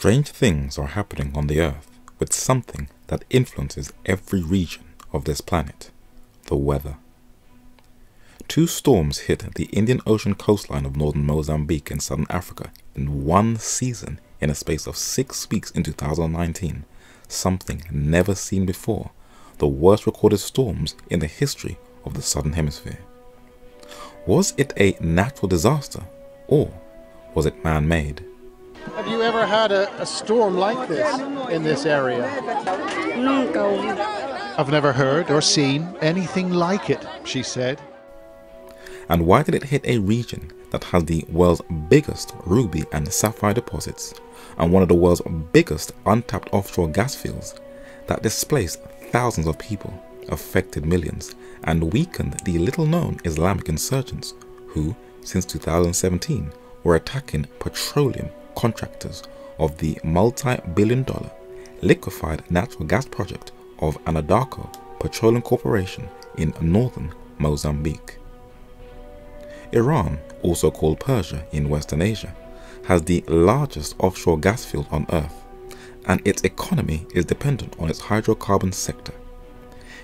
Strange things are happening on the Earth with something that influences every region of this planet: the weather. Two storms hit the Indian Ocean coastline of northern Mozambique and southern Africa in one season in a space of 6 weeks in 2019, something never seen before, the worst recorded storms in the history of the Southern Hemisphere. Was it a natural disaster, or was it man-made? Have you ever had a storm like this in this area? I've never heard or seen anything like it, she said. And why did it hit a region that has the world's biggest ruby and sapphire deposits and one of the world's biggest untapped offshore gas fields that displaced thousands of people, affected millions, and weakened the little-known Islamic insurgents who, since 2017, were attacking petroleum contractors of the multi-billion-dollar liquefied natural gas project of Anadarko Petroleum Corporation in northern Mozambique. Iran, also called Persia in Western Asia, has the largest offshore gas field on Earth, and its economy is dependent on its hydrocarbon sector.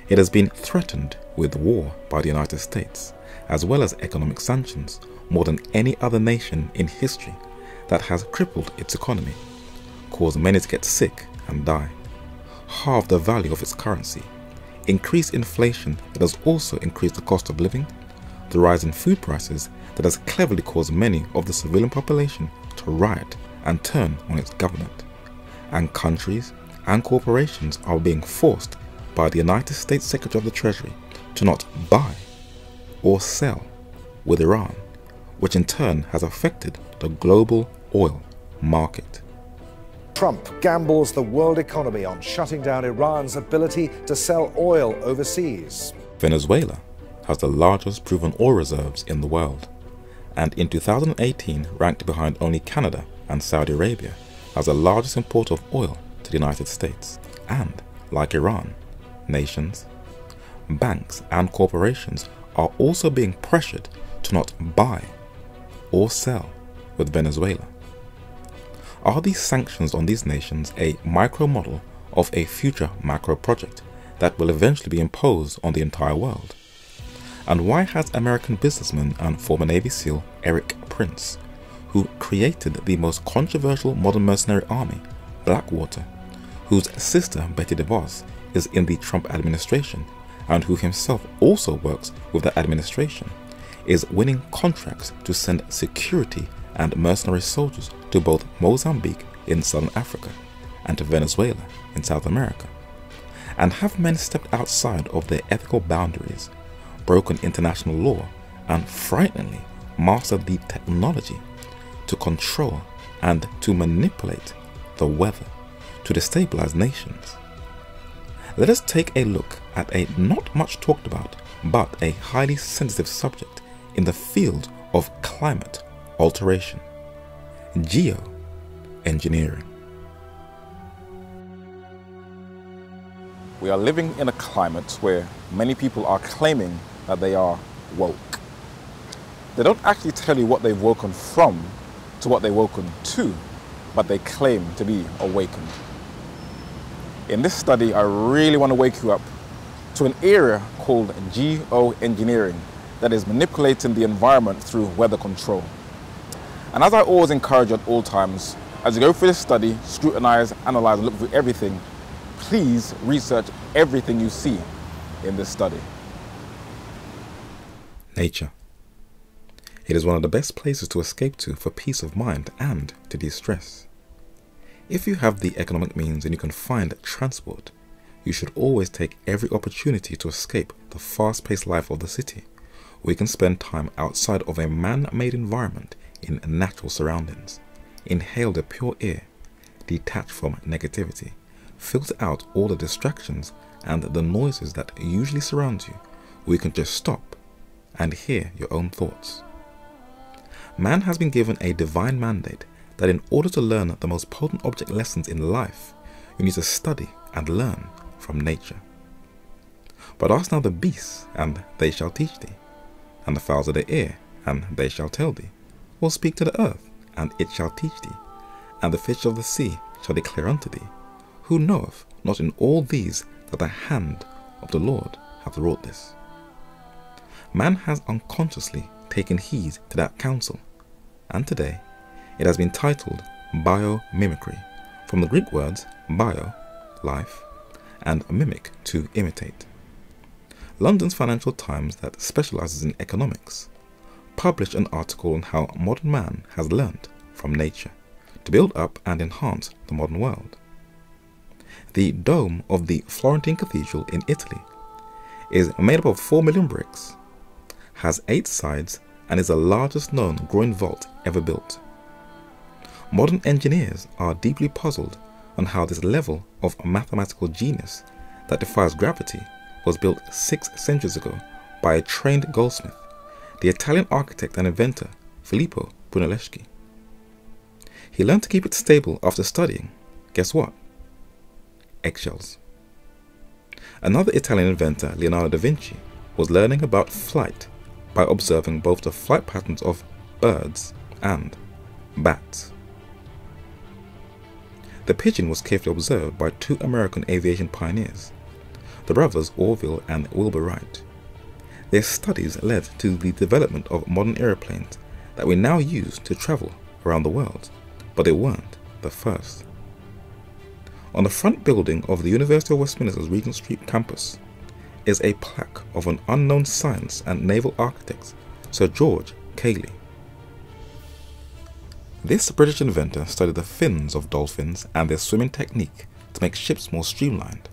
It has been threatened with war by the United States, as well as economic sanctions, more than any other nation in history, that has crippled its economy, caused many to get sick and die, halved the value of its currency, increased inflation that has also increased the cost of living, the rise in food prices that has cleverly caused many of the civilian population to riot and turn on its government, and countries and corporations are being forced by the United States Secretary of the Treasury to not buy or sell with Iran, which in turn has affected the global oil market. Trump gambles the world economy on shutting down Iran's ability to sell oil overseas. Venezuela has the largest proven oil reserves in the world, and in 2018 ranked behind only Canada and Saudi Arabia as the largest importer of oil to the United States. And, like Iran, nations, banks and corporations are also being pressured to not buy or sell with Venezuela. Are these sanctions on these nations a micro model of a future macro project that will eventually be imposed on the entire world? And why has American businessman and former Navy SEAL Eric Prince, who created the most controversial modern mercenary army, Blackwater, whose sister Betty DeVos is in the Trump administration and who himself also works with the administration, is winning contracts to send security and mercenary soldiers to both Mozambique in southern Africa and to Venezuela in South America? And have men stepped outside of their ethical boundaries, broken international law, and frighteningly mastered the technology to control and to manipulate the weather to destabilize nations? Let us take a look at a not much talked about but a highly sensitive subject in the field of climate alteration: geoengineering. We are living in a climate where many people are claiming that they are woke. They don't actually tell you what they've woken from to what they've woken to, but they claim to be awakened. In this study, I really want to wake you up to an area called geoengineering that is manipulating the environment through weather control. And as I always encourage you at all times, as you go through this study, scrutinize, analyze, and look through everything, please research everything you see in this study. Nature. It is one of the best places to escape to for peace of mind and to de-stress. If you have the economic means and you can find transport, you should always take every opportunity to escape the fast-paced life of the city. We can spend time outside of a man-made environment in natural surroundings, inhale the pure air, detach from negativity, filter out all the distractions and the noises that usually surround you. We can just stop and hear your own thoughts. Man has been given a divine mandate that in order to learn the most potent object lessons in life, you need to study and learn from nature. But ask now the beasts, and they shall teach thee, and the fowls of the air, and they shall tell thee, or speak to the earth, and it shall teach thee, and the fish of the sea shall declare unto thee, who knoweth not in all these that the hand of the Lord hath wrought this? Man has unconsciously taken heed to that counsel, and today it has been titled biomimicry, from the Greek words bio, life, and mimic, to imitate. London's Financial Times, that specializes in economics, published an article on how modern man has learnt from nature to build up and enhance the modern world. The dome of the Florentine Cathedral in Italy is made up of 4 million bricks, has 8 sides, and is the largest known groin vault ever built. Modern engineers are deeply puzzled on how this level of mathematical genius that defies gravity was built 6 centuries ago by a trained goldsmith, the Italian architect and inventor Filippo Brunelleschi. He learned to keep it stable after studying, guess what? Eggshells. Another Italian inventor, Leonardo da Vinci, was learning about flight by observing both the flight patterns of birds and bats. The pigeon was carefully observed by 2 American aviation pioneers, the brothers Orville and Wilbur Wright. Their studies led to the development of modern aeroplanes that we now use to travel around the world, but they weren't the first. On the front building of the University of Westminster's Regent Street campus is a plaque of an unknown science and naval architect, Sir George Cayley. This British inventor studied the fins of dolphins and their swimming technique to make ships more streamlined,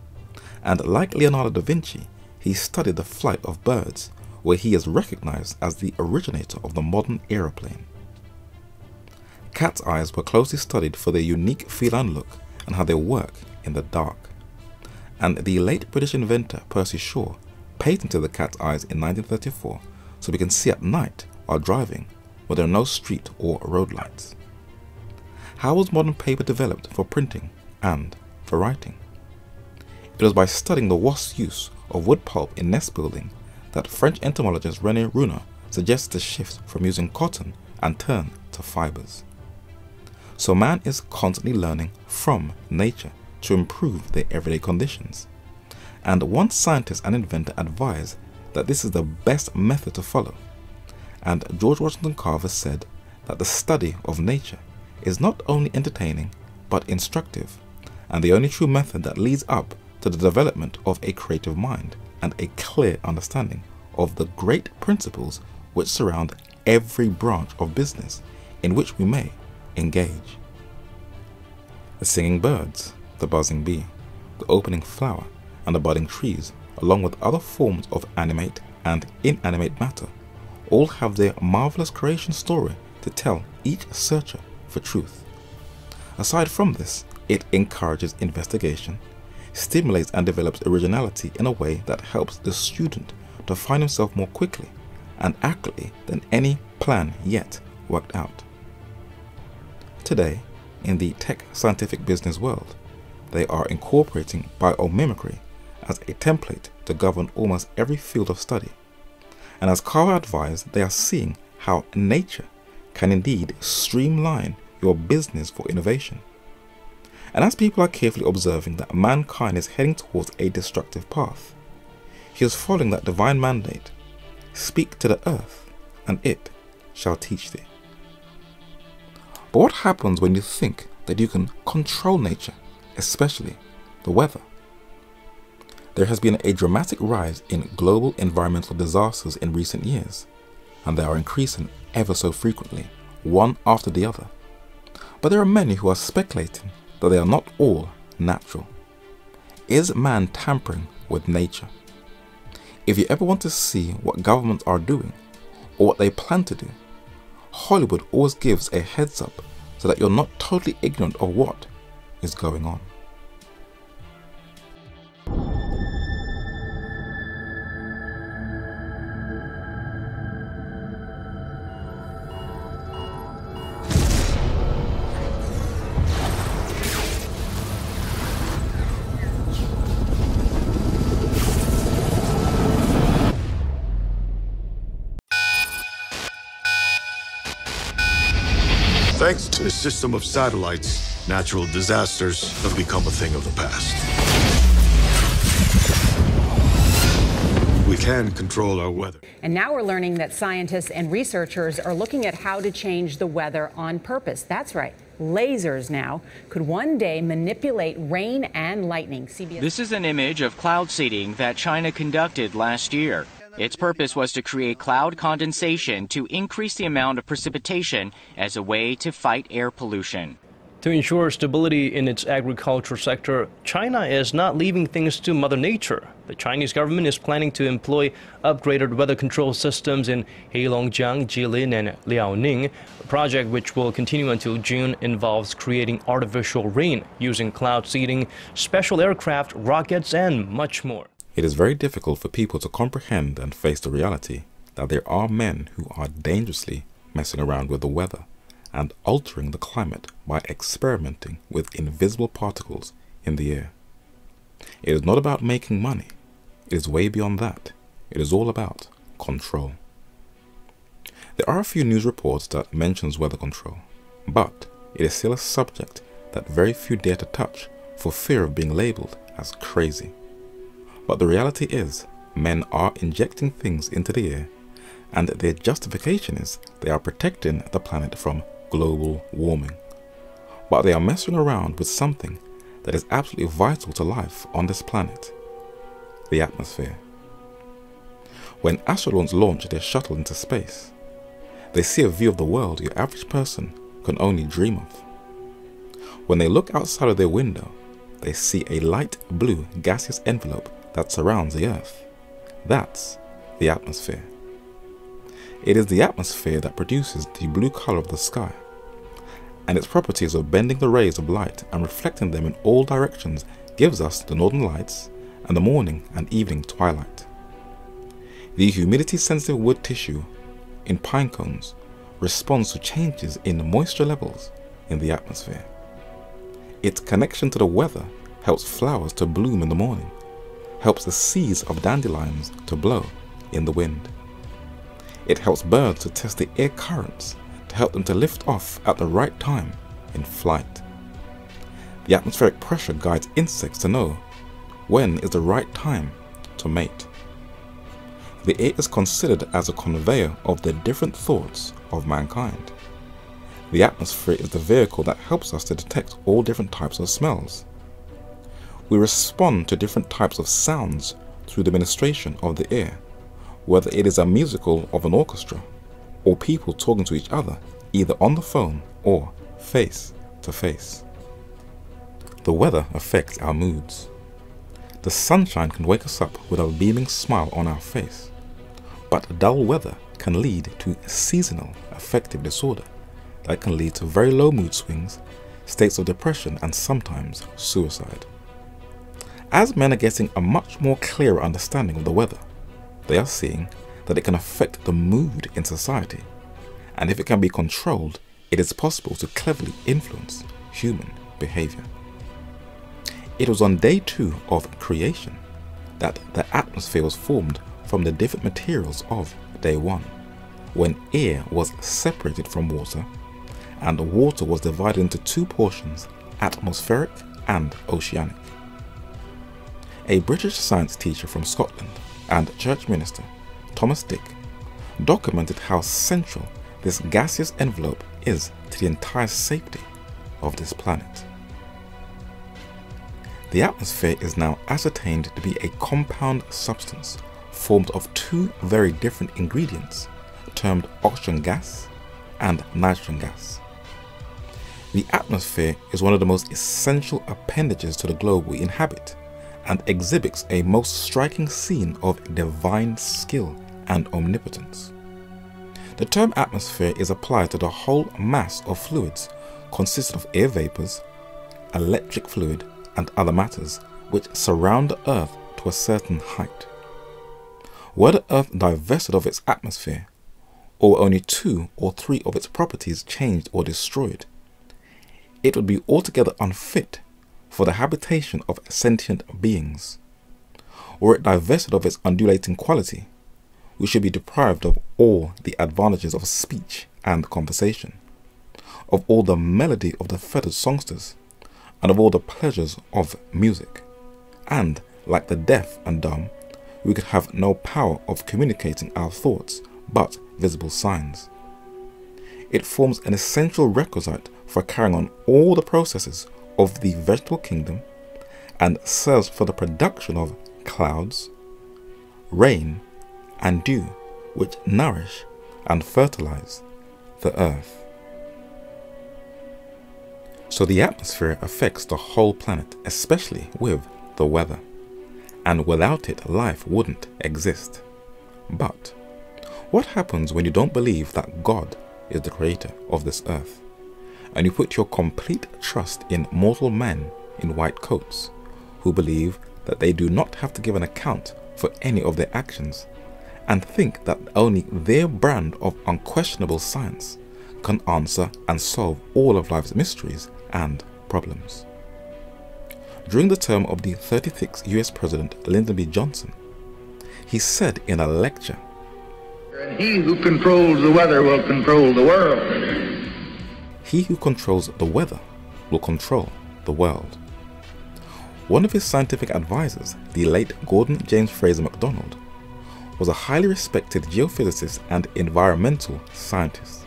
and like Leonardo da Vinci, he studied the flight of birds, where he is recognized as the originator of the modern aeroplane. Cat's eyes were closely studied for their unique feline look and how they work in the dark, and the late British inventor Percy Shaw patented the cat's eyes in 1934 so we can see at night while driving where there are no street or road lights. How was modern paper developed for printing and for writing? It was by studying the wasp's use of wood pulp in nest building that French entomologist René Runner suggested a shift from using cotton and turn to fibers. So man is constantly learning from nature to improve their everyday conditions. And one scientist and inventor advised that this is the best method to follow. And George Washington Carver said that the study of nature is not only entertaining but instructive, and the only true method that leads up to the development of a creative mind and a clear understanding of the great principles which surround every branch of business in which we may engage. The singing birds, the buzzing bee, the opening flower, and the budding trees, along with other forms of animate and inanimate matter, all have their marvelous creation story to tell each searcher for truth. Aside from this, it encourages investigation, stimulates and develops originality in a way that helps the student to find himself more quickly and accurately than any plan yet worked out. Today, in the tech scientific business world, they are incorporating biomimicry as a template to govern almost every field of study. And as Carver advised, they are seeing how nature can indeed streamline your business for innovation. And as people are carefully observing that mankind is heading towards a destructive path, he is following that divine mandate: speak to the earth, and it shall teach thee. But what happens when you think that you can control nature, especially the weather? There has been a dramatic rise in global environmental disasters in recent years, and they are increasing ever so frequently, one after the other. But there are many who are speculating that they are not all natural. Is man tampering with nature? If you ever want to see what governments are doing or what they plan to do, Hollywood always gives a heads up so that you're not totally ignorant of what is going on. Thanks to a system of satellites, natural disasters have become a thing of the past. We can control our weather. And now we're learning that scientists and researchers are looking at how to change the weather on purpose. That's right. Lasers now could one day manipulate rain and lightning. This is an image of cloud seeding that China conducted last year. Its purpose was to create cloud condensation to increase the amount of precipitation as a way to fight air pollution. To ensure stability in its agriculture sector, China is not leaving things to Mother Nature. The Chinese government is planning to employ upgraded weather control systems in Heilongjiang, Jilin, and Liaoning. The project, which will continue until June, involves creating artificial rain using cloud seeding, special aircraft, rockets, and much more. It is very difficult for people to comprehend and face the reality that there are men who are dangerously messing around with the weather and altering the climate by experimenting with invisible particles in the air. It is not about making money. It is way beyond that. It is all about control. There are a few news reports that mentions weather control, but it is still a subject that very few dare to touch for fear of being labeled as crazy. But the reality is, men are injecting things into the air, and their justification is they are protecting the planet from global warming. But they are messing around with something that is absolutely vital to life on this planet: the atmosphere. When astronauts launch their shuttle into space, they see a view of the world your average person can only dream of. When they look outside of their window, they see a light blue gaseous envelope that surrounds the Earth. That's the atmosphere. It is the atmosphere that produces the blue color of the sky, and its properties of bending the rays of light and reflecting them in all directions gives us the northern lights and the morning and evening twilight. The humidity-sensitive wood tissue in pine cones responds to changes in moisture levels in the atmosphere. Its connection to the weather helps flowers to bloom in the morning, helps the seeds of dandelions to blow in the wind. It helps birds to test the air currents to help them to lift off at the right time in flight. The atmospheric pressure guides insects to know when is the right time to mate. The air is considered as a conveyor of the different thoughts of mankind. The atmosphere is the vehicle that helps us to detect all different types of smells. We respond to different types of sounds through the ministration of the air, whether it is a musical of an orchestra or people talking to each other either on the phone or face to face. The weather affects our moods. The sunshine can wake us up with a beaming smile on our face, but dull weather can lead to seasonal affective disorder that can lead to very low mood swings, states of depression, and sometimes suicide. As men are getting a much more clearer understanding of the weather, they are seeing that it can affect the mood in society, and if it can be controlled, it is possible to cleverly influence human behavior. It was on day 2 of creation that the atmosphere was formed from the different materials of day 1, when air was separated from water, and the water was divided into 2 portions, atmospheric and oceanic. A British science teacher from Scotland and church minister, Thomas Dick, documented how central this gaseous envelope is to the entire safety of this planet. The atmosphere is now ascertained to be a compound substance formed of 2 very different ingredients termed oxygen gas and nitrogen gas. The atmosphere is one of the most essential appendages to the globe we inhabit, and exhibits a most striking scene of divine skill and omnipotence. The term atmosphere is applied to the whole mass of fluids consisting of air vapors, electric fluid, and other matters which surround the Earth to a certain height. Were the Earth divested of its atmosphere, or only 2 or 3 of its properties changed or destroyed, it would be altogether unfit for the habitation of sentient beings. Were it divested of its undulating quality, we should be deprived of all the advantages of speech and conversation, of all the melody of the feathered songsters, and of all the pleasures of music. And, like the deaf and dumb, we could have no power of communicating our thoughts but visible signs. It forms an essential requisite for carrying on all the processes of the vegetable kingdom and serves for the production of clouds, rain, and dew, which nourish and fertilize the earth. So the atmosphere affects the whole planet, especially with the weather, and without it life wouldn't exist. But what happens when you don't believe that God is the creator of this earth, and you put your complete trust in mortal men in white coats, who believe that they do not have to give an account for any of their actions, and think that only their brand of unquestionable science can answer and solve all of life's mysteries and problems? During the term of the 36th US President Lyndon B. Johnson, he said in a lecture, "And he who controls the weather will control the world." He who controls the weather will control the world. One of his scientific advisors, the late Gordon James Fraser MacDonald, was a highly respected geophysicist and environmental scientist.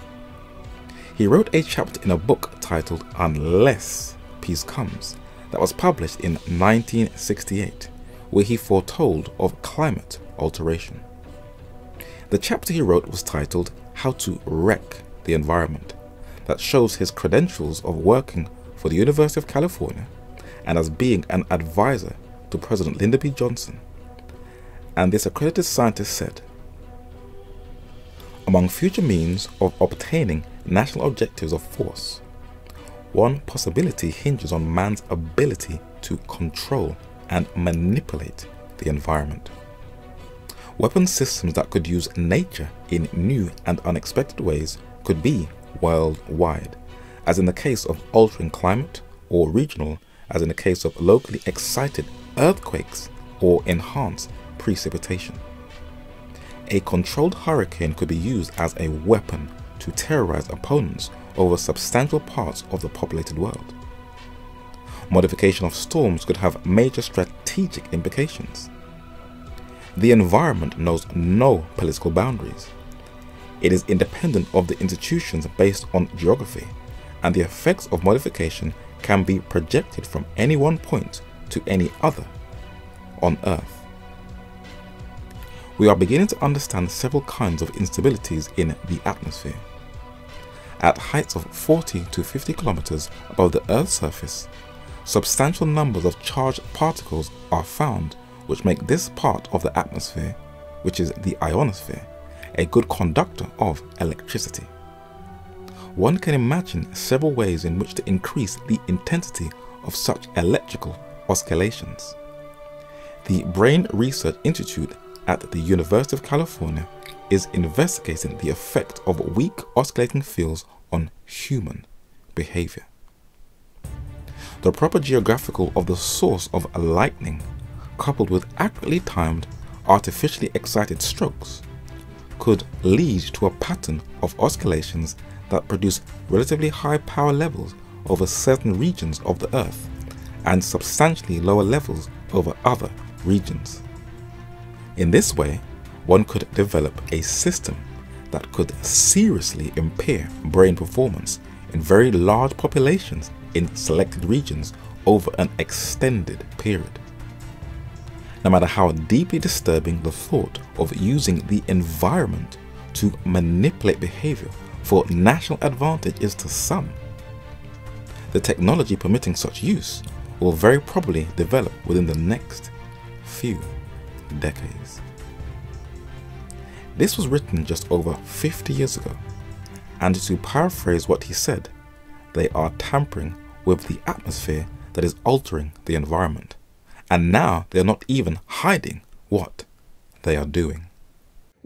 He wrote a chapter in a book titled Unless Peace Comes that was published in 1968, where he foretold of climate alteration. The chapter he wrote was titled How to Wreck the Environment, that shows his credentials of working for the University of California and as being an advisor to President Lyndon B. Johnson. And this accredited scientist said, among future means of obtaining national objectives of force, one possibility hinges on man's ability to control and manipulate the environment. Weapon systems that could use nature in new and unexpected ways could be worldwide, as in the case of altering climate, or regional, as in the case of locally excited earthquakes or enhanced precipitation. A controlled hurricane could be used as a weapon to terrorize opponents over substantial parts of the populated world. Modification of storms could have major strategic implications. The environment knows no political boundaries. It is independent of the institutions based on geography, and the effects of modification can be projected from any one point to any other on Earth. We are beginning to understand several kinds of instabilities in the atmosphere. At heights of 40 to 50 kilometers above the Earth's surface, substantial numbers of charged particles are found which make this part of the atmosphere, which is the ionosphere, a good conductor of electricity. One can imagine several ways in which to increase the intensity of such electrical oscillations. The Brain Research Institute at the University of California is investigating the effect of weak oscillating fields on human behavior. The proper geographical of the source of lightning, coupled with accurately timed, artificially excited strokes, could lead to a pattern of oscillations that produce relatively high power levels over certain regions of the Earth and substantially lower levels over other regions. In this way, one could develop a system that could seriously impair brain performance in very large populations in selected regions over an extended period. No matter how deeply disturbing the thought of using the environment to manipulate behavior for national advantage is to some, the technology permitting such use will very probably develop within the next few decades. This was written just over 50 years ago, and to paraphrase what he said, they are tampering with the atmosphere that is altering the environment, and now they are not even hiding what they are doing.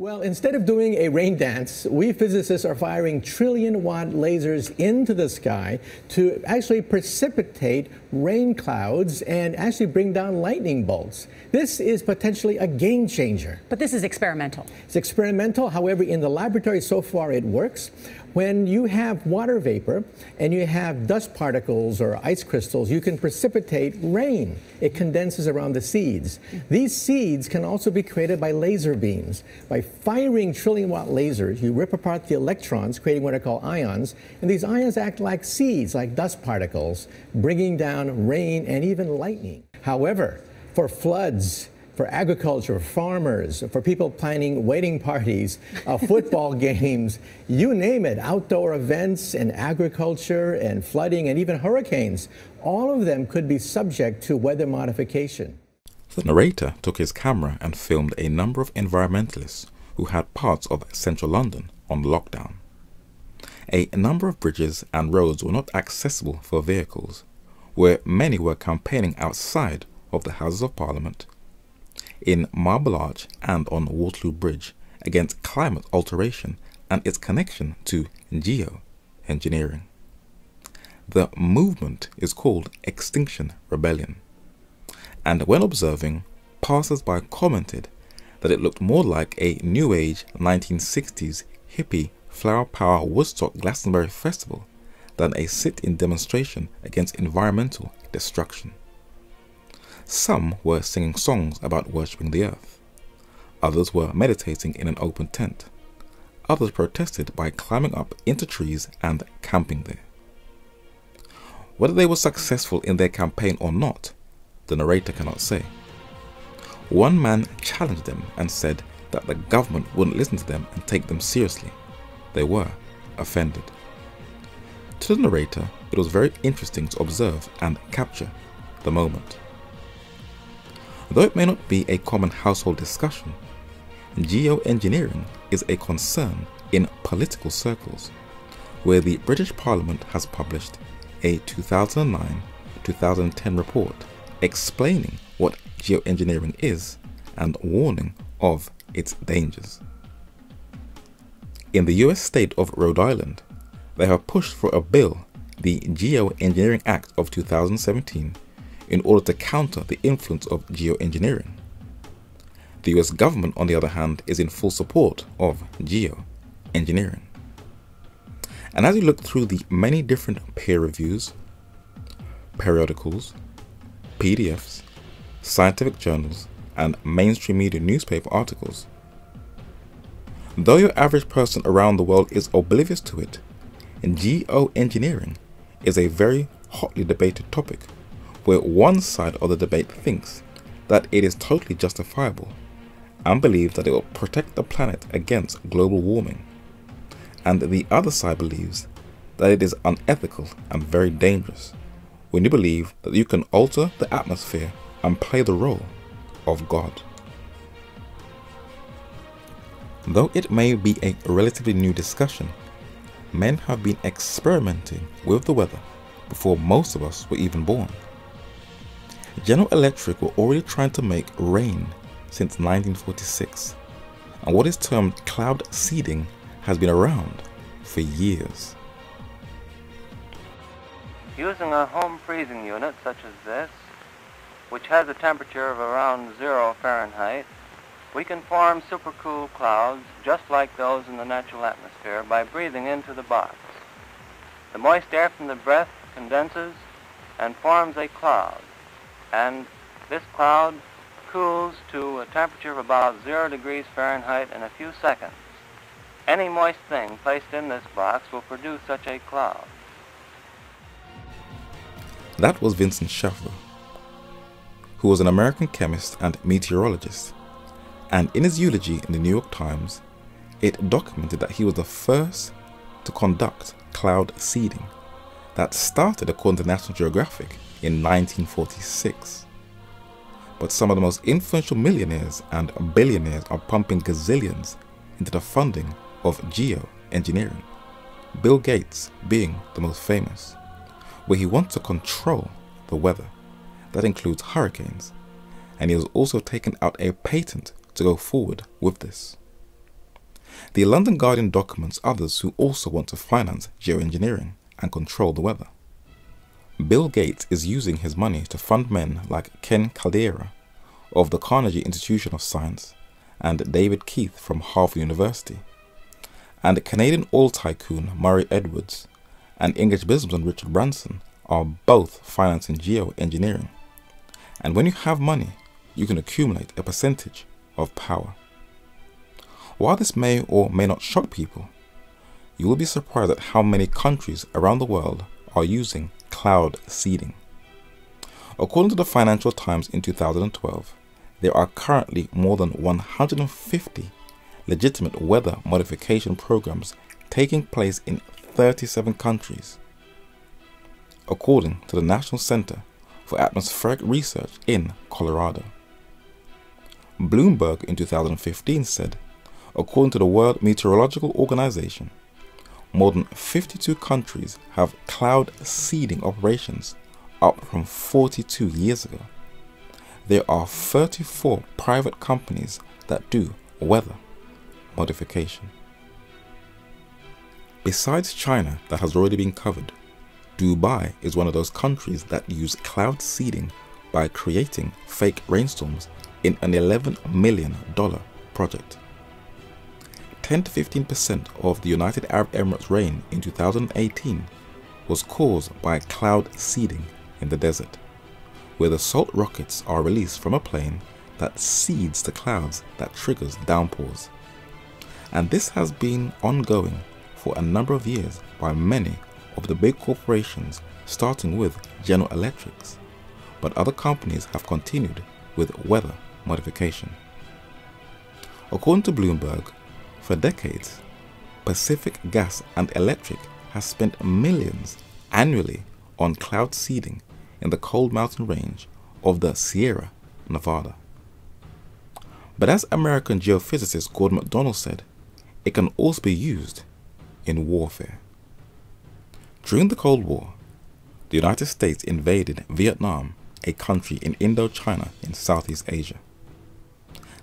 Well, instead of doing a rain dance, we physicists are firing trillion-watt lasers into the sky to actually precipitate rain clouds and actually bring down lightning bolts. This is potentially a game changer. But this is experimental. It's experimental. However, in the laboratory so far it works. When you have water vapor and you have dust particles or ice crystals, you can precipitate rain. It condenses around the seeds. These seeds can also be created by laser beams. By firing trillion-watt lasers, you rip apart the electrons, creating what are called ions, and these ions act like seeds, like dust particles, bringing down rain and even lightning. However, for floods, for agriculture, farmers, for people planning wedding parties, football games, you name it, outdoor events and agriculture and flooding and even hurricanes, all of them could be subject to weather modification. The narrator took his camera and filmed a number of environmentalists who had parts of central London on lockdown. A number of bridges and roads were not accessible for vehicles, where many were campaigning outside of the Houses of Parliament, in Marble Arch and on Waterloo Bridge against climate alteration and its connection to geoengineering. The movement is called Extinction Rebellion, and when observing, passers-by commented that it looked more like a New Age 1960s hippie flower power Woodstock Glastonbury festival than a sit-in demonstration against environmental destruction. Some were singing songs about worshipping the earth. Others were meditating in an open tent. Others protested by climbing up into trees and camping there. Whether they were successful in their campaign or not, the narrator cannot say. One man challenged them and said that the government wouldn't listen to them and take them seriously. They were offended. To the narrator, it was very interesting to observe and capture the moment. Though it may not be a common household discussion, geoengineering is a concern in political circles, where the British Parliament has published a 2009-2010 report explaining what geoengineering is and warning of its dangers. In the US state of Rhode Island, they have pushed for a bill, the Geoengineering Act of 2017, in order to counter the influence of geoengineering. The US government, on the other hand, is in full support of geoengineering. And as you look through the many different peer reviews, periodicals, PDFs, scientific journals, and mainstream media newspaper articles, though your average person around the world is oblivious to it, geoengineering is a very hotly debated topic, where one side of the debate thinks that it is totally justifiable and believes that it will protect the planet against global warming, and the other side believes that it is unethical and very dangerous when you believe that you can alter the atmosphere and play the role of God. Though it may be a relatively new discussion, men have been experimenting with the weather before most of us were even born. General Electric were already trying to make rain since 1946, and what is termed cloud seeding has been around for years. Using a home freezing unit such as this, which has a temperature of around 0 Fahrenheit, we can form supercool clouds just like those in the natural atmosphere by breathing into the box. The moist air from the breath condenses and forms a cloud, and this cloud cools to a temperature of about 0 degrees Fahrenheit in a few seconds. Any moist thing placed in this box will produce such a cloud. That was Vincent Schaffler, who was an American chemist and meteorologist, and in his eulogy in the New York Times, it documented that he was the first to conduct cloud seeding that started, according to National Geographic, in 1946. But some of the most influential millionaires and billionaires are pumping gazillions into the funding of geoengineering, Bill Gates being the most famous, where he wants to control the weather. That includes hurricanes, and he has also taken out a patent to go forward with this. The London Guardian documents others who also want to finance geoengineering and control the weather. Bill Gates is using his money to fund men like Ken Caldeira of the Carnegie Institution of Science and David Keith from Harvard University, and Canadian oil tycoon Murray Edwards and English businessman Richard Branson are both financing geoengineering. And when you have money, you can accumulate a percentage of power. While this may or may not shock people, you will be surprised at how many countries around the world are using cloud seeding. According to the Financial Times in 2012, there are currently more than 150 legitimate weather modification programs taking place in 37 countries, according to the National Center for Atmospheric Research in Colorado. Bloomberg in 2015 said, according to the World Meteorological Organization, more than 52 countries have cloud seeding operations, up from 42 years ago. There are 34 private companies that do weather modification. Besides China that has already been covered, Dubai is one of those countries that use cloud seeding by creating fake rainstorms in an $11 million project. 10 to 15% of the United Arab Emirates rain in 2018 was caused by cloud seeding in the desert, where the salt rockets are released from a plane that seeds the clouds that triggers downpours. And this has been ongoing for a number of years by many of the big corporations, starting with General Electric, but other companies have continued with weather modification. According to Bloomberg, for decades, Pacific Gas and Electric has spent millions annually on cloud seeding in the cold mountain range of the Sierra Nevada. But as American geophysicist Gordon MacDonald said, it can also be used in warfare. During the Cold War, the United States invaded Vietnam, a country in Indochina in Southeast Asia.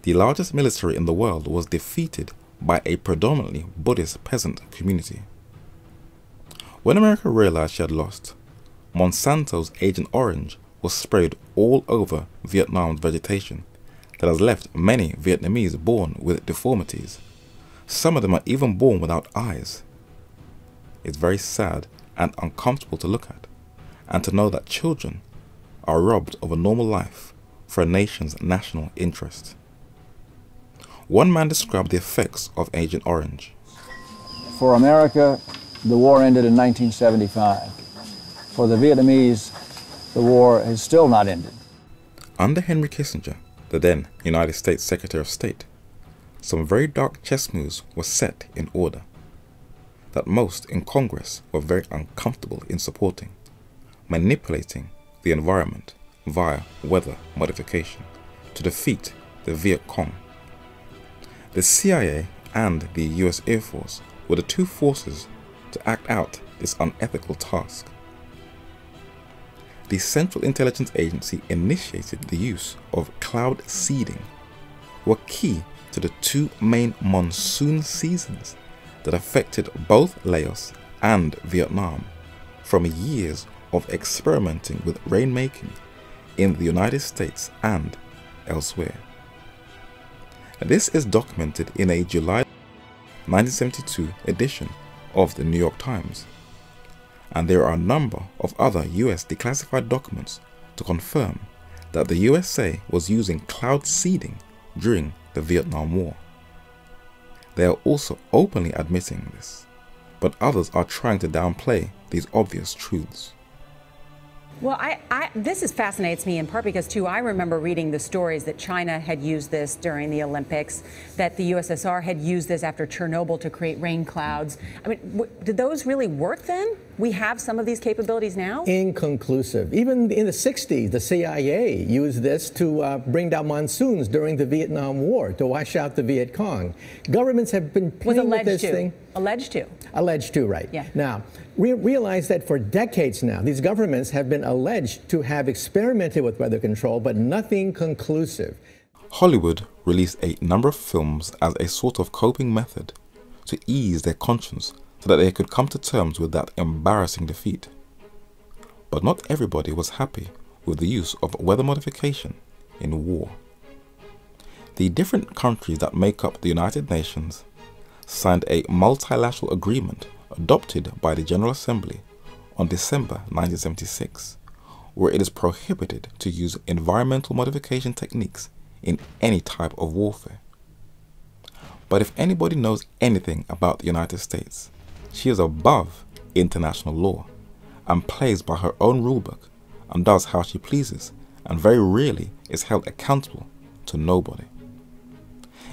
The largest military in the world was defeated by a predominantly Buddhist peasant community. When America realized she had lost, Monsanto's Agent Orange was sprayed all over Vietnam's vegetation that has left many Vietnamese born with deformities. Some of them are even born without eyes. It's very sad and uncomfortable to look at, and to know that children are robbed of a normal life for a nation's national interest. One man described the effects of Agent Orange. For America, the war ended in 1975. For the Vietnamese, the war has still not ended. Under Henry Kissinger, the then United States Secretary of State, some very dark chess moves were set in order that most in Congress were very uncomfortable in supporting, manipulating the environment via weather modification to defeat the Viet Cong. The CIA and the US Air Force were the two forces to act out this unethical task. The Central Intelligence Agency initiated the use of cloud seeding, were key to the two main monsoon seasons that affected both Laos and Vietnam from years of experimenting with rainmaking in the United States and elsewhere. This is documented in a July 1972 edition of the New York Times, and there are a number of other US declassified documents to confirm that the USA was using cloud seeding during the Vietnam War. They are also openly admitting this, but others are trying to downplay these obvious truths. Well, this fascinates me in part because, too, I remember reading the stories that China had used this during the Olympics, that the USSR had used this after Chernobyl to create rain clouds. I mean, did those really work then? We have some of these capabilities now? Inconclusive. Even in the 60s, the CIA used this to bring down monsoons during the Vietnam War, to wash out the Viet Cong. Governments have been playing with this thing. Alleged to. Alleged to, right. Yeah. Now, realize that for decades now, these governments have been alleged to have experimented with weather control, but nothing conclusive. Hollywood released a number of films as a sort of coping method to ease their conscience so that they could come to terms with that embarrassing defeat. But not everybody was happy with the use of weather modification in war. The different countries that make up the United Nations signed a multilateral agreement adopted by the General Assembly on December 1976, where it is prohibited to use environmental modification techniques in any type of warfare. But if anybody knows anything about the United States, she is above international law and plays by her own rulebook and does how she pleases and very rarely is held accountable to nobody.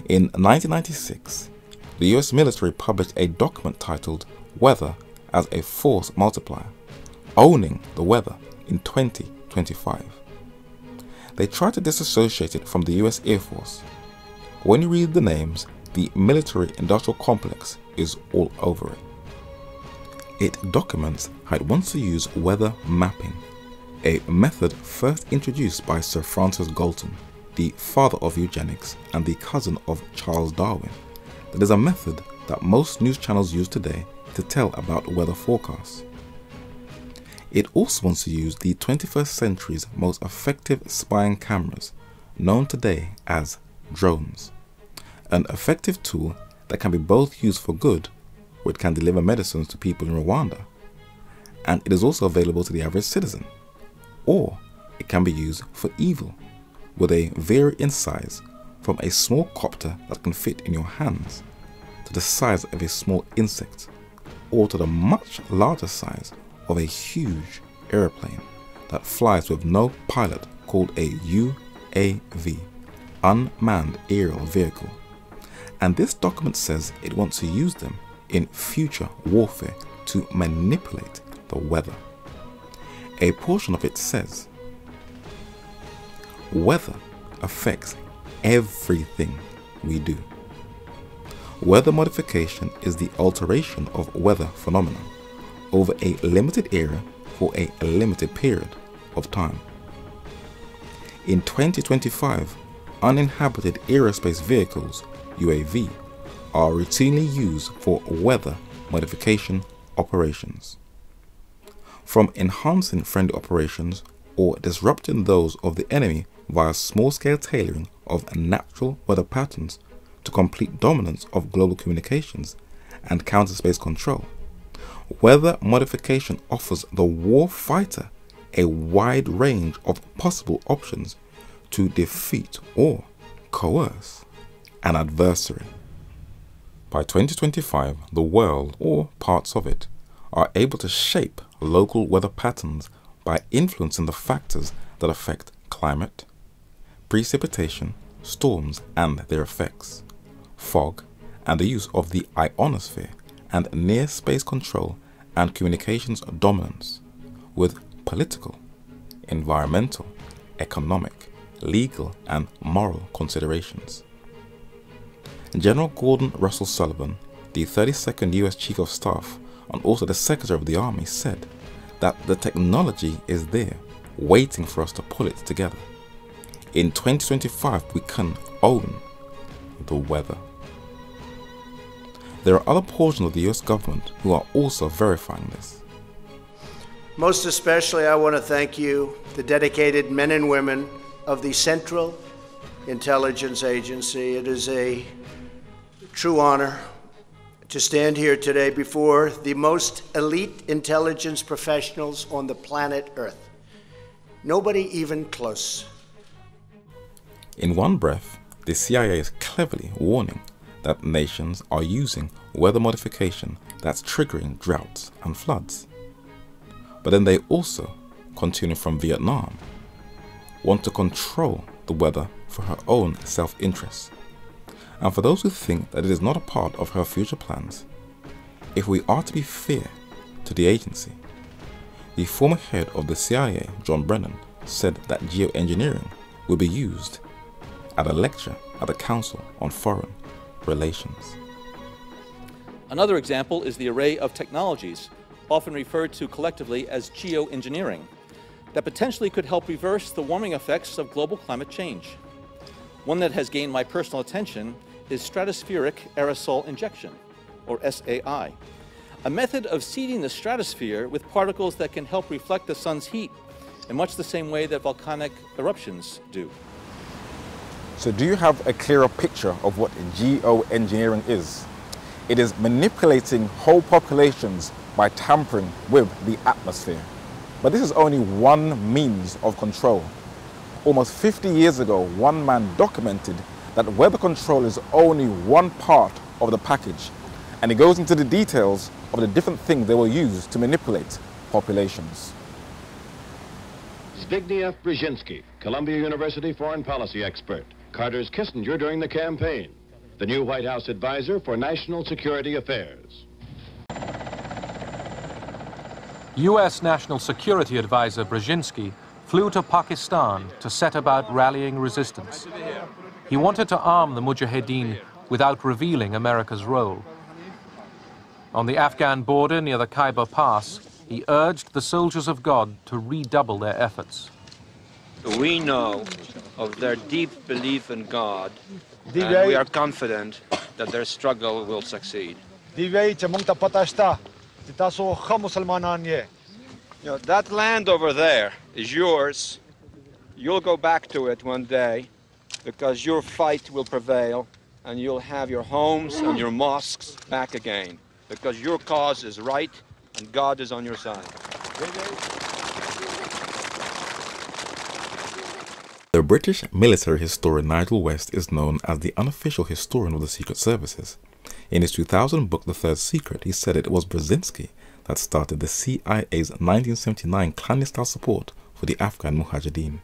In 1996, the US military published a document titled Weather as a Force Multiplier, owning the weather in 2025. They tried to disassociate it from the US Air Force. When you read the names, the military-industrial complex is all over it. It documents how it wants to use weather mapping, a method first introduced by Sir Francis Galton, the father of eugenics and the cousin of Charles Darwin. That is a method that most news channels use today to tell about weather forecasts. It also wants to use the 21st century's most effective spying cameras, known today as drones, an effective tool that can be both used for good, where it can deliver medicines to people in Rwanda, and it is also available to the average citizen, or it can be used for evil, where they vary in size from a small copter that can fit in your hands to the size of a small insect, or to the much larger size of a huge airplane that flies with no pilot, called a UAV, unmanned aerial vehicle. And this document says it wants to use them in future warfare to manipulate the weather. A portion of it says, weather affects everything we do. Weather modification is the alteration of weather phenomena over a limited area for a limited period of time. In 2025, uninhabited aerospace vehicles, UAV, are routinely used for weather modification operations. From enhancing friendly operations or disrupting those of the enemy via small-scale tailoring of natural weather patterns to complete dominance of global communications and counter-space control, weather modification offers the war fighter a wide range of possible options to defeat or coerce an adversary. By 2025, the world, or parts of it, are able to shape local weather patterns by influencing the factors that affect climate, precipitation, storms and their effects, fog, and the use of the ionosphere and near space control and communications dominance, with political, environmental, economic, legal, and moral considerations. General Gordon Russell Sullivan, the 32nd US Chief of Staff and also the Secretary of the Army, said that the technology is there, waiting for us to pull it together. In 2025, we can own the weather. There are other portions of the US government who are also verifying this. Most especially, I want to thank you, the dedicated men and women of the Central Intelligence Agency. It is a true honor to stand here today before the most elite intelligence professionals on the planet Earth. Nobody even close. In one breath, the CIA is cleverly warning that nations are using weather modification that's triggering droughts and floods. But then they also, continuing from Vietnam, want to control the weather for her own self-interest. And for those who think that it is not a part of her future plans, if we are to be fair to the agency, the former head of the CIA, John Brennan, said that geoengineering will be used at a lecture at the Council on Foreign Relations. Another example is the array of technologies, often referred to collectively as geoengineering, that potentially could help reverse the warming effects of global climate change. One that has gained my personal attention is stratospheric aerosol injection. or SAI, a method of seeding the stratosphere with particles that can help reflect the sun's heat in much the same way that volcanic eruptions do. So do you have a clearer picture of what geoengineering is? It is manipulating whole populations by tampering with the atmosphere. But this is only one means of control. Almost 50 years ago, one man documented that weather control is only one part of the package, and it goes into the details of the different things they will use to manipulate populations. Zbigniew Brzezinski, Columbia University foreign policy expert, Carter's Kissinger during the campaign, the new White House advisor for national security affairs. U.S. National Security Advisor Brzezinski flew to Pakistan to set about rallying resistance. He wanted to arm the Mujahideen without revealing America's role. On the Afghan border near the Khyber Pass, he urged the soldiers of God to redouble their efforts. We know of their deep belief in God, and we are confident that their struggle will succeed. You know, that land over there is yours. You'll go back to it one day because your fight will prevail and you'll have your homes and your mosques back again because your cause is right and God is on your side. The British military historian Nigel West is known as the unofficial historian of the Secret Services. In his 2000 book, The Third Secret, he said it was Brzezinski that started the CIA's 1979 clandestine support for the Afghan Mujahideen.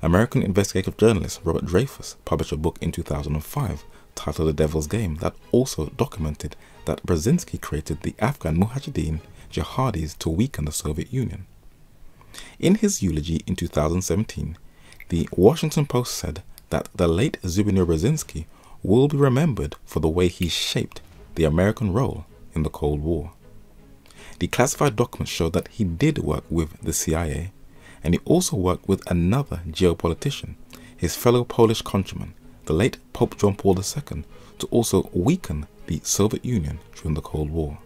American investigative journalist Robert Dreyfuss published a book in 2005 titled The Devil's Game that also documented that Brzezinski created the Afghan Mujahideen jihadis to weaken the Soviet Union. In his eulogy in 2017, the Washington Post said that the late Zbigniew Brzezinski will be remembered for the way he shaped the American role in the Cold War. The classified documents show that he did work with the CIA, and he also worked with another geopolitician, his fellow Polish countryman, the late Pope John Paul II, to also weaken the Soviet Union during the Cold War.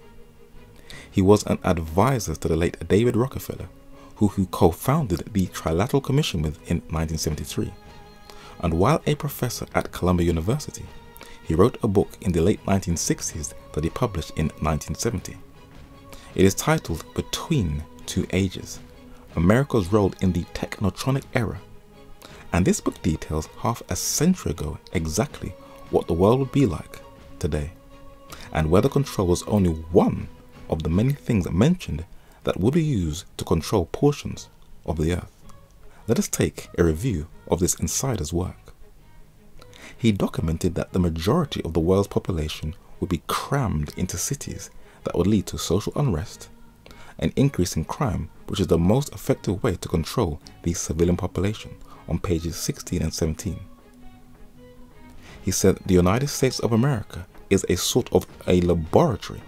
He was an advisor to the late David Rockefeller, who he co-founded the Trilateral Commission with in 1973. And while a professor at Columbia University, he wrote a book in the late 1960s that he published in 1970. It is titled Between Two Ages, America's Role in the Technotronic Era. And this book details half a century ago exactly what the world would be like today, and weather control was only one of the many things mentioned that would be used to control portions of the Earth. Let us take a review of this insider's work. He documented that the majority of the world's population would be crammed into cities that would lead to social unrest, an increase in crime, which is the most effective way to control the civilian population, on pages 16 and 17. He said the United States of America is a sort of a laboratory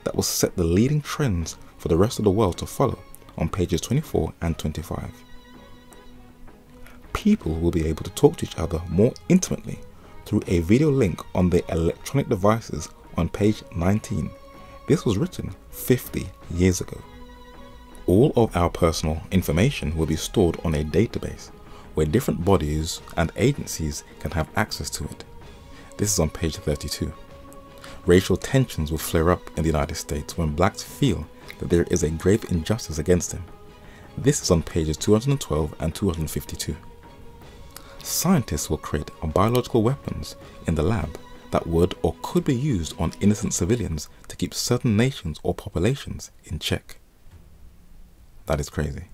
that will set the leading trends for the rest of the world to follow, on pages 24 and 25. People will be able to talk to each other more intimately through a video link on their electronic devices on page 19. This was written 50 years ago. All of our personal information will be stored on a database where different bodies and agencies can have access to it. This is on page 32. Racial tensions will flare up in the United States when blacks feel that there is a grave injustice against them. This is on pages 212 and 252. Scientists will create biological weapons in the lab that would or could be used on innocent civilians to keep certain nations or populations in check. That is crazy.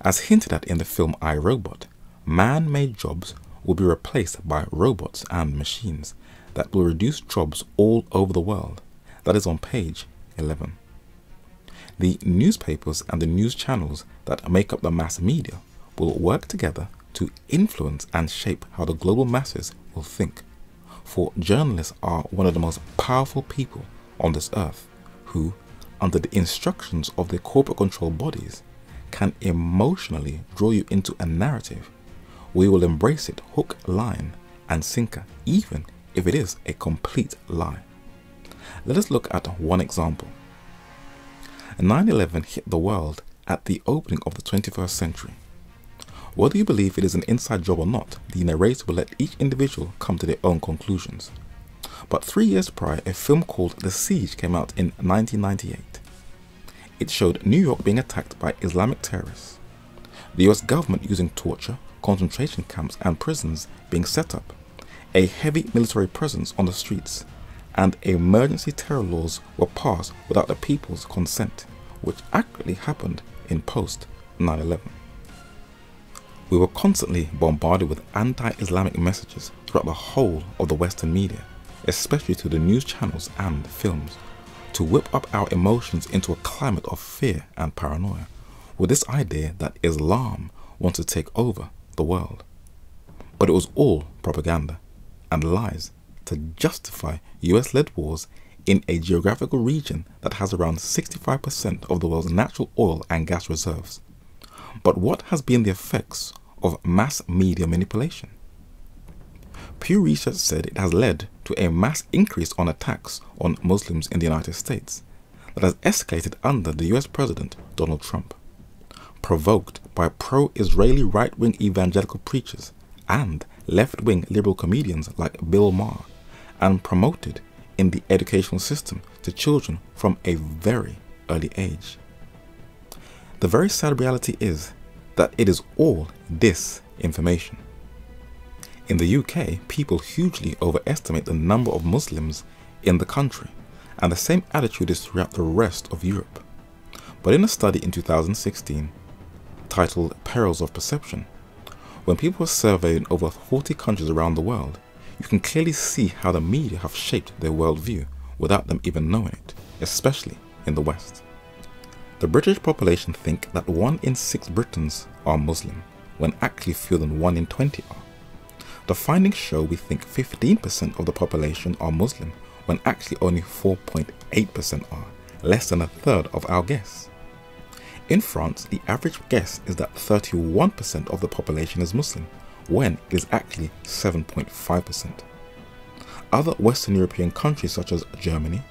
As hinted at in the film I, Robot, man-made jobs will be replaced by robots and machines that will reduce jobs all over the world. That is on page 11. The newspapers and the news channels that make up the mass media will work together to influence and shape how the global masses will think. For journalists are one of the most powerful people on this earth who, under the instructions of their corporate control bodies, can emotionally draw you into a narrative. We will embrace it hook, line, and sinker, even if it is a complete lie. Let us look at one example. 9/11 hit the world at the opening of the 21st century. Whether you believe it is an inside job or not, the narrator will let each individual come to their own conclusions. But 3 years prior, a film called The Siege came out in 1998. It showed New York being attacked by Islamic terrorists, the US government using torture, concentration camps and prisons being set up, a heavy military presence on the streets, and emergency terror laws were passed without the people's consent, which accurately happened in post 9/11. We were constantly bombarded with anti-Islamic messages throughout the whole of the Western media, especially to the news channels and films, to whip up our emotions into a climate of fear and paranoia, with this idea that Islam wants to take over the world. But it was all propaganda and lies to justify US-led wars in a geographical region that has around 65% of the world's natural oil and gas reserves. But what has been the effects of mass media manipulation? Pew Research said it has led to a mass increase on attacks on Muslims in the United States that has escalated under the US President Donald Trump, provoked by pro-Israeli right-wing evangelical preachers and left-wing liberal comedians like Bill Maher, and promoted in the educational system to children from a very early age. The very sad reality is that it is all disinformation. In the UK, people hugely overestimate the number of Muslims in the country, and the same attitude is throughout the rest of Europe. But in a study in 2016 titled Perils of Perception, when people were surveyed in over 40 countries around the world, you can clearly see how the media have shaped their worldview without them even knowing it, especially in the West. The British population think that 1 in 6 Britons are Muslim, when actually fewer than 1 in 20 are. The findings show we think 15% of the population are Muslim, when actually only 4.8% are, less than a third of our guess. In France, the average guess is that 31% of the population is Muslim, when it is actually 7.5%. Other Western European countries such as Germany,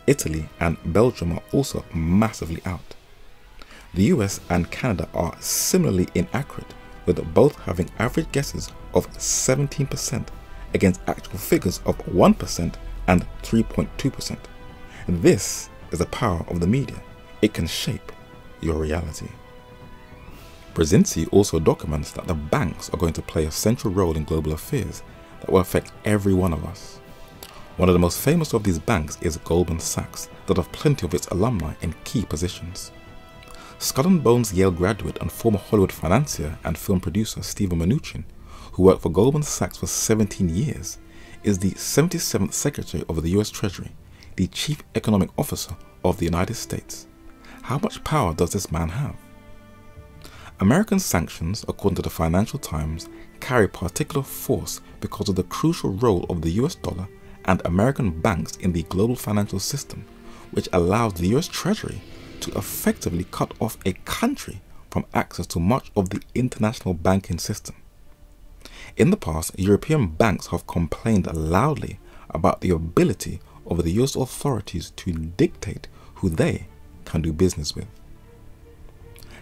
Italy and Belgium are also massively out. The US and Canada are similarly inaccurate, with both having average guesses of 17% against actual figures of 1% and 3.2%. This is the power of the media. It can shape your reality. Brzezinski also documents that the banks are going to play a central role in global affairs that will affect every one of us. One of the most famous of these banks is Goldman Sachs, that have plenty of its alumni in key positions. Skull and Bones Yale graduate and former Hollywood financier and film producer Stephen Mnuchin, who worked for Goldman Sachs for 17 years, is the 77th Secretary of the US Treasury, the Chief Economic Officer of the United States. How much power does this man have? American sanctions, according to the Financial Times, carry particular force because of the crucial role of the US dollar and American banks in the global financial system, which allows the US Treasury to effectively cut off a country from access to much of the international banking system. In the past, European banks have complained loudly about the ability of the US authorities to dictate who they can do business with.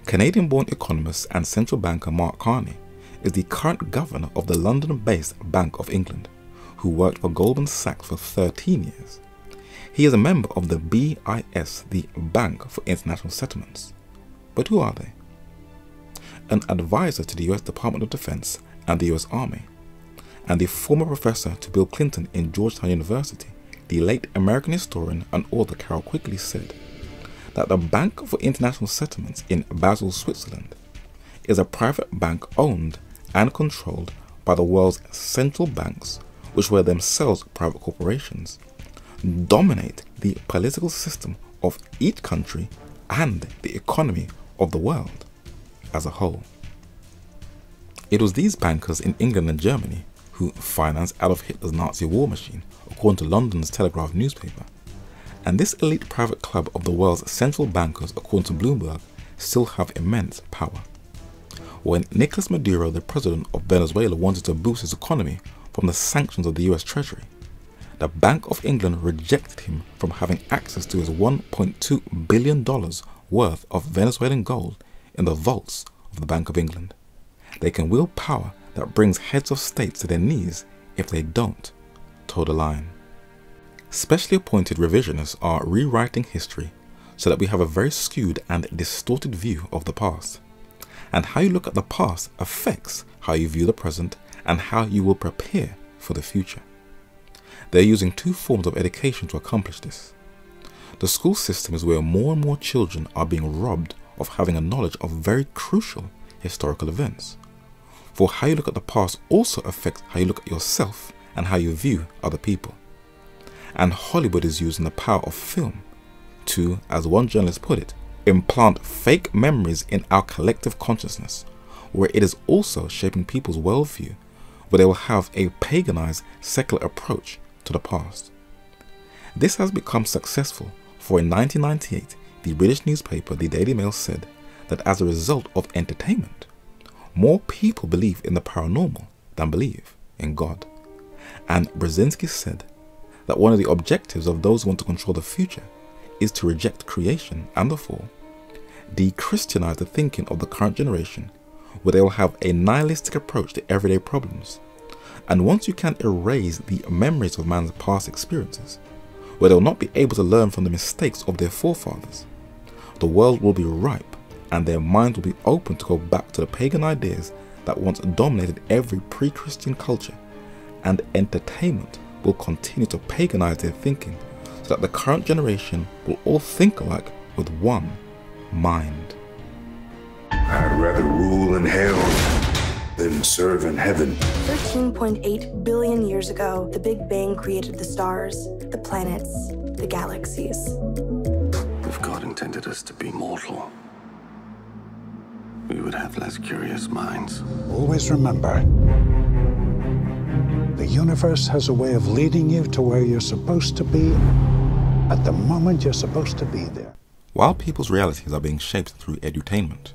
Canadian-born economist and central banker Mark Carney is the current governor of the London-based Bank of England, who worked for Goldman Sachs for 13 years. He is a member of the BIS, the Bank for International Settlements. But who are they? An advisor to the US Department of Defense and the US Army, and the former professor to Bill Clinton in Georgetown University, the late American historian and author Carol Quigley said that the Bank for International Settlements in Basel, Switzerland, is a private bank owned and controlled by the world's central banks, which were themselves private corporations, dominate the political system of each country and the economy of the world as a whole. It was these bankers in England and Germany who financed Adolf Hitler's Nazi war machine, according to London's Telegraph newspaper. And this elite private club of the world's central bankers, according to Bloomberg, still have immense power. When Nicolas Maduro, the president of Venezuela, wanted to boost his economy from the sanctions of the US Treasury, the Bank of England rejected him from having access to his $1.2 billion worth of Venezuelan gold in the vaults of the Bank of England. They can wield power that brings heads of states to their knees if they don't toe the line. Specially appointed revisionists are rewriting history so that we have a very skewed and distorted view of the past. And how you look at the past affects how you view the present and how you will prepare for the future. They're using two forms of education to accomplish this. The school system is where more and more children are being robbed of having a knowledge of very crucial historical events. For how you look at the past also affects how you look at yourself and how you view other people. And Hollywood is using the power of film to, as one journalist put it, implant fake memories in our collective consciousness, where it is also shaping people's worldview, where they will have a paganized secular approach to the past. This has become successful, for in 1998, the British newspaper The Daily Mail said that as a result of entertainment, more people believe in the paranormal than believe in God. And Brzezinski said that one of the objectives of those who want to control the future is to reject creation and the fall, de-Christianize the thinking of the current generation, where they will have a nihilistic approach to everyday problems. And once you can erase the memories of man's past experiences, where they will not be able to learn from the mistakes of their forefathers, the world will be ripe and their minds will be open to go back to the pagan ideas that once dominated every pre-Christian culture, and entertainment will continue to paganize their thinking so that the current generation will all think alike with one mind. I'd rather rule in hell than serve in heaven. 13.8 billion years ago, the Big Bang created the stars, the planets, the galaxies. If God intended us to be mortal, we would have less curious minds. Always remember, the universe has a way of leading you to where you're supposed to be at the moment you're supposed to be there. While people's realities are being shaped through edutainment,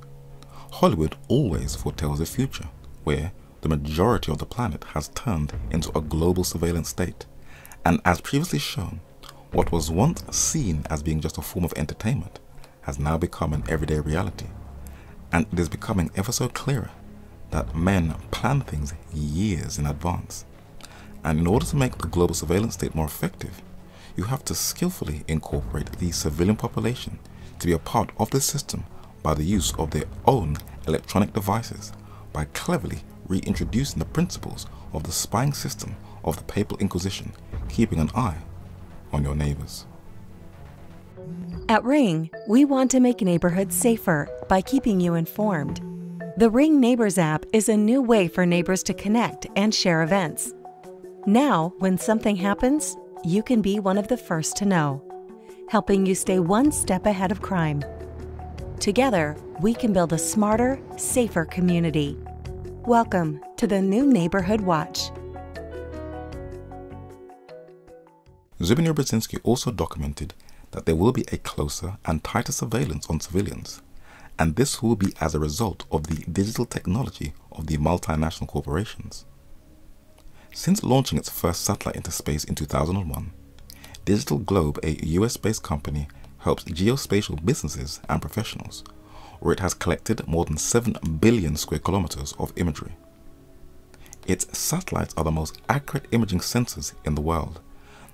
Hollywood always foretells the future, where the majority of the planet has turned into a global surveillance state. And as previously shown, what was once seen as being just a form of entertainment has now become an everyday reality. And it is becoming ever so clearer that men plan things years in advance. And in order to make the global surveillance state more effective, you have to skillfully incorporate the civilian population to be a part of the system by the use of their own electronic devices, by cleverly reintroducing the principles of the spying system of the Papal Inquisition, keeping an eye on your neighbors. At Ring, we want to make neighborhoods safer by keeping you informed. The Ring Neighbors app is a new way for neighbors to connect and share events. Now, when something happens, you can be one of the first to know, helping you stay one step ahead of crime. Together, we can build a smarter, safer community. Welcome to the new Neighborhood Watch. Zbigniew Brzezinski also documented that there will be a closer and tighter surveillance on civilians, and this will be as a result of the digital technology of the multinational corporations. Since launching its first satellite into space in 2001, Digital Globe, a US-based company, helps geospatial businesses and professionals, where it has collected more than 7 billion square kilometers of imagery. Its satellites are the most accurate imaging sensors in the world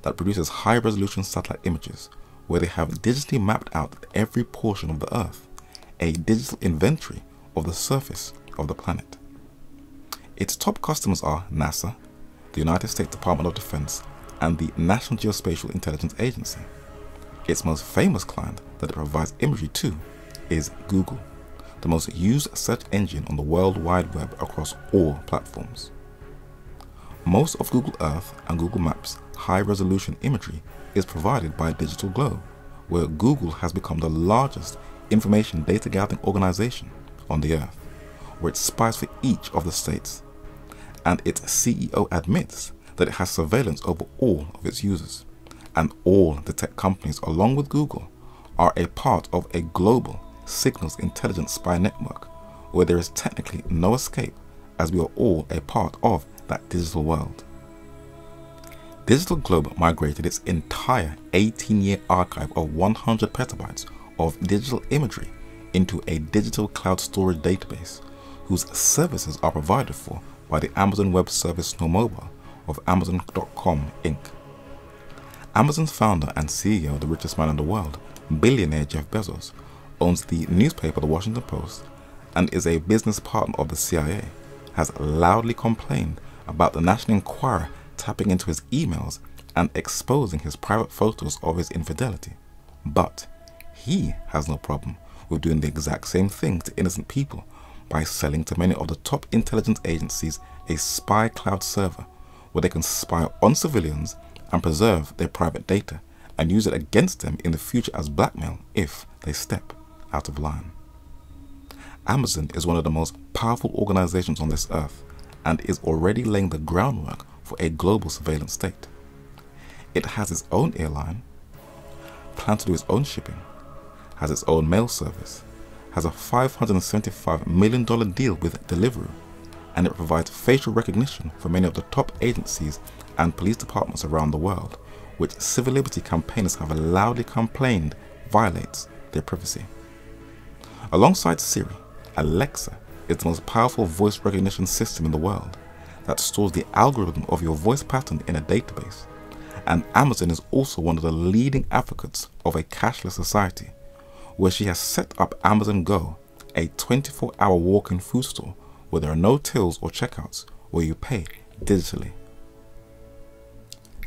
that produces high-resolution satellite images, where they have digitally mapped out every portion of the Earth, a digital inventory of the surface of the planet. Its top customers are NASA, the United States Department of Defense, and the National Geospatial Intelligence Agency. Its most famous client that it provides imagery to is Google, the most used search engine on the World Wide Web across all platforms. Most of Google Earth and Google Maps high-resolution imagery is provided by Digital Globe, where Google has become the largest information data gathering organization on the Earth, where it spies for each of the states. And its CEO admits that it has surveillance over all of its users, and all the tech companies along with Google are a part of a global signals intelligence spy network, where there is technically no escape, as we are all a part of that digital world. Digital Globe migrated its entire 18-year archive of 100 petabytes of digital imagery into a digital cloud storage database whose services are provided for by the Amazon Web Service Snowmobile of Amazon.com Inc. Amazon's founder and CEO, the richest man in the world, billionaire Jeff Bezos, owns the newspaper The Washington Post and is a business partner of the CIA, has loudly complained about the National Enquirer tapping into his emails and exposing his private photos of his infidelity. But he has no problem with doing the exact same thing to innocent people by selling to many of the top intelligence agencies a spy cloud server where they can spy on civilians and preserve their private data and use it against them in the future as blackmail if they step out of line. Amazon is one of the most powerful organizations on this earth and is already laying the groundwork for a global surveillance state. It has its own airline, plans to do its own shipping, has its own mail service, has a $575 million deal with Deliveroo, and it provides facial recognition for many of the top agencies and police departments around the world, which civil liberty campaigners have loudly complained violates their privacy. Alongside Siri, Alexa is the most powerful voice recognition system in the world that stores the algorithm of your voice pattern in a database, and Amazon is also one of the leading advocates of a cashless society, where she has set up Amazon Go, a 24-hour walk-in food store where there are no tills or checkouts, where you pay digitally.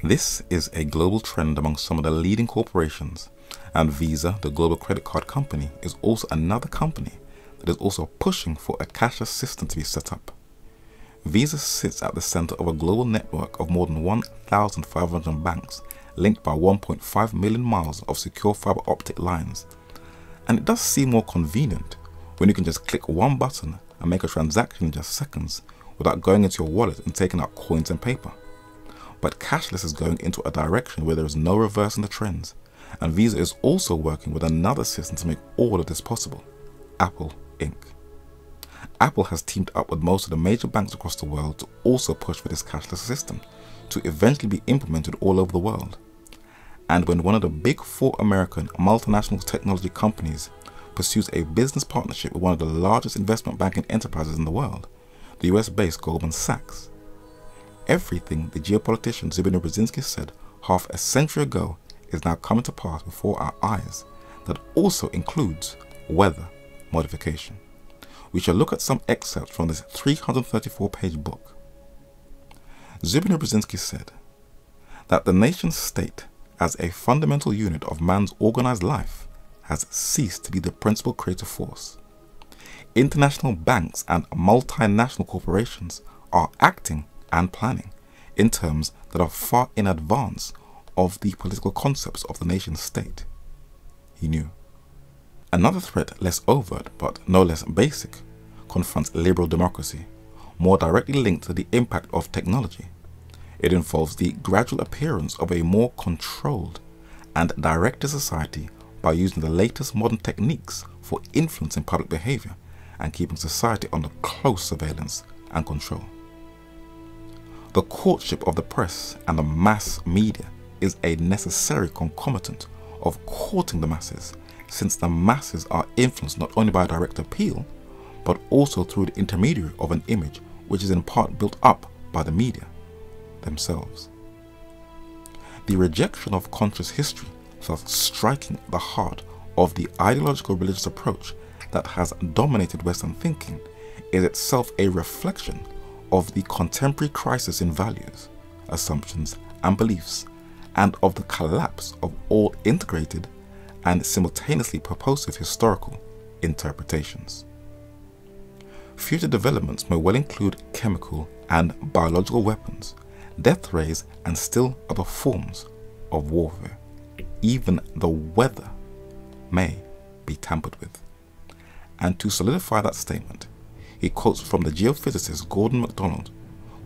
This is a global trend among some of the leading corporations, and Visa, the global credit card company, is also another company that is also pushing for a cashless system to be set up. Visa sits at the center of a global network of more than 1,500 banks linked by 1.5 million miles of secure fiber optic lines. And it does seem more convenient when you can just click one button and make a transaction in just seconds without going into your wallet and taking out coins and paper. But cashless is going into a direction where there is no reversing the trends, and Visa is also working with another system to make all of this possible, Apple Inc. Apple has teamed up with most of the major banks across the world to also push for this cashless system to eventually be implemented all over the world. And when one of the big four American multinational technology companies pursues a business partnership with one of the largest investment banking enterprises in the world, the US-based Goldman Sachs, everything the geopolitician Zbigniew Brzezinski said half a century ago is now coming to pass before our eyes. That also includes weather modification. We shall look at some excerpts from this 334-page book. Zbigniew Brzezinski said that the nation state as a fundamental unit of man's organized life has ceased to be the principal creative force. International banks and multinational corporations are acting and planning in terms that are far in advance of the political concepts of the nation state. He knew. Another threat, less overt but no less basic, confronts liberal democracy, more directly linked to the impact of technology. It involves the gradual appearance of a more controlled and directed society by using the latest modern techniques for influencing public behavior and keeping society under close surveillance and control. The courtship of the press and the mass media is a necessary concomitant of courting the masses, since the masses are influenced not only by direct appeal, but also through the intermediary of an image which is in part built up by the media themselves. The rejection of conscious history, thus striking the heart of the ideological religious approach that has dominated Western thinking, is itself a reflection of the contemporary crisis in values, assumptions, and beliefs, and of the collapse of all integrated and simultaneously purposive historical interpretations. Future developments may well include chemical and biological weapons, death rays, and still other forms of warfare. Even the weather may be tampered with. And to solidify that statement, he quotes from the geophysicist Gordon MacDonald,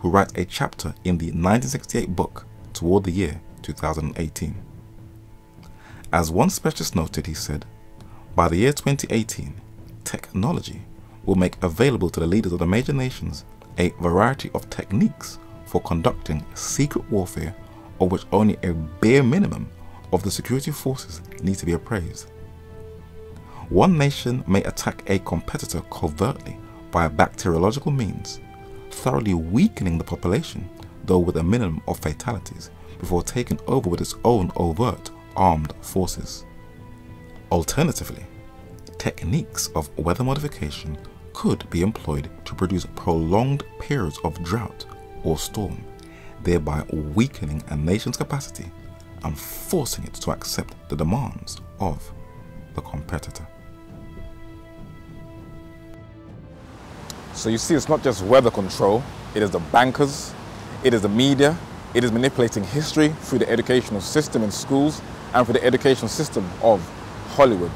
who writes a chapter in the 1968 book Toward the Year 2018. As one specialist noted, he said, by the year 2018, technology will make available to the leaders of the major nations a variety of techniques for conducting secret warfare of which only a bare minimum of the security forces need to be appraised. One nation may attack a competitor covertly by bacteriological means, thoroughly weakening the population, though with a minimum of fatalities, before taking over with its own overt armed forces. Alternatively, techniques of weather modification could be employed to produce prolonged periods of drought or storm, thereby weakening a nation's capacity and forcing it to accept the demands of the competitor. So you see, it's not just weather control, it is the bankers, it is the media, it is manipulating history through the educational system in schools and through the educational system of Hollywood.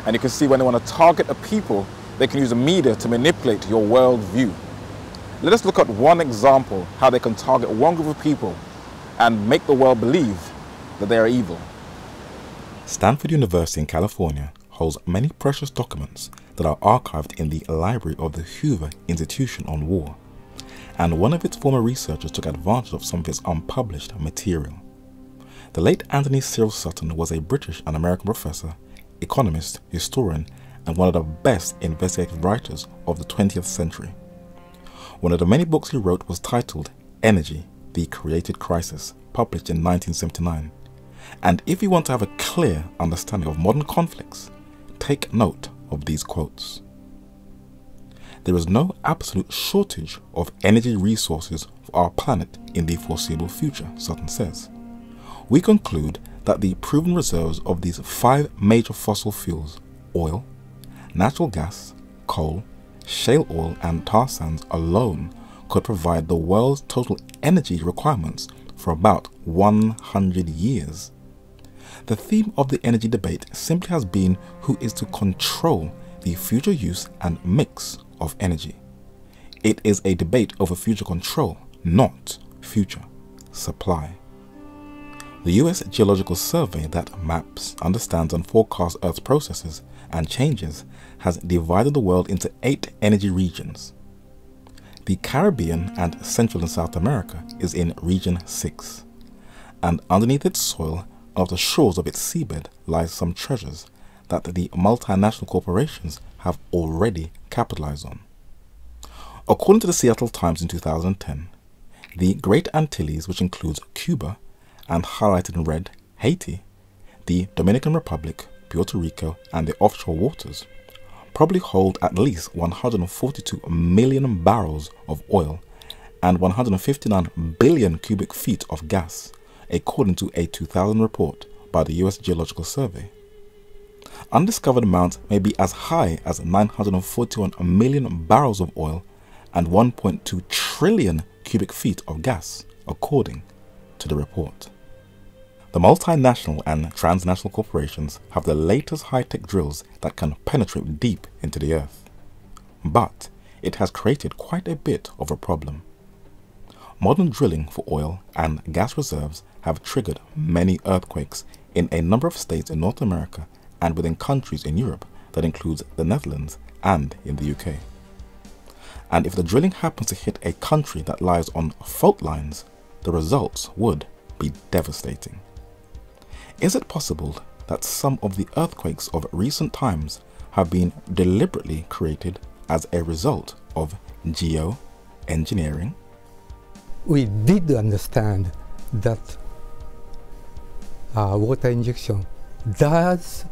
And you can see when they want to target a people, they can use the media to manipulate your worldview. Let us look at one example how they can target one group of people and make the world believe that they are evil. Stanford University in California holds many precious documents that are archived in the library of the Hoover Institution on War, and one of its former researchers took advantage of some of its unpublished material. The late Anthony Cyril Sutton was a British and American professor, economist, historian, and one of the best investigative writers of the 20th century. One of the many books he wrote was titled Energy, the Created Crisis, published in 1979. And if you want to have a clear understanding of modern conflicts, take note of these quotes. There is no absolute shortage of energy resources for our planet in the foreseeable future, Sutton says. We conclude that the proven reserves of these 5 major fossil fuels, oil, natural gas, coal, shale oil and tar sands alone could provide the world's total energy requirements for about 100 years. The theme of the energy debate simply has been who is to control the future use and mix of energy. It is a debate over future control, not future supply. The US Geological Survey that maps, understands and forecasts Earth's processes and changes has divided the world into 8 energy regions. The Caribbean and Central and South America is in Region 6, and underneath its soil, off the shores of its seabed, lies some treasures that the multinational corporations have already capitalized on. According to the Seattle Times in 2010, the Great Antilles, which includes Cuba and highlighted in red, Haiti, the Dominican Republic, Puerto Rico and the offshore waters, probably hold at least 142 million barrels of oil and 159 billion cubic feet of gas, according to a 2000 report by the US Geological Survey. Undiscovered amounts may be as high as 941 million barrels of oil and 1.2 trillion cubic feet of gas, according to the report. The multinational and transnational corporations have the latest high-tech drills that can penetrate deep into the earth. But it has created quite a bit of a problem. Modern drilling for oil and gas reserves have triggered many earthquakes in a number of states in North America and within countries in Europe that includes the Netherlands and in the UK. And if the drilling happens to hit a country that lies on fault lines, the results would be devastating. Is it possible that some of the earthquakes of recent times have been deliberately created as a result of geoengineering? We did understand that water injection does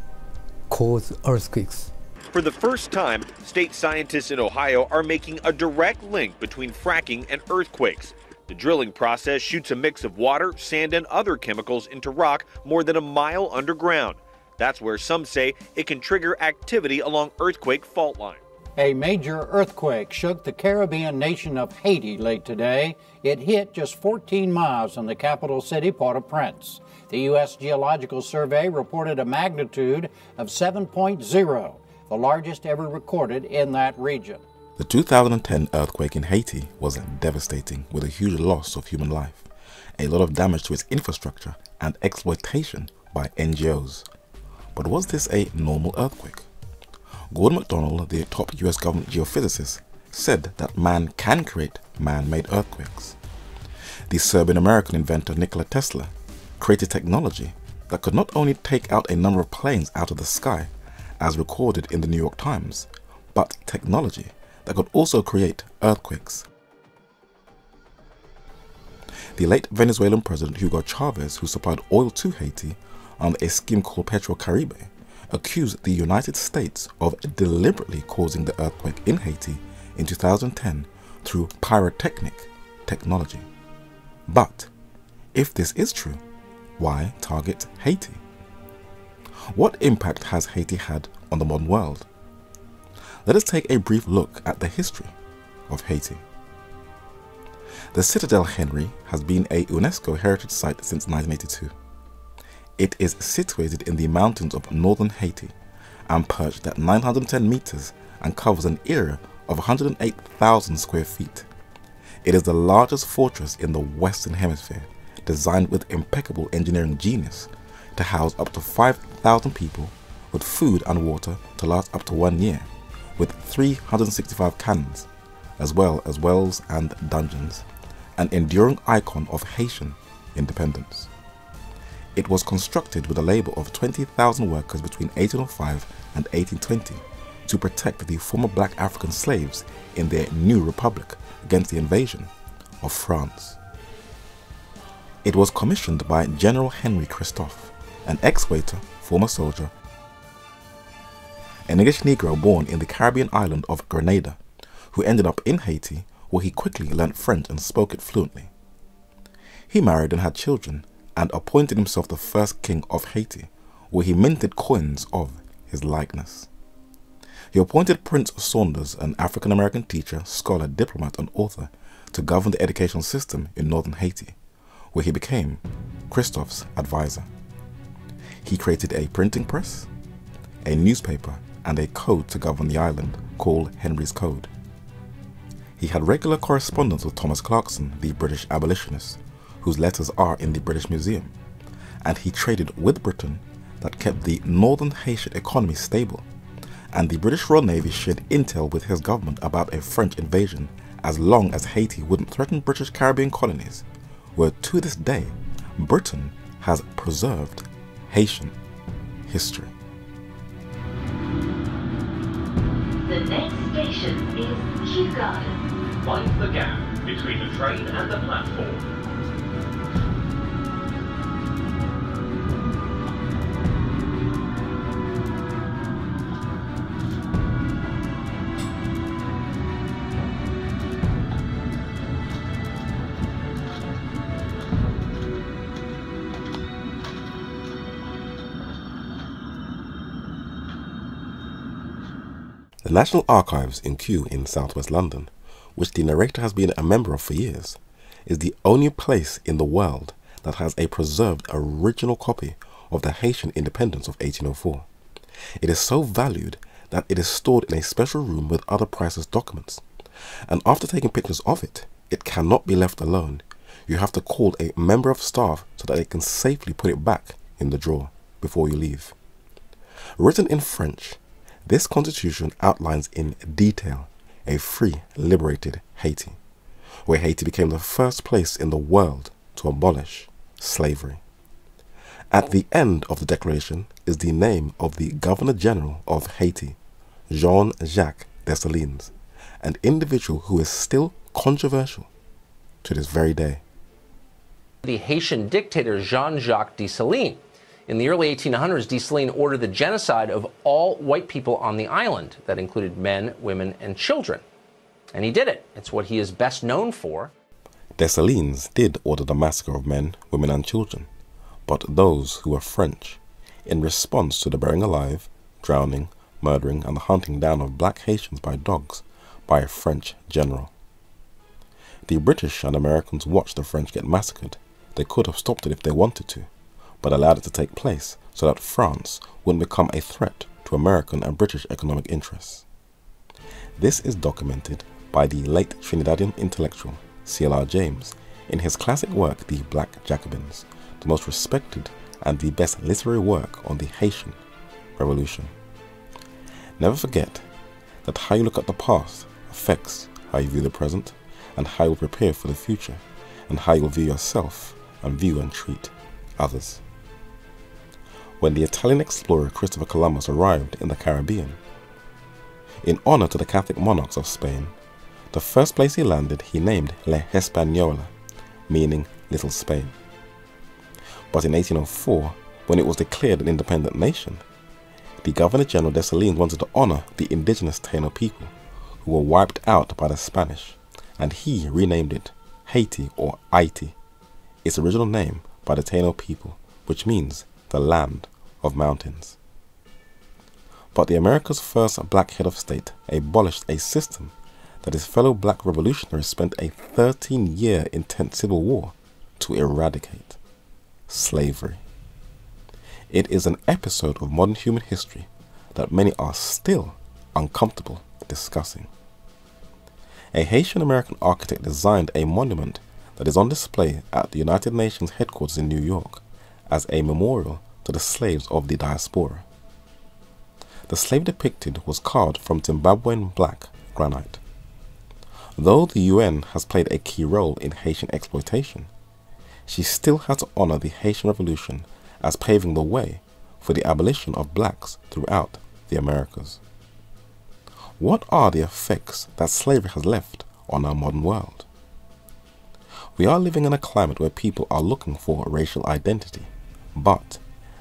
cause earthquakes. For the first time, state scientists in Ohio are making a direct link between fracking and earthquakes. The drilling process shoots a mix of water, sand, and other chemicals into rock more than a mile underground. That's where some say it can trigger activity along earthquake fault line. A major earthquake shook the Caribbean nation of Haiti late today. It hit just 14 miles from the capital city, Port-au-Prince. The U.S. Geological Survey reported a magnitude of 7.0, the largest ever recorded in that region. The 2010 earthquake in Haiti was devastating, with a huge loss of human life, a lot of damage to its infrastructure and exploitation by NGOs. But was this a normal earthquake? Gordon MacDonald, the top US government geophysicist, said that man can create man-made earthquakes. The Serbian-American inventor Nikola Tesla created technology that could not only take out a number of planes out of the sky, as recorded in the New York Times, but technology that could also create earthquakes. The late Venezuelan President Hugo Chavez, who supplied oil to Haiti under a scheme called Petrocaribe, accused the United States of deliberately causing the earthquake in Haiti in 2010 through pyrotechnic technology. But if this is true, why target Haiti? What impact has Haiti had on the modern world? Let us take a brief look at the history of Haiti. The Citadel Henry has been a UNESCO Heritage Site since 1982. It is situated in the mountains of northern Haiti and perched at 910 meters and covers an area of 108,000 square feet. It is the largest fortress in the Western Hemisphere, designed with impeccable engineering genius to house up to 5,000 people with food and water to last up to 1 year, with 365 cannons, as well as wells and dungeons, an enduring icon of Haitian independence. It was constructed with a labor of 20,000 workers between 1805 and 1820 to protect the former black African slaves in their new republic against the invasion of France. It was commissioned by General Henry Christophe, an ex-waiter, former soldier, an English Negro born in the Caribbean island of Grenada, who ended up in Haiti, where he quickly learnt French and spoke it fluently. He married and had children, and appointed himself the first king of Haiti, where he minted coins of his likeness. He appointed Prince Saunders, an African-American teacher, scholar, diplomat, and author, to govern the educational system in northern Haiti, where he became Christophe's advisor. He created a printing press, a newspaper, and a code to govern the island called Henry's Code. He had regular correspondence with Thomas Clarkson, the British abolitionist, whose letters are in the British Museum, and he traded with Britain that kept the northern Haitian economy stable, and the British Royal Navy shared intel with his government about a French invasion as long as Haiti wouldn't threaten British Caribbean colonies, where to this day Britain has preserved Haitian history. The next station is Kew Garden. Find the gap between the train and the platform. The National Archives in Kew in southwest London, which the narrator has been a member of for years, is the only place in the world that has a preserved original copy of the Haitian independence of 1804. It is so valued that it is stored in a special room with other priceless documents, and after taking pictures of it, it cannot be left alone. You have to call a member of staff so that they can safely put it back in the drawer before you leave. Written in French, this constitution outlines in detail a free, liberated Haiti, where Haiti became the first place in the world to abolish slavery. At the end of the declaration is the name of the Governor General of Haiti, Jean-Jacques Dessalines, an individual who is still controversial to this very day. The Haitian dictator Jean-Jacques Dessalines. In the early 1800s, Dessalines ordered the genocide of all white people on the island. That included men, women, and children. And he did it. It's what he is best known for. Dessalines did order the massacre of men, women, and children, but those who were French, in response to the burying alive, drowning, murdering, and the hunting down of black Haitians by dogs by a French general. The British and Americans watched the French get massacred. They could have stopped it if they wanted to, but allowed it to take place so that France wouldn't become a threat to American and British economic interests. This is documented by the late Trinidadian intellectual C.L.R. James in his classic work The Black Jacobins, the most respected and the best literary work on the Haitian Revolution. Never forget that how you look at the past affects how you view the present and how you prepare for the future, and how you'll view yourself and view and treat others. When the Italian explorer Christopher Columbus arrived in the Caribbean, in honor to the Catholic monarchs of Spain, the first place he landed he named La Hispaniola, meaning Little Spain. But in 1804, when it was declared an independent nation, the Governor-General Dessalines wanted to honor the indigenous Taino people who were wiped out by the Spanish, and he renamed it Haiti or Haiti, its original name by the Taino people, which means the land of mountains. But the America's first black head of state abolished a system that his fellow black revolutionaries spent a 13-year intense civil war to eradicate: slavery. It is an episode of modern human history that many are still uncomfortable discussing. A Haitian American architect designed a monument that is on display at the United Nations headquarters in New York as a memorial to the slaves of the diaspora. The slave depicted was carved from Zimbabwean black granite. Though the UN has played a key role in Haitian exploitation, she still has to honor the Haitian Revolution as paving the way for the abolition of blacks throughout the Americas. What are the effects that slavery has left on our modern world? We are living in a climate where people are looking for racial identity, but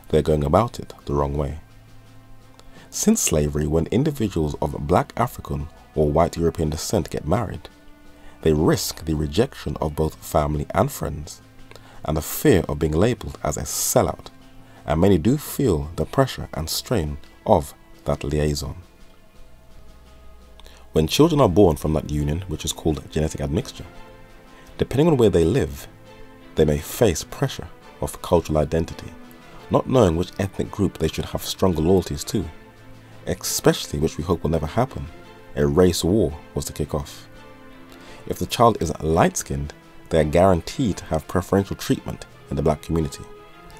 they're going about it the wrong way. Since slavery, when individuals of black African or white European descent get married, they risk the rejection of both family and friends, and the fear of being labelled as a sellout, and many do feel the pressure and strain of that liaison. When children are born from that union, which is called genetic admixture, depending on where they live, they may face pressure of cultural identity, not knowing which ethnic group they should have stronger loyalties to, especially, which we hope will never happen, a race war was to kick off. If the child is light-skinned, they are guaranteed to have preferential treatment in the black community,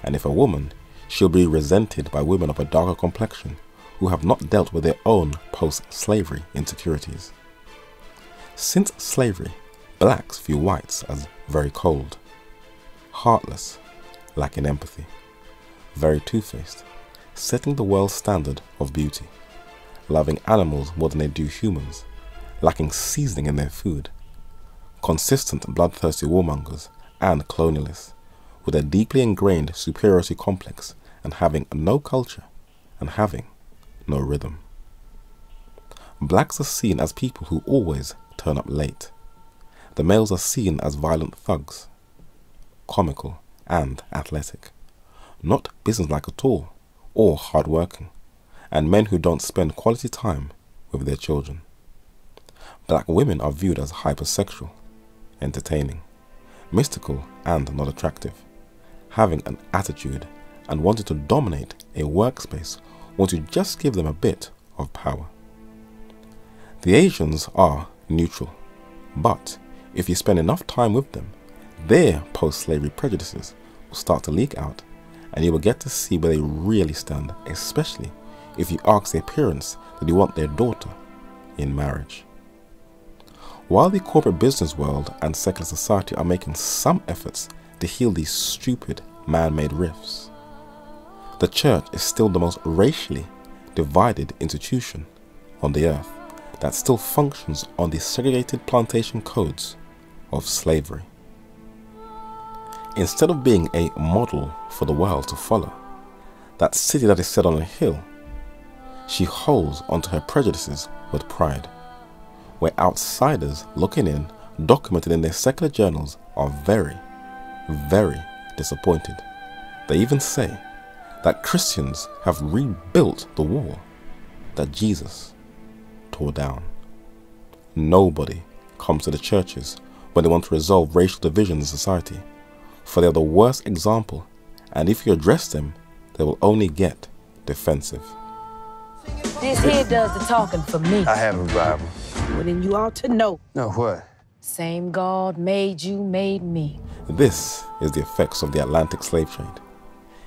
and if a woman, she'll be resented by women of a darker complexion who have not dealt with their own post-slavery insecurities. Since slavery, blacks view whites as very cold, heartless, lacking empathy, very two-faced, setting the world standard of beauty, loving animals more than they do humans, lacking seasoning in their food, consistent bloodthirsty warmongers and colonialists, with a deeply ingrained superiority complex and having no culture and having no rhythm. Blacks are seen as people who always turn up late. The males are seen as violent thugs, comical and athletic, not businesslike at all or hardworking, and men who don't spend quality time with their children. Black women are viewed as hypersexual, entertaining, mystical and not attractive, having an attitude and wanting to dominate a workspace or to just give them a bit of power. The Asians are neutral, but if you spend enough time with them, their post-slavery prejudices will start to leak out, and you will get to see where they really stand, especially if you ask their parents that you want their daughter in marriage. While the corporate business world and secular society are making some efforts to heal these stupid man-made rifts, the church is still the most racially divided institution on the earth that still functions on the segregated plantation codes of slavery. Instead of being a model for the world to follow, that city that is set on a hill, she holds onto her prejudices with pride, where outsiders looking in, documented in their secular journals, are very, very disappointed. They even say that Christians have rebuilt the wall that Jesus tore down. Nobody comes to the churches when they want to resolve racial divisions in society, for they are the worst example, and if you address them, they will only get defensive. This here does the talking for me. I have a Bible. Well, then you ought to know. No, what? Same God made you, made me. This is the effects of the Atlantic slave trade.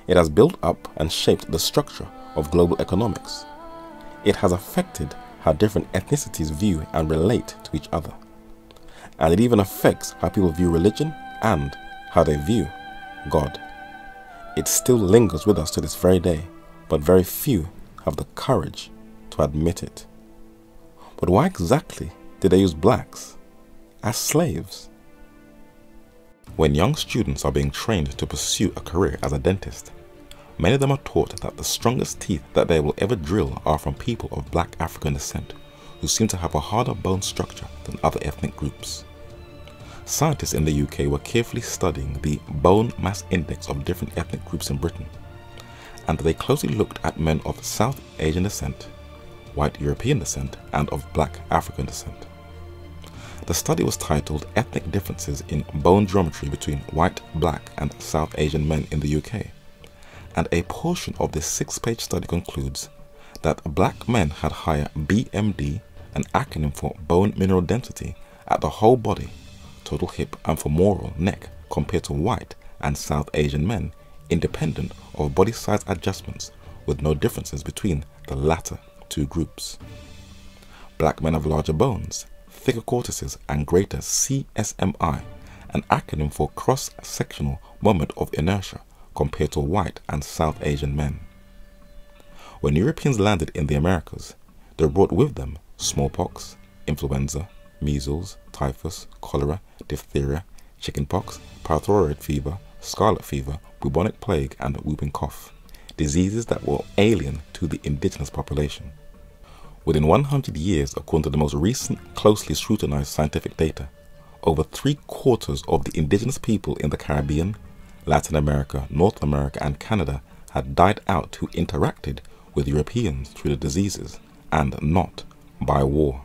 It has built up and shaped the structure of global economics. It has affected how different ethnicities view and relate to each other. And it even affects how people view religion and how they view God. It still lingers with us to this very day, but very few have the courage to admit it. But why exactly did they use blacks as slaves? When young students are being trained to pursue a career as a dentist, many of them are taught that the strongest teeth that they will ever drill are from people of black African descent, who seem to have a harder bone structure than other ethnic groups. Scientists in the UK were carefully studying the bone mass index of different ethnic groups in Britain, and they closely looked at men of South Asian descent, white European descent, and of black African descent. The study was titled Ethnic Differences in Bone Geometry Between White, Black and South Asian Men in the UK, and a portion of this 6-page study concludes that black men had higher BMD, an acronym for bone mineral density, at the whole body, total hip and femoral neck compared to white and South Asian men, independent of body size adjustments, with no differences between the latter two groups. Black men have larger bones, thicker cortices and greater CSMI, an acronym for cross-sectional moment of inertia, compared to white and South Asian men. When Europeans landed in the Americas, they brought with them smallpox, influenza, measles, typhus, cholera, diphtheria, chickenpox, parathoroid fever, scarlet fever, bubonic plague and whooping cough, diseases that were alien to the indigenous population. Within 100 years, according to the most recent closely scrutinized scientific data, over 3/4 of the indigenous people in the Caribbean, Latin America, North America and Canada had died out who interacted with Europeans through the diseases and not by war.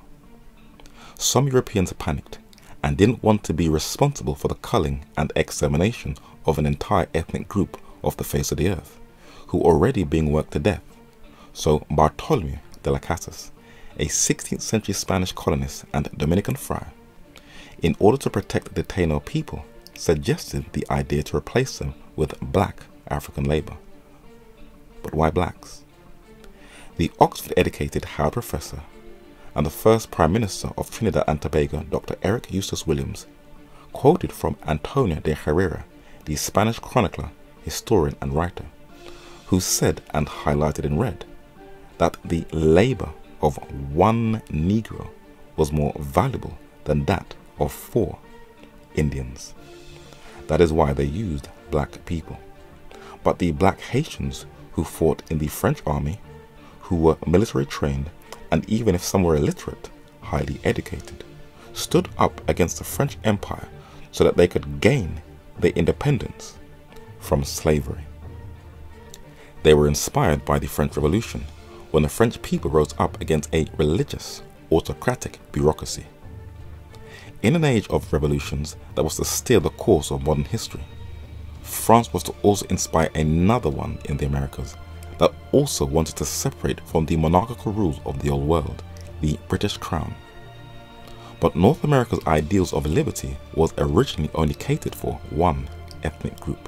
Some Europeans panicked and didn't want to be responsible for the culling and extermination of an entire ethnic group off the face of the earth, who were already being worked to death. So Bartholomew de las Casas, a 16th century Spanish colonist and Dominican friar, in order to protect the Taino people, suggested the idea to replace them with black African labor. But why blacks? The Oxford-educated Howard professor and the first Prime Minister of Trinidad and Tobago, Dr. Eric Eustace Williams, quoted from Antonio de Herrera, the Spanish chronicler, historian and writer, who said and highlighted in red that the labor of one Negro was more valuable than that of 4 Indians. That is why they used black people. But the black Haitians who fought in the French army, who were military trained, and even if some were illiterate, highly educated, stood up against the French Empire so that they could gain their independence from slavery. They were inspired by the French Revolution, when the French people rose up against a religious, autocratic bureaucracy. In an age of revolutions that was to steer the course of modern history, France was to also inspire another one in the Americas that also wanted to separate from the monarchical rules of the old world, the British Crown. But North America's ideals of liberty was originally only catered for one ethnic group.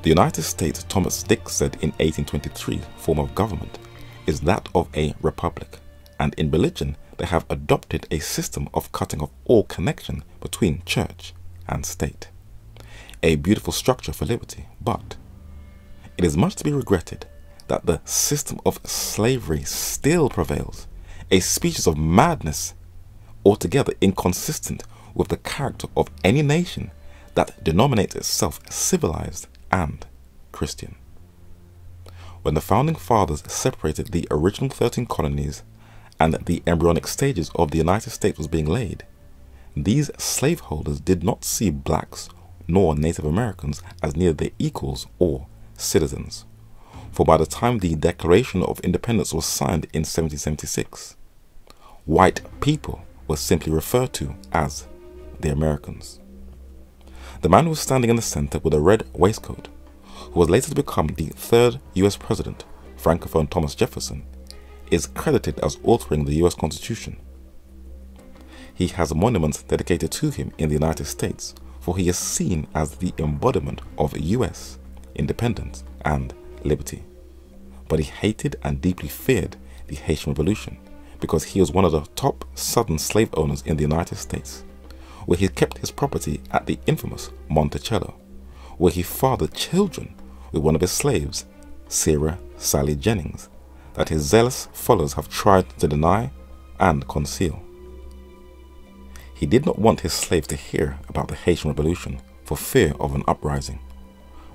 The United States, Thomas Dix said in 1823, form of government is that of a republic, and in religion they have adopted a system of cutting off all connection between church and state. A beautiful structure for liberty, but it is much to be regretted that the system of slavery still prevails, a species of madness altogether inconsistent with the character of any nation that denominates itself civilized and Christian. When the founding fathers separated the original 13 colonies and the embryonic stages of the United States was being laid, these slaveholders did not see blacks nor Native Americans as neither their equals or citizens. For by the time the Declaration of Independence was signed in 1776, white people were simply referred to as the Americans. The man who was standing in the center with a red waistcoat, who was later to become the 3rd US President, Francophone Thomas Jefferson, is credited as authoring the US Constitution. He has monuments dedicated to him in the United States, for he is seen as the embodiment of US independence and liberty. But he hated and deeply feared the Haitian Revolution because he was one of the top southern slave owners in the United States, where he kept his property at the infamous Monticello, where he fathered children with one of his slaves, Sarah Sally Jennings, that his zealous followers have tried to deny and conceal. He did not want his slaves to hear about the Haitian Revolution for fear of an uprising,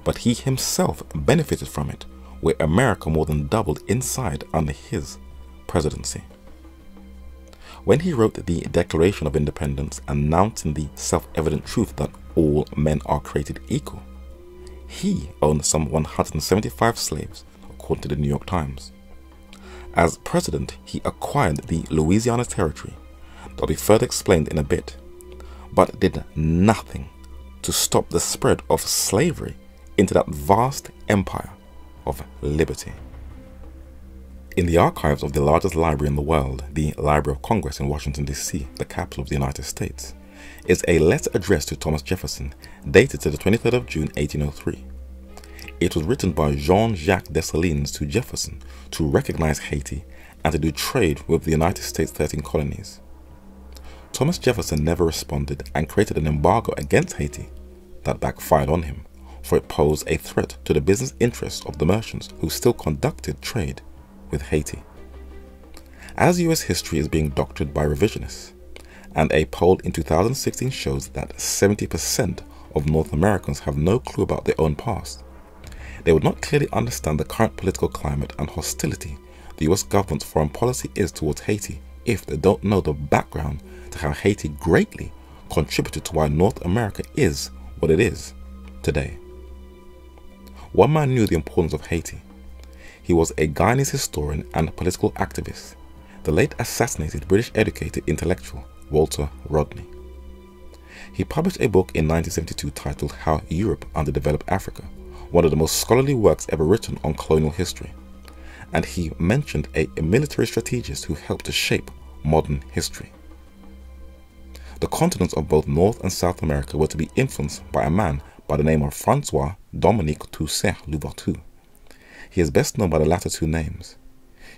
but he himself benefited from it, where America more than doubled inside under his presidency. When he wrote the Declaration of Independence announcing the self-evident truth that all men are created equal, he owned some 175 slaves, according to the New York Times. As president, he acquired the Louisiana Territory, that will be further explained in a bit, but did nothing to stop the spread of slavery into that vast empire of liberty. In the archives of the largest library in the world, the Library of Congress in Washington, D.C., the capital of the United States, is a letter addressed to Thomas Jefferson, dated to the 23rd of June, 1803. It was written by Jean-Jacques Dessalines to Jefferson to recognize Haiti and to do trade with the United States' 13 colonies. Thomas Jefferson never responded and created an embargo against Haiti that backfired on him, for it posed a threat to the business interests of the merchants who still conducted trade with Haiti. As US history is being doctored by revisionists, and a poll in 2016 shows that 70% of North Americans have no clue about their own past, they would not clearly understand the current political climate and hostility the US government's foreign policy is towards Haiti if they don't know the background to how Haiti greatly contributed to why North America is what it is today. One man knew the importance of Haiti. He was a Guyanese historian and political activist, the late assassinated British educated intellectual Walter Rodney. He published a book in 1972 titled How Europe Underdeveloped Africa, one of the most scholarly works ever written on colonial history, and he mentioned a military strategist who helped to shape modern history. The continents of both North and South America were to be influenced by a man by the name of Francois Dominique Toussaint Louverture. He is best known by the latter two names.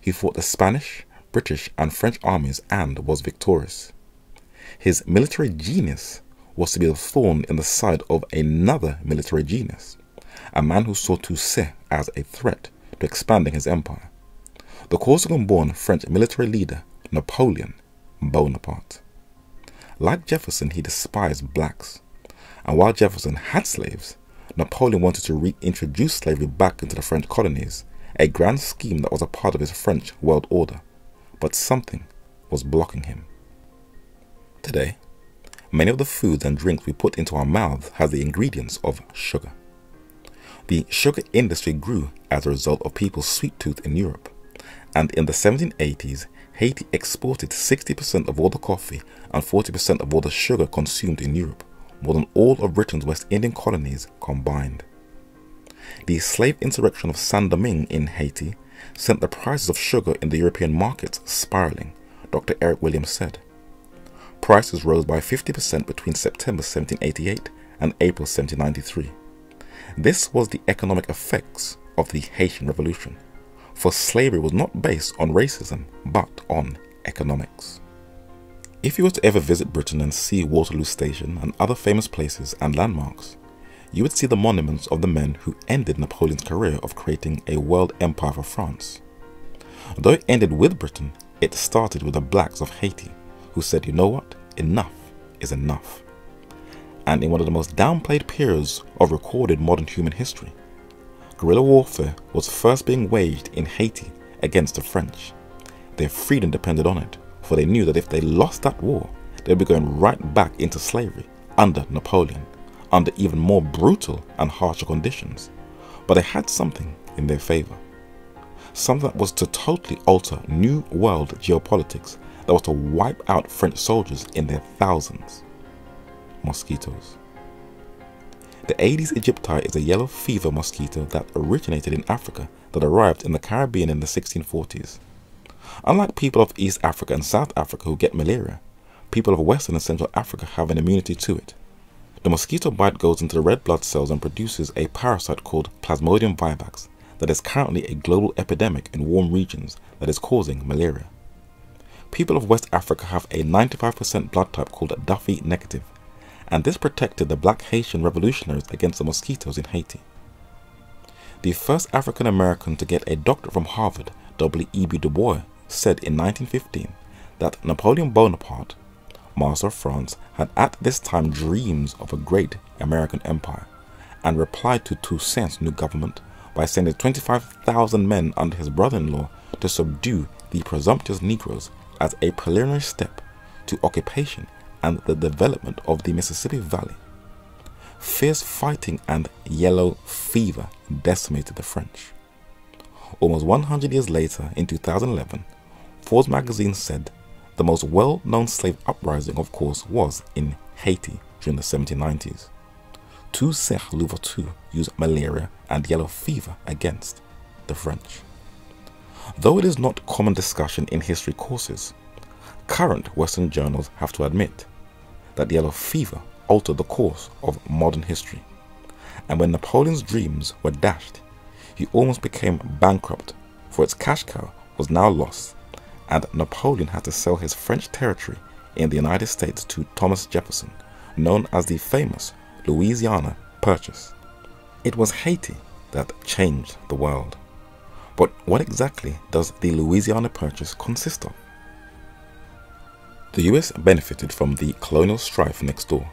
He fought the Spanish, British and French armies and was victorious. His military genius was to be a thorn in the side of another military genius, a man who saw Toussaint as a threat to expanding his empire, the Corsican-born French military leader Napoleon Bonaparte. Like Jefferson, he despised blacks, and while Jefferson had slaves, Napoleon wanted to reintroduce slavery back into the French colonies, a grand scheme that was a part of his French world order, but something was blocking him. Today, many of the foods and drinks we put into our mouths have the ingredients of sugar. The sugar industry grew as a result of people's sweet tooth in Europe, and in the 1780s, Haiti exported 60% of all the coffee and 40% of all the sugar consumed in Europe, more than all of Britain's West Indian colonies combined. The slave insurrection of Saint-Domingue in Haiti sent the prices of sugar in the European markets spiraling, Dr. Eric Williams said. Prices rose by 50% between September 1788 and April 1793. This was the economic effects of the Haitian Revolution, for slavery was not based on racism but on economics. If you were to ever visit Britain and see Waterloo Station and other famous places and landmarks, you would see the monuments of the men who ended Napoleon's career of creating a world empire for France. Though it ended with Britain, it started with the blacks of Haiti, who said, you know what, enough is enough. And in one of the most downplayed periods of recorded modern human history, guerrilla warfare was first being waged in Haiti against the French. Their freedom depended on it, for they knew that if they lost that war, they'd be going right back into slavery under Napoleon, under even more brutal and harsher conditions. But they had something in their favor, something that was to totally alter New World geopolitics, that was to wipe out French soldiers in their thousands. Mosquitoes. The Aedes aegypti is a yellow fever mosquito that originated in Africa that arrived in the Caribbean in the 1640s. Unlike people of East Africa and South Africa who get malaria, people of Western and Central Africa have an immunity to it. The mosquito bite goes into the red blood cells and produces a parasite called Plasmodium vivax that is currently a global epidemic in warm regions that is causing malaria. People of West Africa have a 95% blood type called Duffy negative, and this protected the black Haitian revolutionaries against the mosquitoes in Haiti. The first African American to get a doctorate from Harvard, W.E.B. Du Bois, said in 1915 that Napoleon Bonaparte, master of France, had at this time dreams of a great American empire, and replied to Toussaint's new government by sending 25,000 men under his brother-in-law to subdue the presumptuous Negroes as a preliminary step to occupation and the development of the Mississippi Valley. Fierce fighting and yellow fever decimated the French. Almost 100 years later, in 2011, Forbes magazine said the most well-known slave uprising, of course, was in Haiti during the 1790s. Toussaint Louverture used malaria and yellow fever against the French. Though it is not common discussion in history courses, current Western journals have to admit that yellow fever altered the course of modern history, and when Napoleon's dreams were dashed, he almost became bankrupt, for its cash cow was now lost, and Napoleon had to sell his French territory in the United States to Thomas Jefferson, known as the famous Louisiana Purchase. It was Haiti that changed the world. But what exactly does the Louisiana Purchase consist of? The US benefited from the colonial strife next door.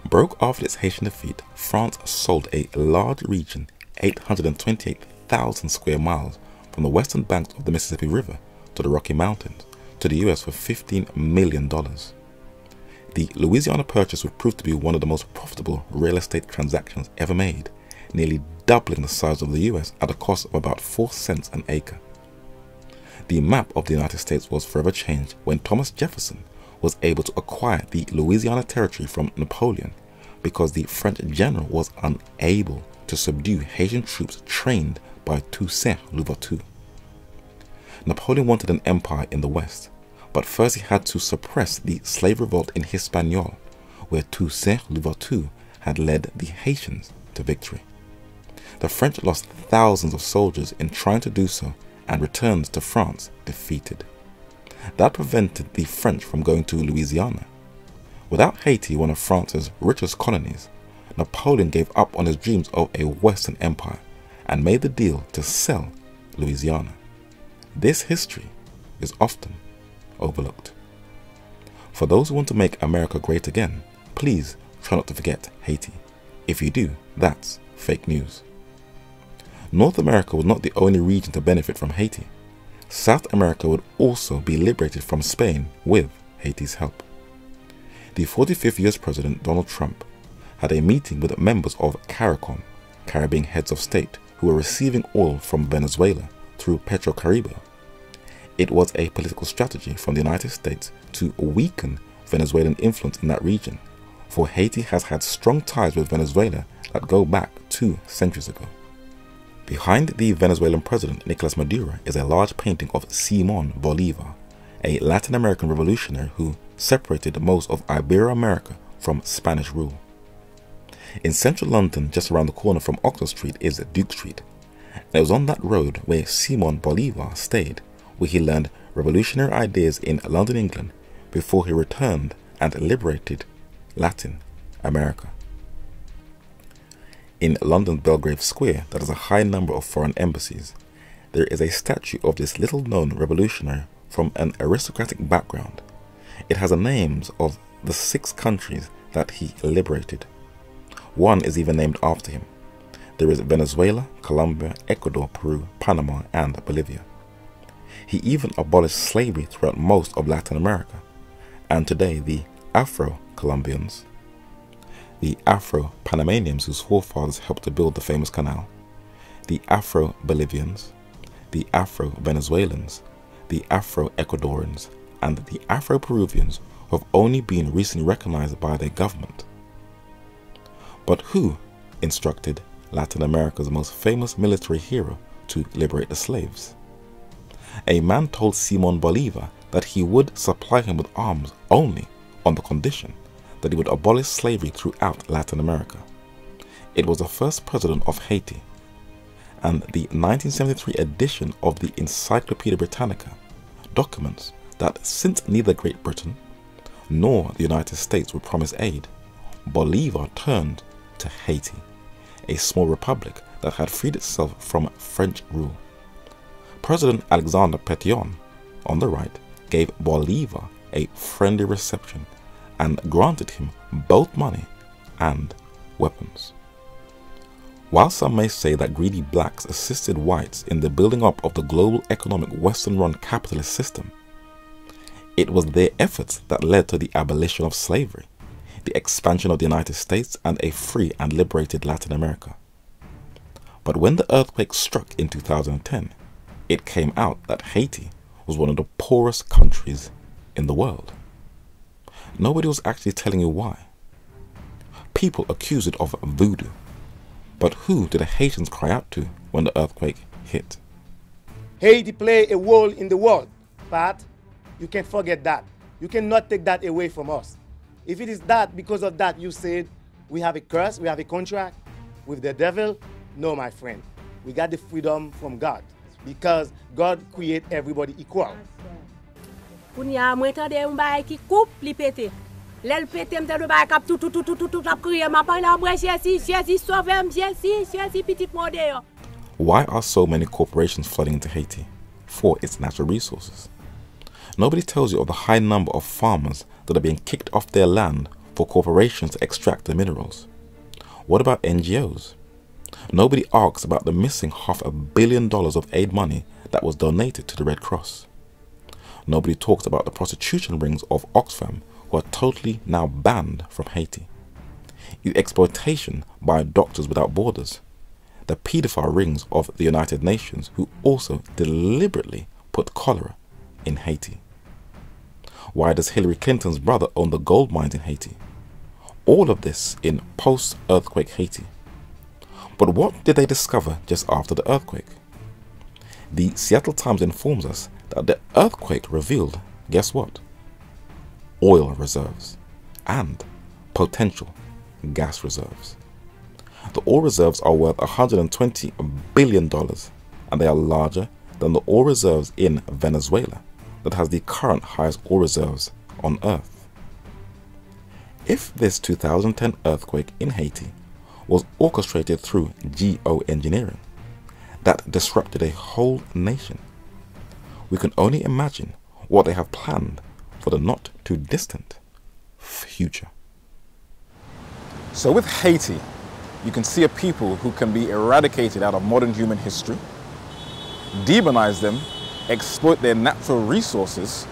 Broke after its Haitian defeat, France sold a large region, 828,000 square miles, from the western banks of the Mississippi River to the Rocky Mountains, to the US for $15 million. The Louisiana Purchase would prove to be one of the most profitable real estate transactions ever made, nearly doubling the size of the US at a cost of about 4 cents an acre. The map of the United States was forever changed when Thomas Jefferson was able to acquire the Louisiana Territory from Napoleon because the French general was unable to subdue Haitian troops trained by Toussaint Louverture. Napoleon wanted an empire in the West, but first he had to suppress the slave revolt in Hispaniola, where Toussaint Louverture had led the Haitians to victory. The French lost thousands of soldiers in trying to do so and returned to France defeated. That prevented the French from going to Louisiana. Without Haiti, one of France's richest colonies, Napoleon gave up on his dreams of a Western empire and made the deal to sell Louisiana. This history is often overlooked. For those who want to make America great again, please try not to forget Haiti. If you do, that's fake news. North America was not the only region to benefit from Haiti. South America would also be liberated from Spain with Haiti's help. The 45th US President Donald Trump had a meeting with members of CARICOM, Caribbean heads of state, who were receiving oil from Venezuela through Petrocaribe. It was a political strategy from the United States to weaken Venezuelan influence in that region, for Haiti has had strong ties with Venezuela that go back 2 centuries ago. Behind the Venezuelan president Nicolas Maduro is a large painting of Simón Bolívar, a Latin American revolutionary who separated most of Ibero-America from Spanish rule. In central London, just around the corner from Oxford Street, is Duke Street. And it was on that road where Simón Bolívar stayed, where he learned revolutionary ideas in London, England, before he returned and liberated Latin America. In London's Belgrave Square, that has a high number of foreign embassies, there is a statue of this little-known revolutionary from an aristocratic background. It has the names of the 6 countries that he liberated. One is even named after him. There is Venezuela, Colombia, Ecuador, Peru, Panama, and Bolivia. He even abolished slavery throughout most of Latin America, and today the Afro-Colombians, the Afro-Panamanians whose forefathers helped to build the famous canal, the Afro-Bolivians, the Afro-Venezuelans, the Afro-Ecuadorians, and the Afro-Peruvians who have only been recently recognized by their government. But who instructed Latin America's most famous military hero to liberate the slaves? A man told Simón Bolívar that he would supply him with arms only on the condition that he would abolish slavery throughout Latin America. It was the first president of Haiti, and the 1973 edition of the Encyclopedia Britannica documents that since neither Great Britain nor the United States would promise aid, Bolivar turned to Haiti, a small republic that had freed itself from French rule. President Alexander Pétion, on the right, gave Bolivar a friendly reception and granted him both money and weapons. While some may say that greedy blacks assisted whites in the building up of the global economic Western-run capitalist system, it was their efforts that led to the abolition of slavery, the expansion of the United States, and a free and liberated Latin America. But when the earthquake struck in 2010, it came out that Haiti was one of the poorest countries in the world. Nobody was actually telling you why. People accused it of voodoo. But who did the Haitians cry out to when the earthquake hit? Haiti play a role in the world, but you can't forget that. You cannot take that away from us. If it is that, because of that, you said we have a curse, we have a contract with the devil. No, my friend. We got the freedom from God because God created everybody equal. Kounya mwen tande yon bay ki koup li pete. Lèl pete mte do bay kap tout ap kriye ma pa la mwen Jésus sauvem Jésus petit mode yo. Why are so many corporations flooding into Haiti for its natural resources? Nobody tells you of the high number of farmers that are being kicked off their land for corporations to extract the minerals. What about NGOs? Nobody asks about the missing $500 million of aid money that was donated to the Red Cross. Nobody talks about the prostitution rings of Oxfam who are totally now banned from Haiti. The exploitation by Doctors Without Borders. The paedophile rings of the United Nations who also deliberately put cholera in Haiti. Why does Hillary Clinton's brother own the gold mines in Haiti? All of this in post-earthquake Haiti. But what did they discover just after the earthquake? The Seattle Times informs us that the earthquake revealed, guess what? Oil reserves and potential gas reserves. The oil reserves are worth $120 billion, and they are larger than the oil reserves in Venezuela that has the current highest oil reserves on Earth. If this 2010 earthquake in Haiti was orchestrated through geoengineering that disrupted a whole nation, we can only imagine what they have planned for the not too distant future. So with Haiti, you can see a people who can be eradicated out of modern human history, demonize them, exploit their natural resources,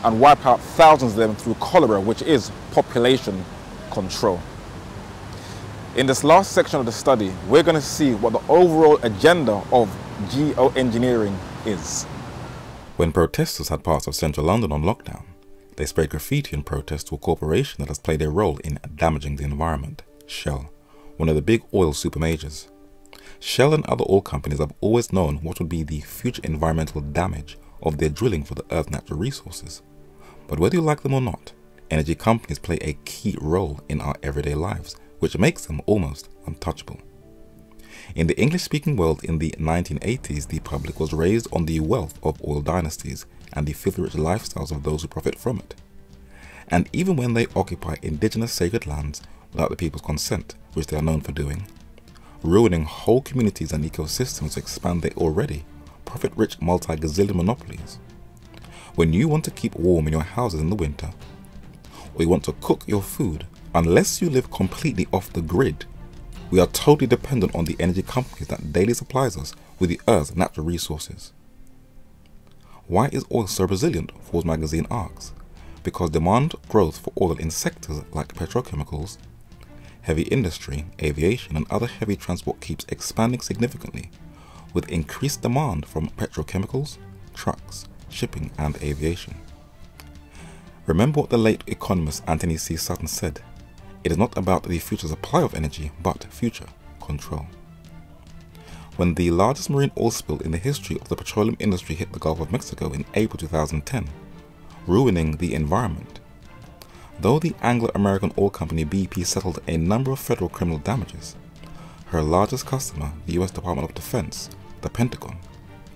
and wipe out thousands of them through cholera, which is population control. In this last section of the study, we're going to see what the overall agenda of geoengineering is. When protesters had parts of central London on lockdown, they sprayed graffiti in protest to a corporation that has played a role in damaging the environment, Shell, one of the big oil supermajors. Shell and other oil companies have always known what would be the future environmental damage of their drilling for the Earth's natural resources. But whether you like them or not, energy companies play a key role in our everyday lives, which makes them almost untouchable. In the English-speaking world in the 1980s, the public was raised on the wealth of oil dynasties and the filthy rich lifestyles of those who profit from it. And even when they occupy indigenous sacred lands without the people's consent, which they are known for doing, ruining whole communities and ecosystems to expand their already profit-rich multi-gazillion monopolies. When you want to keep warm in your houses in the winter, or you want to cook your food, unless you live completely off the grid, we are totally dependent on the energy companies that daily supplies us with the Earth's natural resources. Why is oil so resilient? Forbes magazine asks. Because demand growth for oil in sectors like petrochemicals, heavy industry, aviation and other heavy transport keeps expanding significantly, with increased demand from petrochemicals, trucks, shipping and aviation. Remember what the late economist Anthony C. Sutton said, it is not about the future supply of energy, but future control. When the largest marine oil spill in the history of the petroleum industry hit the Gulf of Mexico in April 2010, ruining the environment, though the Anglo-American oil company BP settled a number of federal criminal damages, her largest customer, the US Department of Defense, the Pentagon,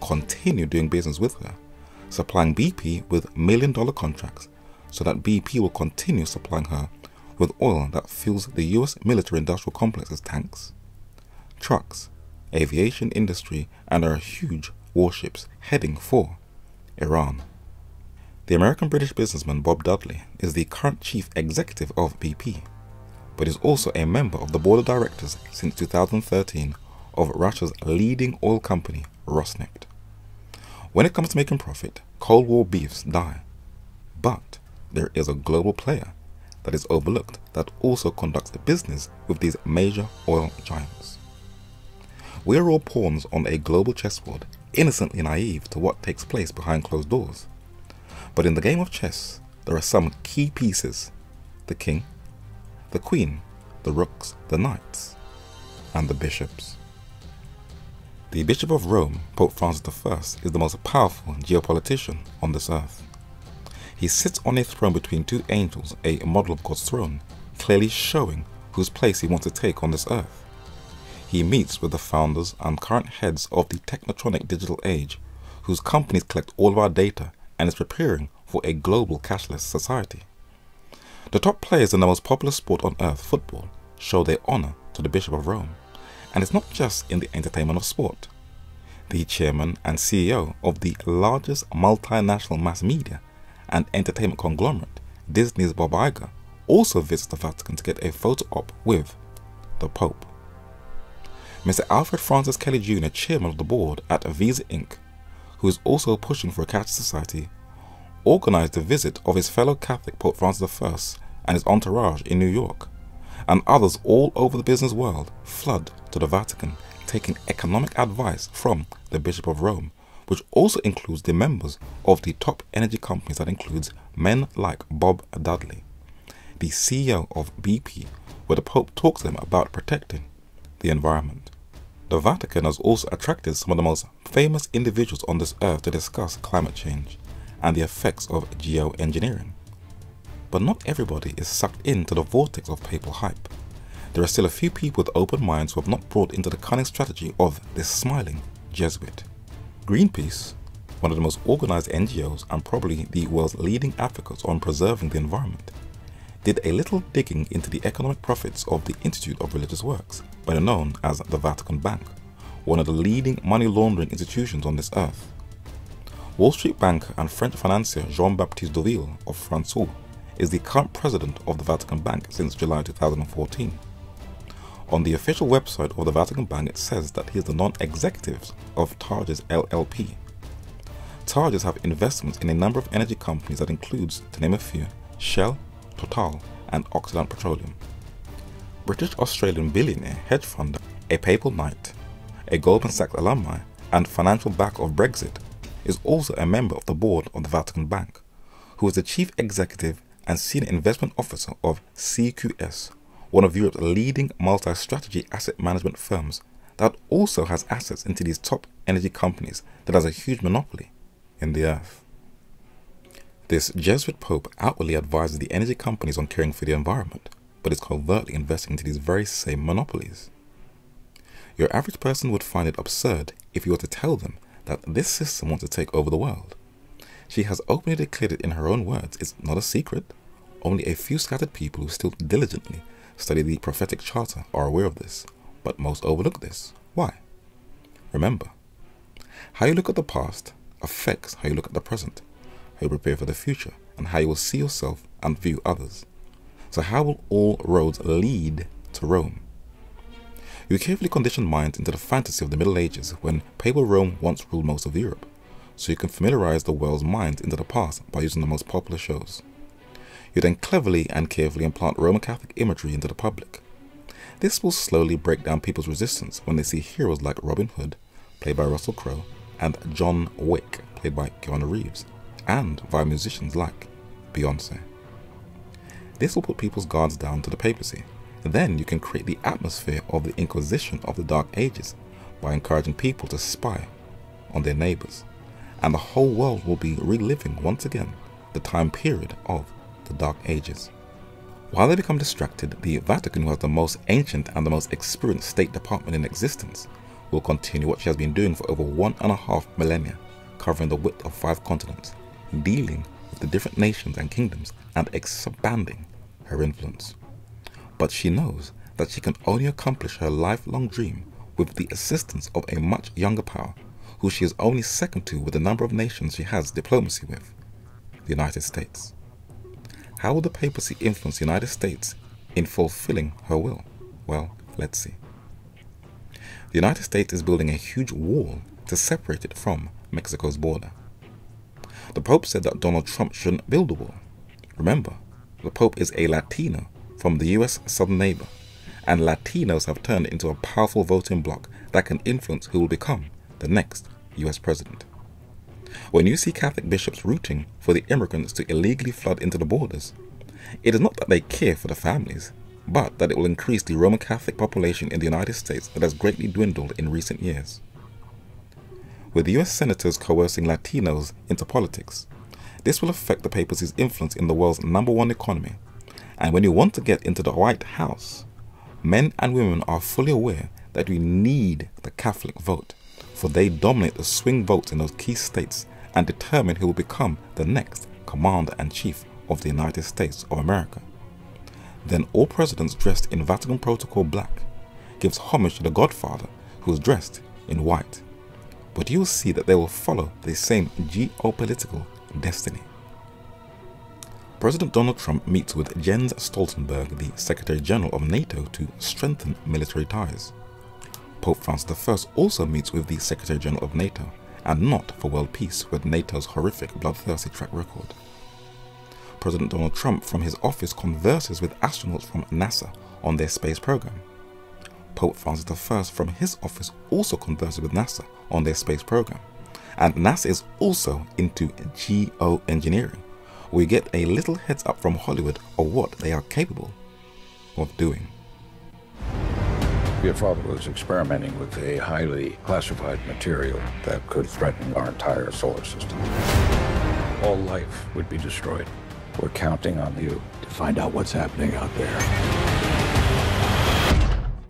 continued doing business with her, supplying BP with $1 million contracts so that BP will continue supplying her with oil that fuels the US military-industrial complex's tanks, trucks, aviation industry, and our huge warships heading for Iran. The American-British businessman Bob Dudley is the current chief executive of BP, but is also a member of the board of directors since 2013 of Russia's leading oil company, Rosneft. When it comes to making profit, Cold War beefs die. But there is a global player that is overlooked that also conducts business with these major oil giants. We are all pawns on a global chessboard, innocently naive to what takes place behind closed doors. But in the game of chess, there are some key pieces: the king, the queen, the rooks, the knights, and the bishops. The Bishop of Rome, Pope Francis I, is the most powerful geopolitician on this earth. He sits on a throne between two angels, a model of God's throne, clearly showing whose place he wants to take on this earth. He meets with the founders and current heads of the technotronic digital age, whose companies collect all of our data and is preparing for a global cashless society. The top players in the most popular sport on earth, football, show their honor to the Bishop of Rome. And it's not just in the entertainment of sport. The chairman and CEO of the largest multinational mass media and entertainment conglomerate, Disney's Bob Iger, also visits the Vatican to get a photo op with the Pope. Mr. Alfred Francis Kelly Jr., chairman of the board at Visa Inc., who is also pushing for a cashless society, organized the visit of his fellow Catholic Pope Francis I and his entourage in New York, and others all over the business world flood to the Vatican, taking economic advice from the Bishop of Rome, which also includes the members of the top energy companies that includes men like Bob Dudley, the CEO of BP, where the Pope talks to them about protecting the environment. The Vatican has also attracted some of the most famous individuals on this earth to discuss climate change and the effects of geoengineering. But not everybody is sucked into the vortex of papal hype. There are still a few people with open minds who have not brought into the cunning strategy of this smiling Jesuit. Greenpeace, one of the most organized NGOs and probably the world's leading advocates on preserving the environment, did a little digging into the economic profits of the Institute of Religious Works, better known as the Vatican Bank, one of the leading money laundering institutions on this earth. Wall Street banker and French financier Jean-Baptiste Deauville of François is the current president of the Vatican Bank since July 2014. On the official website of the Vatican Bank, it says that he is the non-executive of Targes LLP. Targes have investments in a number of energy companies that includes, to name a few, Shell, Total, and Occident Petroleum. British-Australian billionaire, hedge funder, a papal knight, a Goldman Sachs alumni, and financial backer of Brexit, is also a member of the board of the Vatican Bank, who is the chief executive and senior investment officer of CQS, one of Europe's leading multi-strategy asset management firms that also has assets into these top energy companies that has a huge monopoly in the earth. This Jesuit Pope outwardly advises the energy companies on caring for the environment, but is covertly investing into these very same monopolies. Your average person would find it absurd if you were to tell them that this system wants to take over the world. She has openly declared it in her own words. It's not a secret. Only a few scattered people who still diligently study the prophetic charter are aware of this, but most overlook this. Why? Remember, how you look at the past affects how you look at the present, how you prepare for the future, and how you will see yourself and view others. So how will all roads lead to Rome? You carefully condition minds into the fantasy of the Middle Ages when papal Rome once ruled most of Europe, so you can familiarize the world's minds into the past by using the most popular shows. You then cleverly and carefully implant Roman Catholic imagery into the public. This will slowly break down people's resistance when they see heroes like Robin Hood, played by Russell Crowe, and John Wick, played by Keanu Reeves, and via musicians like Beyonce. This will put people's guards down to the papacy. Then you can create the atmosphere of the Inquisition of the Dark Ages by encouraging people to spy on their neighbors, and the whole world will be reliving once again the time period of the Dark Ages. While they become distracted, the Vatican, who has the most ancient and the most experienced State Department in existence, will continue what she has been doing for over 1.5 millennia, covering the width of 5 continents, dealing with the different nations and kingdoms and expanding her influence. but she knows that she can only accomplish her lifelong dream with the assistance of a much younger power, who she is only second to with the number of nations she has diplomacy with, the United States. How will the papacy influence the United States in fulfilling her will? Well, let's see. The United States is building a huge wall to separate it from Mexico's border. The Pope said that Donald Trump shouldn't build a wall. Remember, the Pope is a Latino from the US southern neighbor, and Latinos have turned into a powerful voting bloc that can influence who will become the next US president. When you see Catholic bishops rooting for the immigrants to illegally flood into the borders, it is not that they care for the families, but that it will increase the Roman Catholic population in the United States that has greatly dwindled in recent years. With the US senators coercing Latinos into politics, this will affect the papacy's influence in the world's #1 economy. And when you want to get into the White House, men and women are fully aware that we need the Catholic vote, for they dominate the swing votes in those key states and determine who will become the next Commander-in-Chief of the United States of America. Then all presidents dressed in Vatican Protocol black gives homage to the Godfather, who is dressed in white. But you will see that they will follow the same geopolitical destiny. President Donald Trump meets with Jens Stoltenberg, the Secretary General of NATO, to strengthen military ties. Pope Francis I also meets with the Secretary General of NATO, and not for world peace with NATO's horrific bloodthirsty track record. President Donald Trump from his office converses with astronauts from NASA on their space program. Pope Francis I from his office also converses with NASA on their space program. And NASA is also into geoengineering. We get a little heads up from Hollywood of what they are capable of doing. Your father was experimenting with a highly classified material that could threaten our entire solar system. All life would be destroyed. We're counting on you to find out what's happening out there.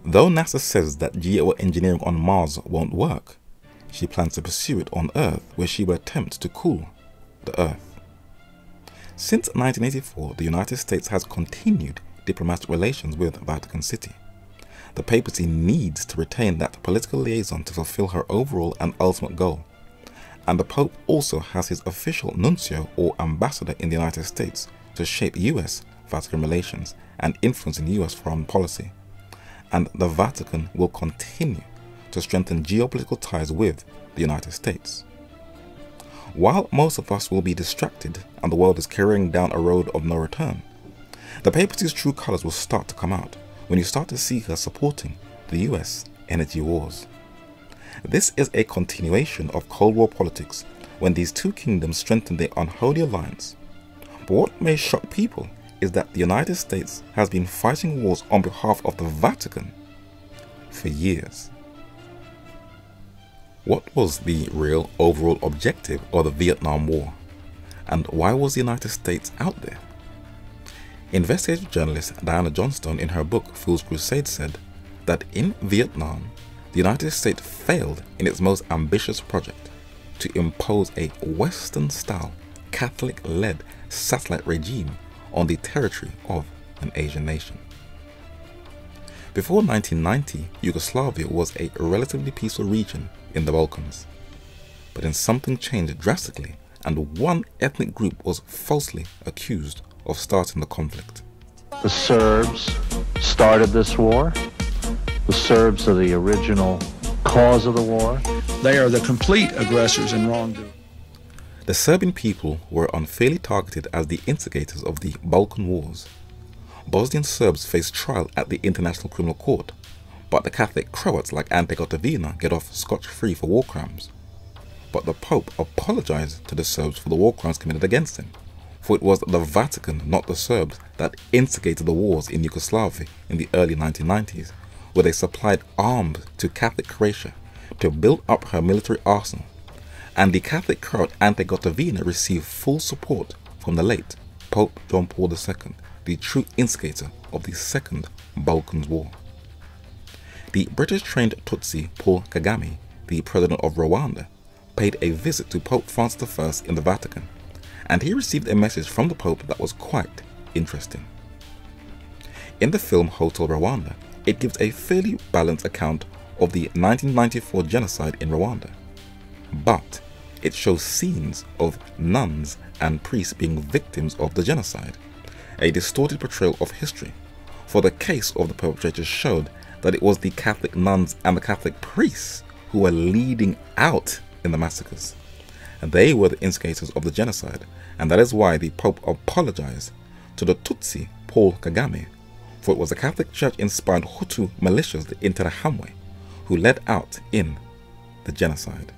Though NASA says that geoengineering on Mars won't work, she plans to pursue it on Earth, where she will attempt to cool the Earth. Since 1984, the United States has continued diplomatic relations with Vatican City. The papacy needs to retain that political liaison to fulfill her overall and ultimate goal. And the Pope also has his official nuncio or ambassador in the United States to shape US-Vatican relations and influence in US foreign policy. And the Vatican will continue to strengthen geopolitical ties with the United States. While most of us will be distracted and the world is carrying down a road of no return, the papacy's true colors will start to come out when you start to see her supporting the US energy wars. This is a continuation of Cold War politics when these two kingdoms strengthen their unholy alliance. But what may shock people is that the United States has been fighting wars on behalf of the Vatican for years. What was the real overall objective of the Vietnam War, and why was the United States out there? Investigative journalist Diana Johnstone in her book Fool's Crusade said that in Vietnam, the United States failed in its most ambitious project to impose a Western-style, Catholic-led satellite regime on the territory of an Asian nation. Before 1990, Yugoslavia was a relatively peaceful region in the Balkans. But then something changed drastically, and one ethnic group was falsely accused of starting the conflict. The Serbs started this war. The Serbs are the original cause of the war. They are the complete aggressors and wrongdoers. The Serbian people were unfairly targeted as the instigators of the Balkan Wars. Bosnian Serbs face trial at the International Criminal Court, but the Catholic Croats like Ante Gotovina get off scotch-free for war crimes. But the Pope apologized to the Serbs for the war crimes committed against him, for it was the Vatican, not the Serbs, that instigated the wars in Yugoslavia in the early 1990s, where they supplied arms to Catholic Croatia to build up her military arsenal. And the Catholic Croat Ante Gotovina received full support from the late Pope John Paul II, the true instigator of the Second Balkans War. The British-trained Tutsi Paul Kagame, the president of Rwanda, paid a visit to Pope Francis I in the Vatican, and he received a message from the Pope that was quite interesting. In the film Hotel Rwanda, it gives a fairly balanced account of the 1994 genocide in Rwanda. But it shows scenes of nuns and priests being victims of the genocide, a distorted portrayal of history, for the case of the perpetrators showed that it was the Catholic nuns and the Catholic priests who were leading out in the massacres. And they were the instigators of the genocide, and that is why the Pope apologized to the Tutsi Paul Kagame, for it was the Catholic Church-inspired Hutu militias, the Interahamwe, who led out in the genocide.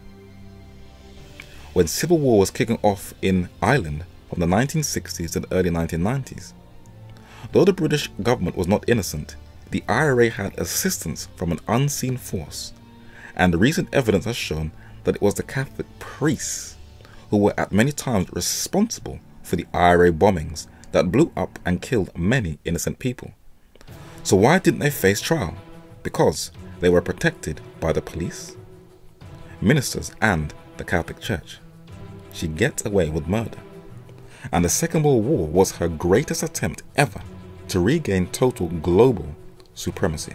When civil war was kicking off in Ireland from the 1960s to the early 1990s, though the British government was not innocent, the IRA had assistance from an unseen force, and recent evidence has shown that it was the Catholic priests who were at many times responsible for the IRA bombings that blew up and killed many innocent people. So why didn't they face trial? Because they were protected by the police, ministers, and the Catholic Church. She gets away with murder. And the Second World War was her greatest attempt ever to regain total global supremacy.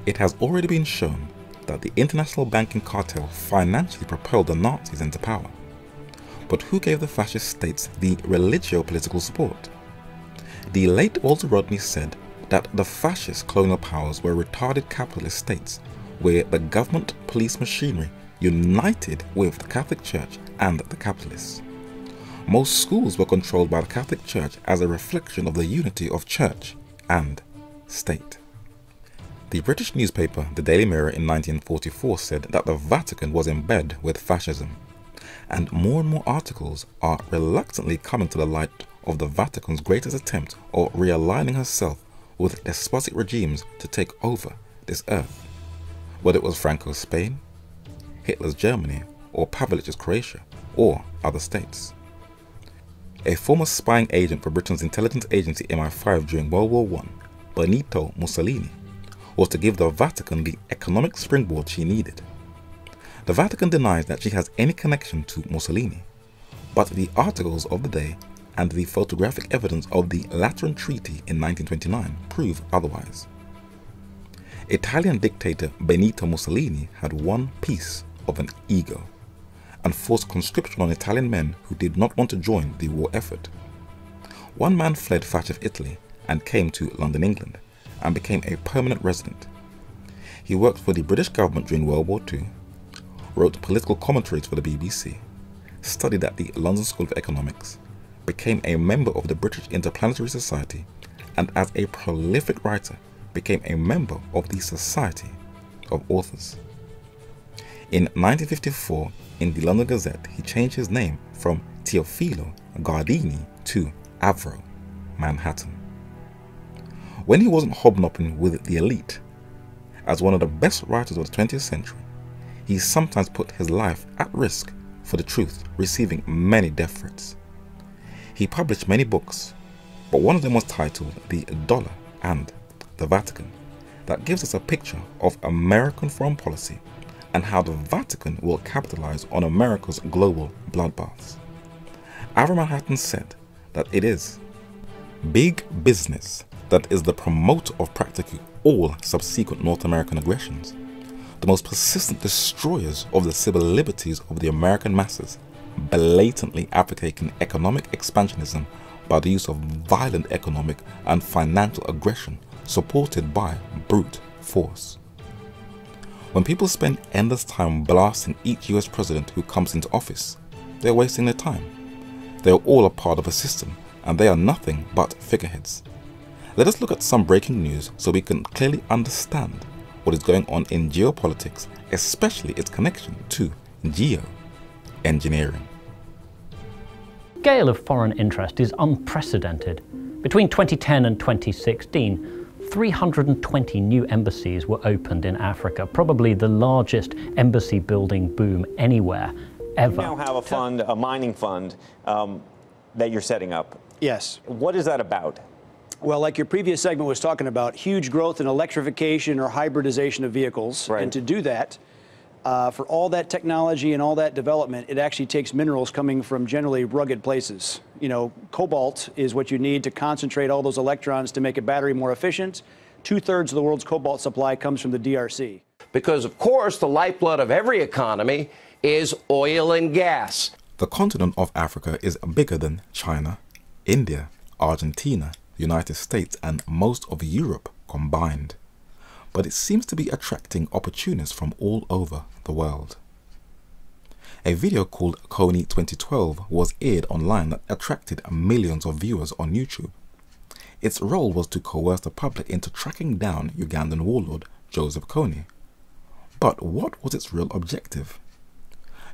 It has already been shown that the international banking cartel financially propelled the Nazis into power. But who gave the fascist states the religio-political support? The late Walter Rodney said that the fascist colonial powers were retarded capitalist states where the government police machinery united with the Catholic Church and the capitalists. Most schools were controlled by the Catholic Church as a reflection of the unity of church and state. The British newspaper The Daily Mirror in 1944 said that the Vatican was in bed with fascism, and more articles are reluctantly coming to the light of the Vatican's greatest attempt of realigning herself with despotic regimes to take over this earth, whether it was Franco's Spain, Hitler's Germany, or Pavelich's Croatia, or other states. A former spying agent for Britain's intelligence agency MI5 during World War I, Benito Mussolini, was to give the Vatican the economic springboard she needed. The Vatican denies that she has any connection to Mussolini, but the articles of the day and the photographic evidence of the Lateran Treaty in 1929 prove otherwise. Italian dictator Benito Mussolini had one piece of an ego and forced conscription on Italian men who did not want to join the war effort. One man fled fascist Italy and came to London, England, and became a permanent resident. He worked for the British government during World War II, wrote political commentaries for the BBC, studied at the London School of Economics, became a member of the British Interplanetary Society, and as a prolific writer became a member of the Society of Authors. In 1954, in the London Gazette, he changed his name from Teofilo Gardini to Avro, Manhattan. When he wasn't hobnobbing with the elite, as one of the best writers of the 20th century, he sometimes put his life at risk for the truth, receiving many death threats. He published many books, but one of them was titled The Dollar and the Vatican, that gives us a picture of American foreign policy and how the Vatican will capitalize on America's global bloodbaths. Avro Manhattan said that it is big business that is the promoter of practically all subsequent North American aggressions, the most persistent destroyers of the civil liberties of the American masses, blatantly advocating economic expansionism by the use of violent economic and financial aggression supported by brute force. When people spend endless time blasting each US president who comes into office, they are wasting their time. They are all a part of a system, and they are nothing but figureheads. Let us look at some breaking news so we can clearly understand what is going on in geopolitics, especially its connection to geoengineering. The scale of foreign interest is unprecedented. Between 2010 and 2016, 320 new embassies were opened in Africa, probably the largest embassy building boom anywhere ever. You now have a fund, a mining fund, that you're setting up. Yes. What is that about? Well, like your previous segment was talking about, huge growth in electrification or hybridization of vehicles. Right. And to do that, For all that technology and all that development, it actually takes minerals coming from generally rugged places. You know, cobalt is what you need to concentrate all those electrons to make a battery more efficient. 2/3 of the world's cobalt supply comes from the DRC. Because, of course, the lifeblood of every economy is oil and gas. The continent of Africa is bigger than China, India, Argentina, the United States, and most of Europe combined. But it seems to be attracting opportunists from all over the world. A video called Coney 2012 was aired online that attracted millions of viewers on YouTube. Its role was to coerce the public into tracking down Ugandan warlord Joseph Kony. But what was its real objective?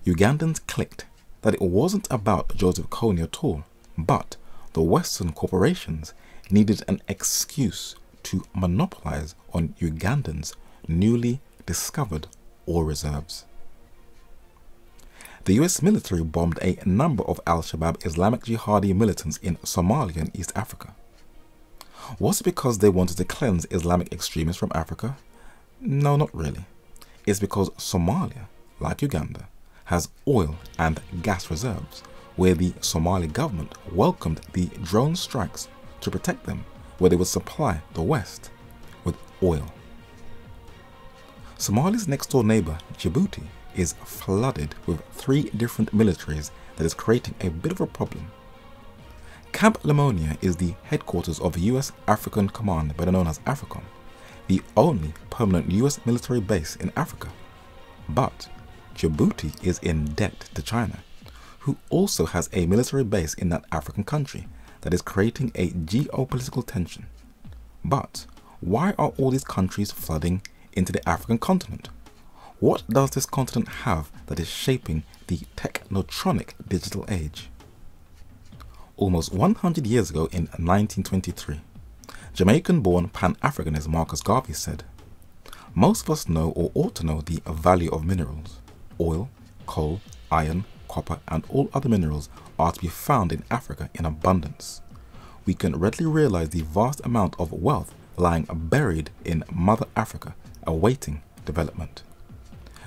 Ugandans clicked that it wasn't about Joseph Kony at all, but the Western corporations needed an excuse to monopolize on Ugandans' newly discovered oil reserves. The US military bombed a number of Al-Shabaab Islamic Jihadi militants in Somalia and East Africa. Was it because they wanted to cleanse Islamic extremists from Africa? No, not really. It's because Somalia, like Uganda, has oil and gas reserves, where the Somali government welcomed the drone strikes to protect them, where they would supply the West with oil. Somalia's next door neighbor, Djibouti, is flooded with 3 different militaries that is creating a bit of a problem. Camp Lemonia is the headquarters of US African Command, better known as AFRICOM, the only permanent US military base in Africa. But Djibouti is in debt to China, who also has a military base in that African country that is creating a geopolitical tension. But why are all these countries flooding into the African continent? What does this continent have that is shaping the technotronic digital age? Almost 100 years ago in 1923, Jamaican-born Pan-Africanist Marcus Garvey said, "Most of us know or ought to know the value of minerals. Oil, coal, iron, copper, and all other minerals are to be found in Africa in abundance. We can readily realize the vast amount of wealth lying buried in Mother Africa, awaiting development.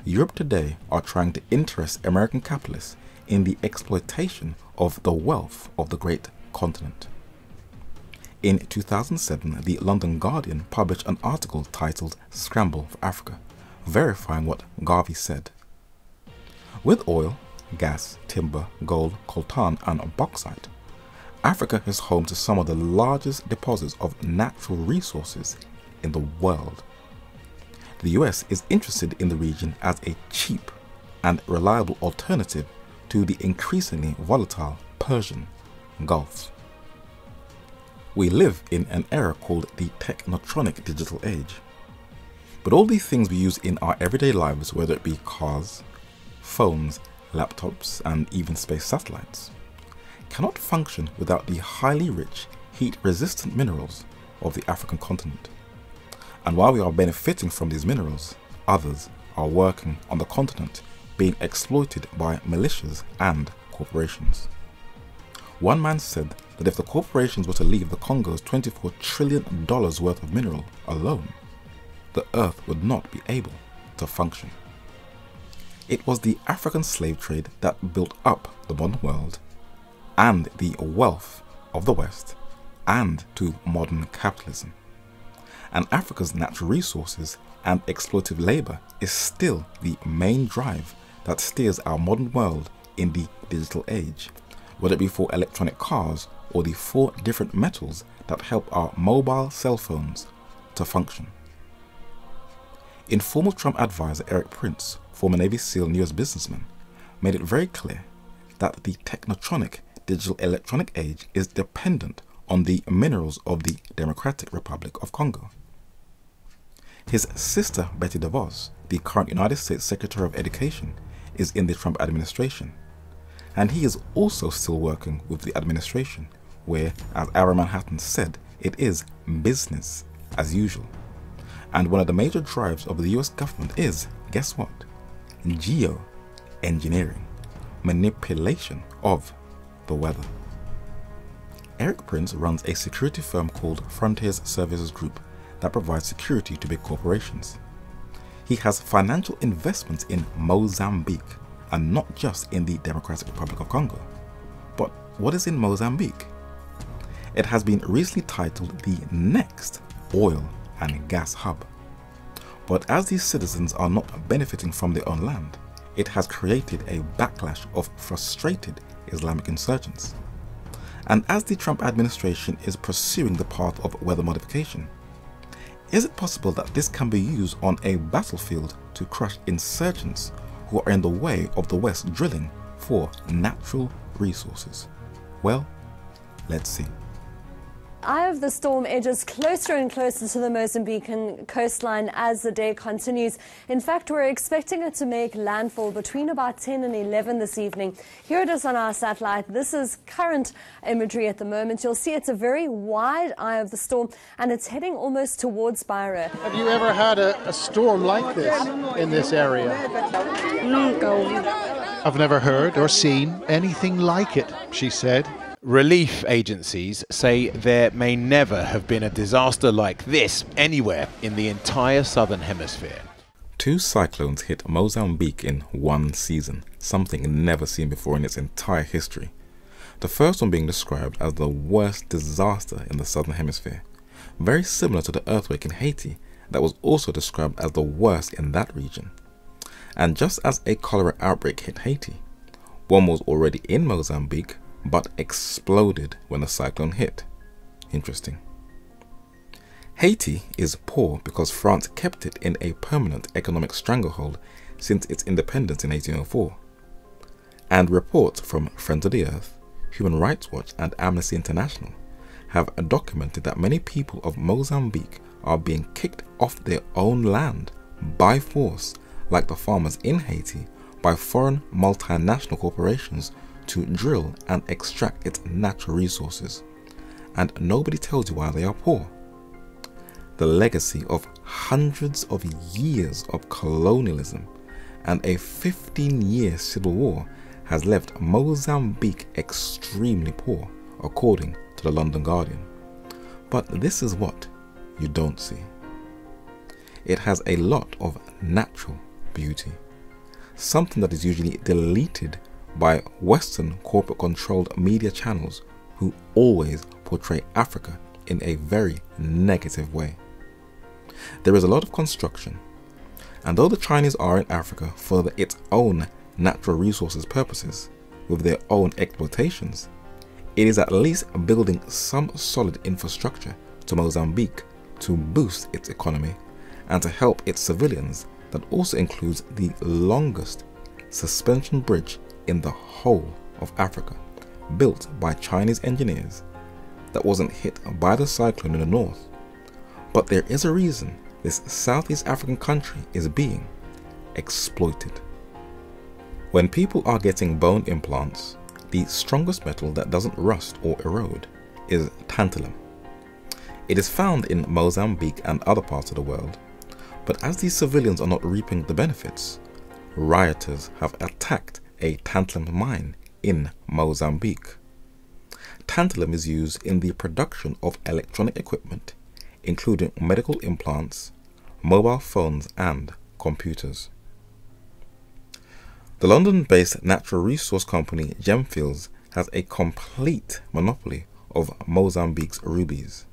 Europe today are trying to interest American capitalists in the exploitation of the wealth of the great continent." In 2007, the London Guardian published an article titled "Scramble for Africa," verifying what Garvey said. With oil, gas, timber, gold, coltan, and bauxite, Africa is home to some of the largest deposits of natural resources in the world. The US is interested in the region as a cheap and reliable alternative to the increasingly volatile Persian Gulf. We live in an era called the technotronic digital age. But all these things we use in our everyday lives, whether it be cars, phones, laptops, and even space satellites, cannot function without the highly rich, heat-resistant minerals of the African continent. And while we are benefiting from these minerals, others are working on the continent, being exploited by militias and corporations. One man said that if the corporations were to leave the Congo's $24 trillion worth of mineral alone, the earth would not be able to function. It was the African slave trade that built up the modern world and the wealth of the West and to modern capitalism. And Africa's natural resources and exploitative labor is still the main drive that steers our modern world in the digital age, whether it be for electronic cars or the 4 different metals that help our mobile cell phones to function. Informal Trump advisor Eric Prince, former Navy SEAL and US businessman, made it very clear that the technotronic digital electronic age is dependent on the minerals of the Democratic Republic of Congo. His sister Betty DeVos, the current United States Secretary of Education, is in the Trump administration, and he is also still working with the administration where, as Arrow Manhattan said, it is business as usual. And one of the major drives of the US government is, guess what? Geoengineering, manipulation of the weather. Eric Prince runs a security firm called Frontiers Services Group that provides security to big corporations. He has financial investments in Mozambique, and not just in the Democratic Republic of Congo. But what is in Mozambique? It has been recently titled the next oil and gas hub. But as these citizens are not benefiting from their own land, it has created a backlash of frustrated Islamic insurgents. And as the Trump administration is pursuing the path of weather modification, is it possible that this can be used on a battlefield to crush insurgents who are in the way of the West drilling for natural resources? Well, let's see. Eye of the storm edges closer and closer to the Mozambican coastline as the day continues. In fact, we're expecting it to make landfall between about 10 and 11 this evening. Here it is on our satellite. This is current imagery at the moment. You'll see it's a very wide eye of the storm, and it's heading almost towards Beira. Have you ever had a storm like this in this area? I've never heard or seen anything like it, she said. Relief agencies say there may never have been a disaster like this anywhere in the entire southern hemisphere. 2 cyclones hit Mozambique in one season, something never seen before in its entire history. The first one being described as the worst disaster in the southern hemisphere, very similar to the earthquake in Haiti that was also described as the worst in that region. And just as a cholera outbreak hit Haiti, one was already in Mozambique but exploded when the cyclone hit. Interesting. Haiti is poor because France kept it in a permanent economic stranglehold since its independence in 1804. And reports from Friends of the Earth, Human Rights Watch and Amnesty International have documented that many people of Mozambique are being kicked off their own land by force, like the farmers in Haiti, by foreign multinational corporations to drill and extract its natural resources, and nobody tells you why they are poor. The legacy of hundreds of years of colonialism and a 15-year civil war has left Mozambique extremely poor, according to the London Guardian. But this is what you don't see. It has a lot of natural beauty, something that is usually deleted by Western corporate-controlled media channels who always portray Africa in a very negative way. There is a lot of construction, and though the Chinese are in Africa for its own natural resources purposes, with their own exploitations, it is at least building some solid infrastructure to Mozambique to boost its economy and to help its civilians. That also includes the longest suspension bridge in the whole of Africa, built by Chinese engineers, that wasn't hit by the cyclone in the north. But there is a reason this Southeast African country is being exploited. When people are getting bone implants, the strongest metal that doesn't rust or erode is tantalum. It is found in Mozambique and other parts of the world, but as these civilians are not reaping the benefits, rioters have attacked a tantalum mine in Mozambique. Tantalum is used in the production of electronic equipment, including medical implants, mobile phones and computers. The London-based natural resource company Gemfields has a complete monopoly of Mozambique's rubies.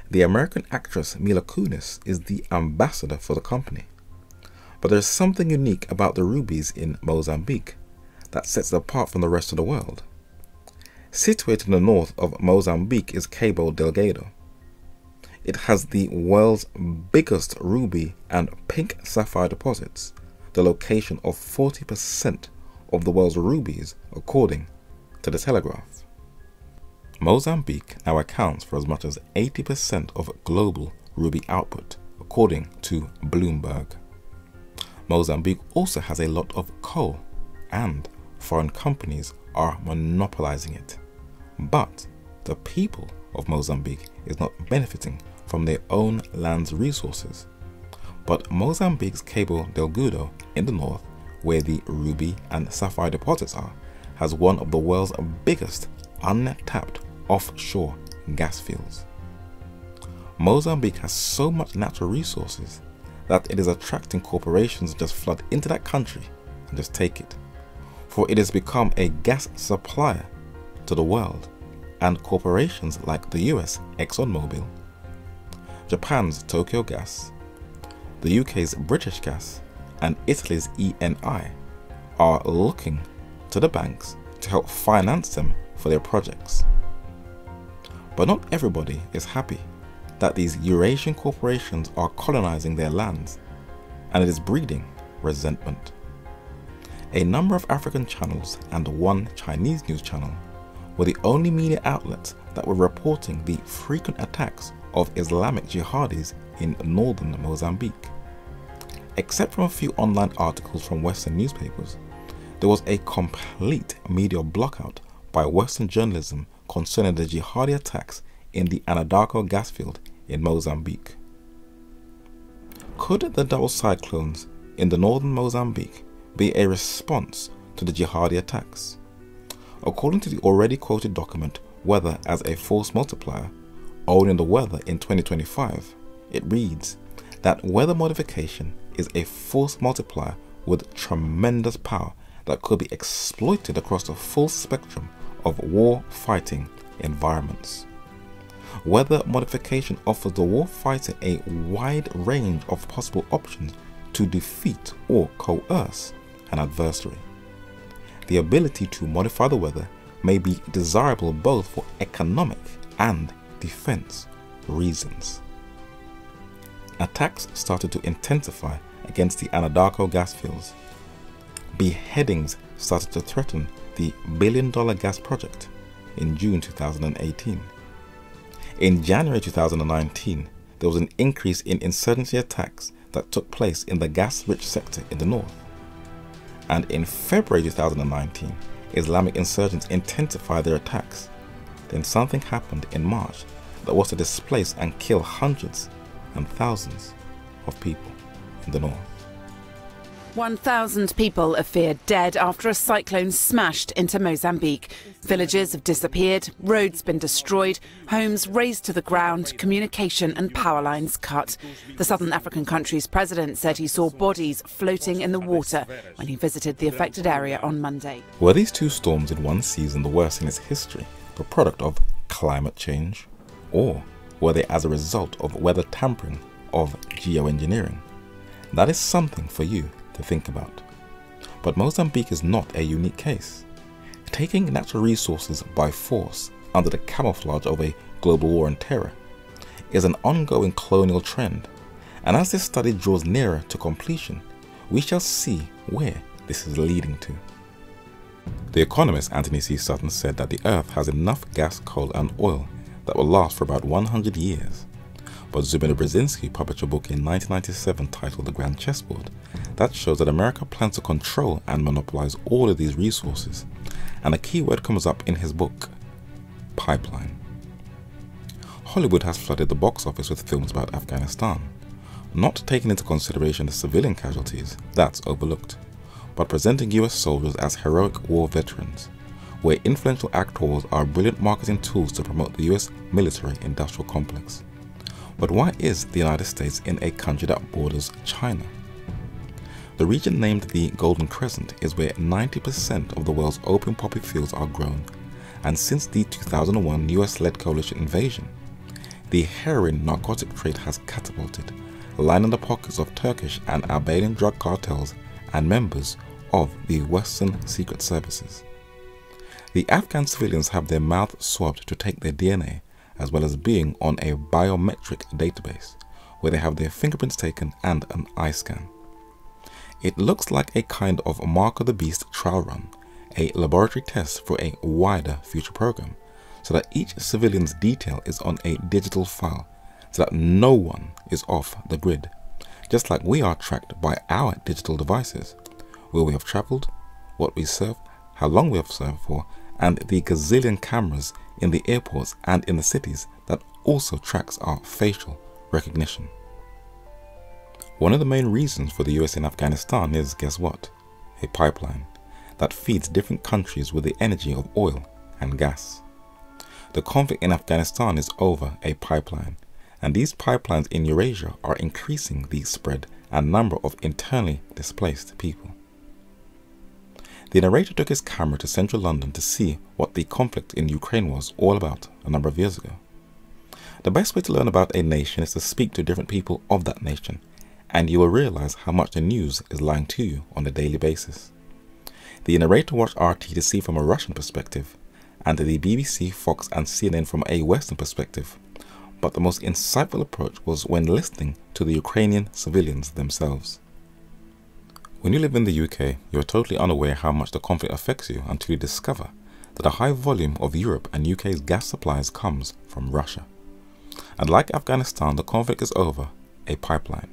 The American actress Mila Kunis is the ambassador for the company. But there's something unique about the rubies in Mozambique that sets it apart from the rest of the world. Situated in the north of Mozambique is Cabo Delgado. It has the world's biggest ruby and pink sapphire deposits, the location of 40% of the world's rubies, according to the Telegraph. Mozambique now accounts for as much as 80% of global ruby output, according to Bloomberg. Mozambique also has a lot of coal, and foreign companies are monopolizing it. But the people of Mozambique is not benefiting from their own land's resources. But Mozambique's Cabo Delgado in the north, where the ruby and sapphire deposits are, has one of the world's biggest untapped offshore gas fields. Mozambique has so much natural resources that it is attracting corporations to just flood into that country and just take it. For it has become a gas supplier to the world, and corporations like the US ExxonMobil, Japan's Tokyo Gas, the UK's British Gas, and Italy's ENI are looking to the banks to help finance them for their projects. But not everybody is happy that these Eurasian corporations are colonizing their lands, and it is breeding resentment. A number of African channels and one Chinese news channel were the only media outlets that were reporting the frequent attacks of Islamic jihadis in northern Mozambique. Except from a few online articles from Western newspapers, there was a complete media blockout by Western journalism concerning the jihadi attacks in the Anadarko gas field in Mozambique. Could the double cyclones in the northern Mozambique be a response to the jihadi attacks? According to the already quoted document Weather as a Force Multiplier, Owning the Weather in 2025, it reads that weather modification is a force multiplier with tremendous power that could be exploited across the full spectrum of war-fighting environments. Weather modification offers the warfighter a wide range of possible options to defeat or coerce an adversary. The ability to modify the weather may be desirable both for economic and defense reasons. Attacks started to intensify against the Anadarko gas fields. Beheadings started to threaten the billion-dollar gas project in June 2018. In January 2019, there was an increase in insurgency attacks that took place in the gas-rich sector in the north. And in February 2019, Islamic insurgents intensified their attacks. Then something happened in March that was to displace and kill hundreds and thousands of people in the north. 1,000 people are feared dead after a cyclone smashed into Mozambique. Villages have disappeared, roads been destroyed, homes razed to the ground, communication and power lines cut. The southern African country's president said he saw bodies floating in the water when he visited the affected area on Monday. Were these two storms in one season the worst in its history, the product of climate change? Or were they as a result of weather tampering, of geoengineering? That is something for you to think about. But Mozambique is not a unique case. Taking natural resources by force under the camouflage of a global war on terror is an ongoing colonial trend, and as this study draws nearer to completion, we shall see where this is leading to. The economist Anthony C. Sutton said that the Earth has enough gas, coal and oil that will last for about 100 years. But Zubin Brzezinski published a book in 1997 titled The Grand Chessboard that shows that America plans to control and monopolize all of these resources, and a key word comes up in his book: pipeline. Hollywood has flooded the box office with films about Afghanistan, not taking into consideration the civilian casualties, that's overlooked, but presenting US soldiers as heroic war veterans, where influential actors are brilliant marketing tools to promote the US military-industrial complex. But why is the United States in a country that borders China? The region named the Golden Crescent is where 90% of the world's opium poppy fields are grown, and since the 2001 US-led coalition invasion, the heroin narcotic trade has catapulted, lining the pockets of Turkish and Albanian drug cartels and members of the Western secret services. The Afghan civilians have their mouths swabbed to take their DNA, as well as being on a biometric database where they have their fingerprints taken and an eye scan. It looks like a kind of Mark of the Beast trial run, a laboratory test for a wider future program, so that each civilian's detail is on a digital file, so that no one is off the grid, just like we are tracked by our digital devices, where we have traveled, what we serve, how long we have served for, and the gazillion cameras in the airports and in the cities that also tracks our facial recognition. One of the main reasons for the US in Afghanistan is, guess what? A pipeline that feeds different countries with the energy of oil and gas. The conflict in Afghanistan is over a pipeline, and these pipelines in Eurasia are increasing the spread and number of internally displaced people. The narrator took his camera to central London to see what the conflict in Ukraine was all about a number of years ago. The best way to learn about a nation is to speak to different people of that nation, and you will realize how much the news is lying to you on a daily basis. The narrator watched RT to see from a Russian perspective, and the BBC, Fox and CNN from a Western perspective, but the most insightful approach was when listening to the Ukrainian civilians themselves. When you live in the UK, you are totally unaware how much the conflict affects you until you discover that a high volume of Europe and UK's gas supplies comes from Russia. And like Afghanistan, the conflict is over a pipeline.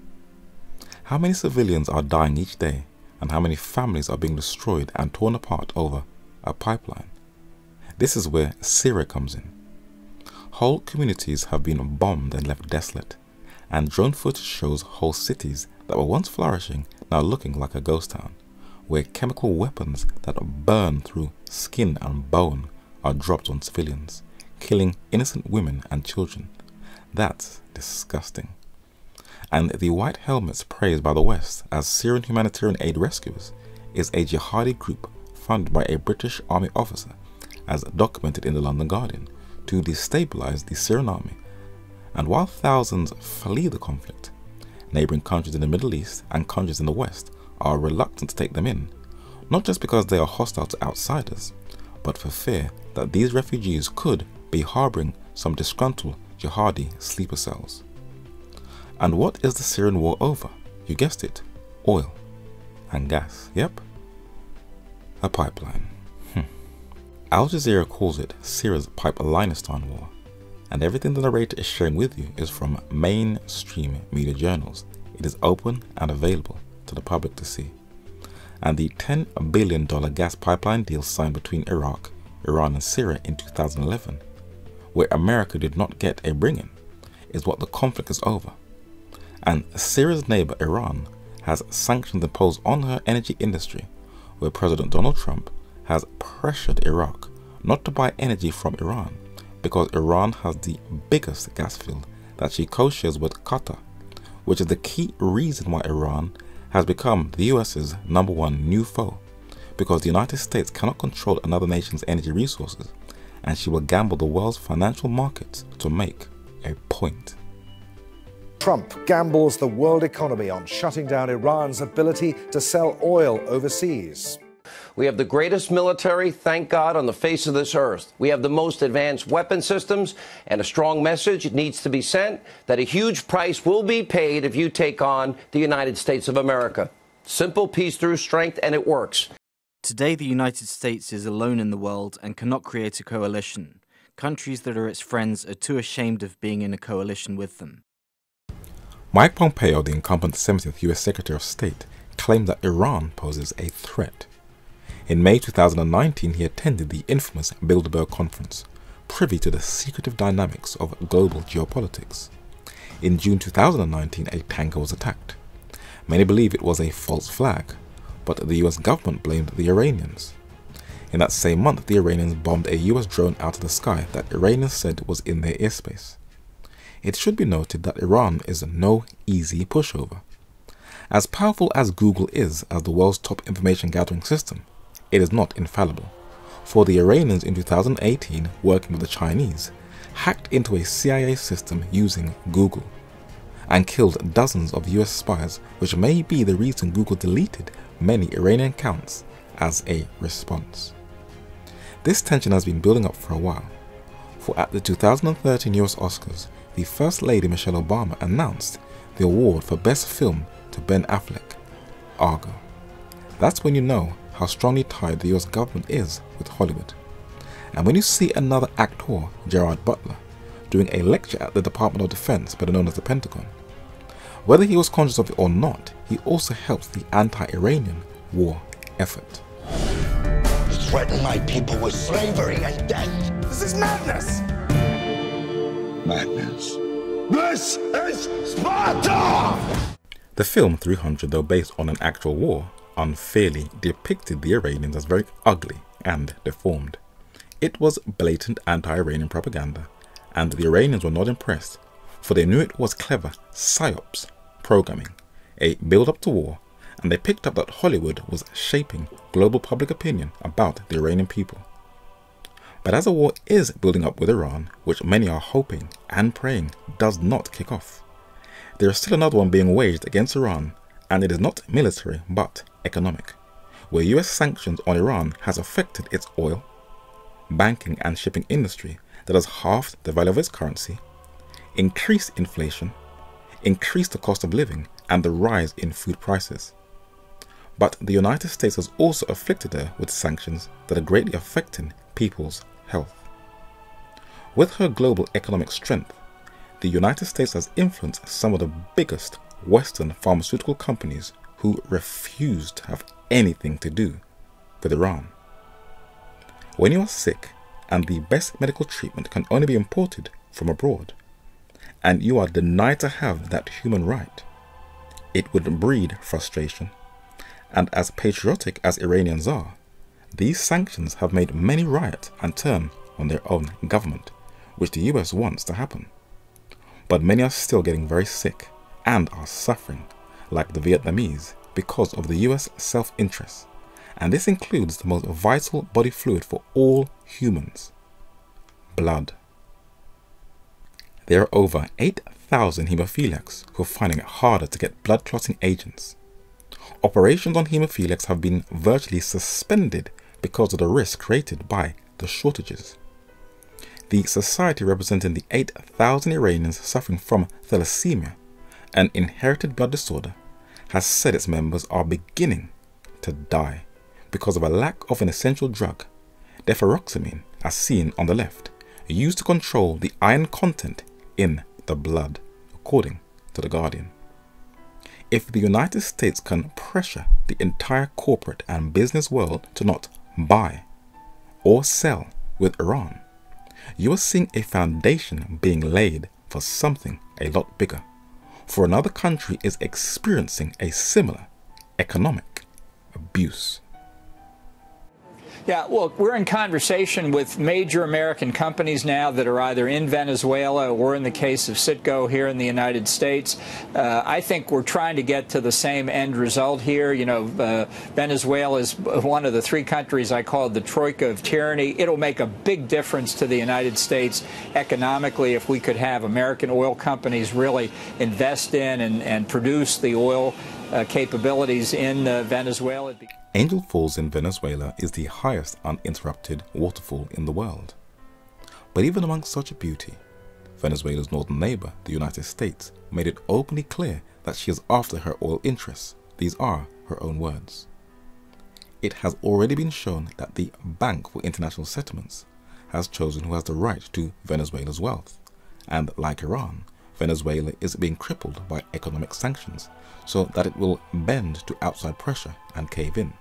How many civilians are dying each day, and how many families are being destroyed and torn apart over a pipeline? This is where Syria comes in. Whole communities have been bombed and left desolate, and drone footage shows whole cities that were once flourishing now looking like a ghost town, where chemical weapons that burn through skin and bone are dropped on civilians, killing innocent women and children. That's disgusting. And the White Helmets, praised by the West as Syrian humanitarian aid rescuers, is a jihadi group funded by a British army officer, as documented in the London Guardian, to destabilize the Syrian army. And while thousands flee the conflict, neighboring countries in the Middle East and countries in the West are reluctant to take them in, not just because they are hostile to outsiders, but for fear that these refugees could be harboring some disgruntled jihadi sleeper cells. And what is the Syrian war over? You guessed it, oil and gas. Yep, a pipeline. Al Jazeera calls it Syria's Pipelinistan War, and everything the narrator is sharing with you is from mainstream media journals. It is open and available to the public to see. And the $10 billion gas pipeline deal signed between Iraq, Iran and Syria in 2011, where America did not get a bring-in, is what the conflict is over. And Syria's neighbor Iran has sanctions imposed on her energy industry, where President Donald Trump has pressured Iraq not to buy energy from Iran because Iran has the biggest gas field that she co-shares with Qatar, which is the key reason why Iran has become the US's #1 new foe, because the United States cannot control another nation's energy resources, and she will gamble the world's financial markets to make a point. Trump gambles the world economy on shutting down Iran's ability to sell oil overseas. We have the greatest military, thank God, on the face of this earth. We have the most advanced weapon systems, and a strong message needs to be sent that a huge price will be paid if you take on the United States of America. Simple peace through strength, and it works. Today, the United States is alone in the world and cannot create a coalition. Countries that are its friends are too ashamed of being in a coalition with them. Mike Pompeo, the incumbent 70th US Secretary of State, claimed that Iran poses a threat. In May 2019, he attended the infamous Bilderberg Conference, privy to the secretive dynamics of global geopolitics. In June 2019, a tanker was attacked. Many believe it was a false flag, but the US government blamed the Iranians. In that same month, the Iranians bombed a US drone out of the sky that Iranians said was in their airspace. It should be noted that Iran is no easy pushover. As powerful as Google is as the world's top information gathering system, it is not infallible, for the Iranians in 2018, working with the Chinese, hacked into a CIA system using Google and killed dozens of US spies, which may be the reason Google deleted many Iranian accounts as a response. This tension has been building up for a while, for at the 2013 US Oscars, the First Lady Michelle Obama announced the award for Best Film to Ben Affleck, Argo. That's when you know how strongly tied the US government is with Hollywood. And when you see another actor, Gerard Butler, doing a lecture at the Department of Defense, better known as the Pentagon, whether he was conscious of it or not, he also helps the anti-Iranian war effort. Threaten my people with slavery and death. This is madness! Madness. This is Sparta! The film 300, though based on an actual war, unfairly depicted the Iranians as very ugly and deformed. It was blatant anti-Iranian propaganda, and the Iranians were not impressed, for they knew it was clever psyops programming, a build-up to war, and they picked up that Hollywood was shaping global public opinion about the Iranian people. But as a war is building up with Iran, which many are hoping and praying does not kick off, there is still another one being waged against Iran, and it is not military but economic, where US sanctions on Iran has affected its oil, banking and shipping industry that has halved the value of its currency, increased inflation, increased the cost of living, and the rise in food prices. But the United States has also afflicted her with sanctions that are greatly affecting people's health. With her global economic strength, the United States has influenced some of the biggest Western pharmaceutical companies who refuse to have anything to do with Iran. When you are sick and the best medical treatment can only be imported from abroad, and you are denied to have that human right, it would breed frustration. And as patriotic as Iranians are, these sanctions have made many riot and turn on their own government, which the US wants to happen. But many are still getting very sick and are suffering, like the Vietnamese, because of the US self-interest. And this includes the most vital body fluid for all humans: blood. There are over 8,000 haemophiliacs who are finding it harder to get blood clotting agents. Operations on haemophiliacs have been virtually suspended because of the risk created by the shortages. The society representing the 8,000 Iranians suffering from thalassemia, an inherited blood disorder, has said its members are beginning to die because of a lack of an essential drug, deferoxamine, as seen on the left, used to control the iron content in the blood, according to The Guardian. If the United States can pressure the entire corporate and business world to not buy or sell with Iran, you are seeing a foundation being laid for something a lot bigger, for another country is experiencing a similar economic abuse. Yeah, look, we're in conversation with major American companies now that are either in Venezuela or, in the case of Citgo, here in the United States. I think we're trying to get to the same end result here. You know, Venezuela is one of the three countries I call the troika of tyranny. It'll make a big difference to the United States economically if we could have American oil companies really invest in and produce the oil capabilities in Venezuela. Angel Falls in Venezuela is the highest uninterrupted waterfall in the world. But even amongst such beauty, Venezuela's northern neighbor, the United States, made it openly clear that she is after her oil interests. These are her own words. It has already been shown that the Bank for International Settlements has chosen who has the right to Venezuela's wealth. And like Iran, Venezuela is being crippled by economic sanctions so that it will bend to outside pressure and cave in.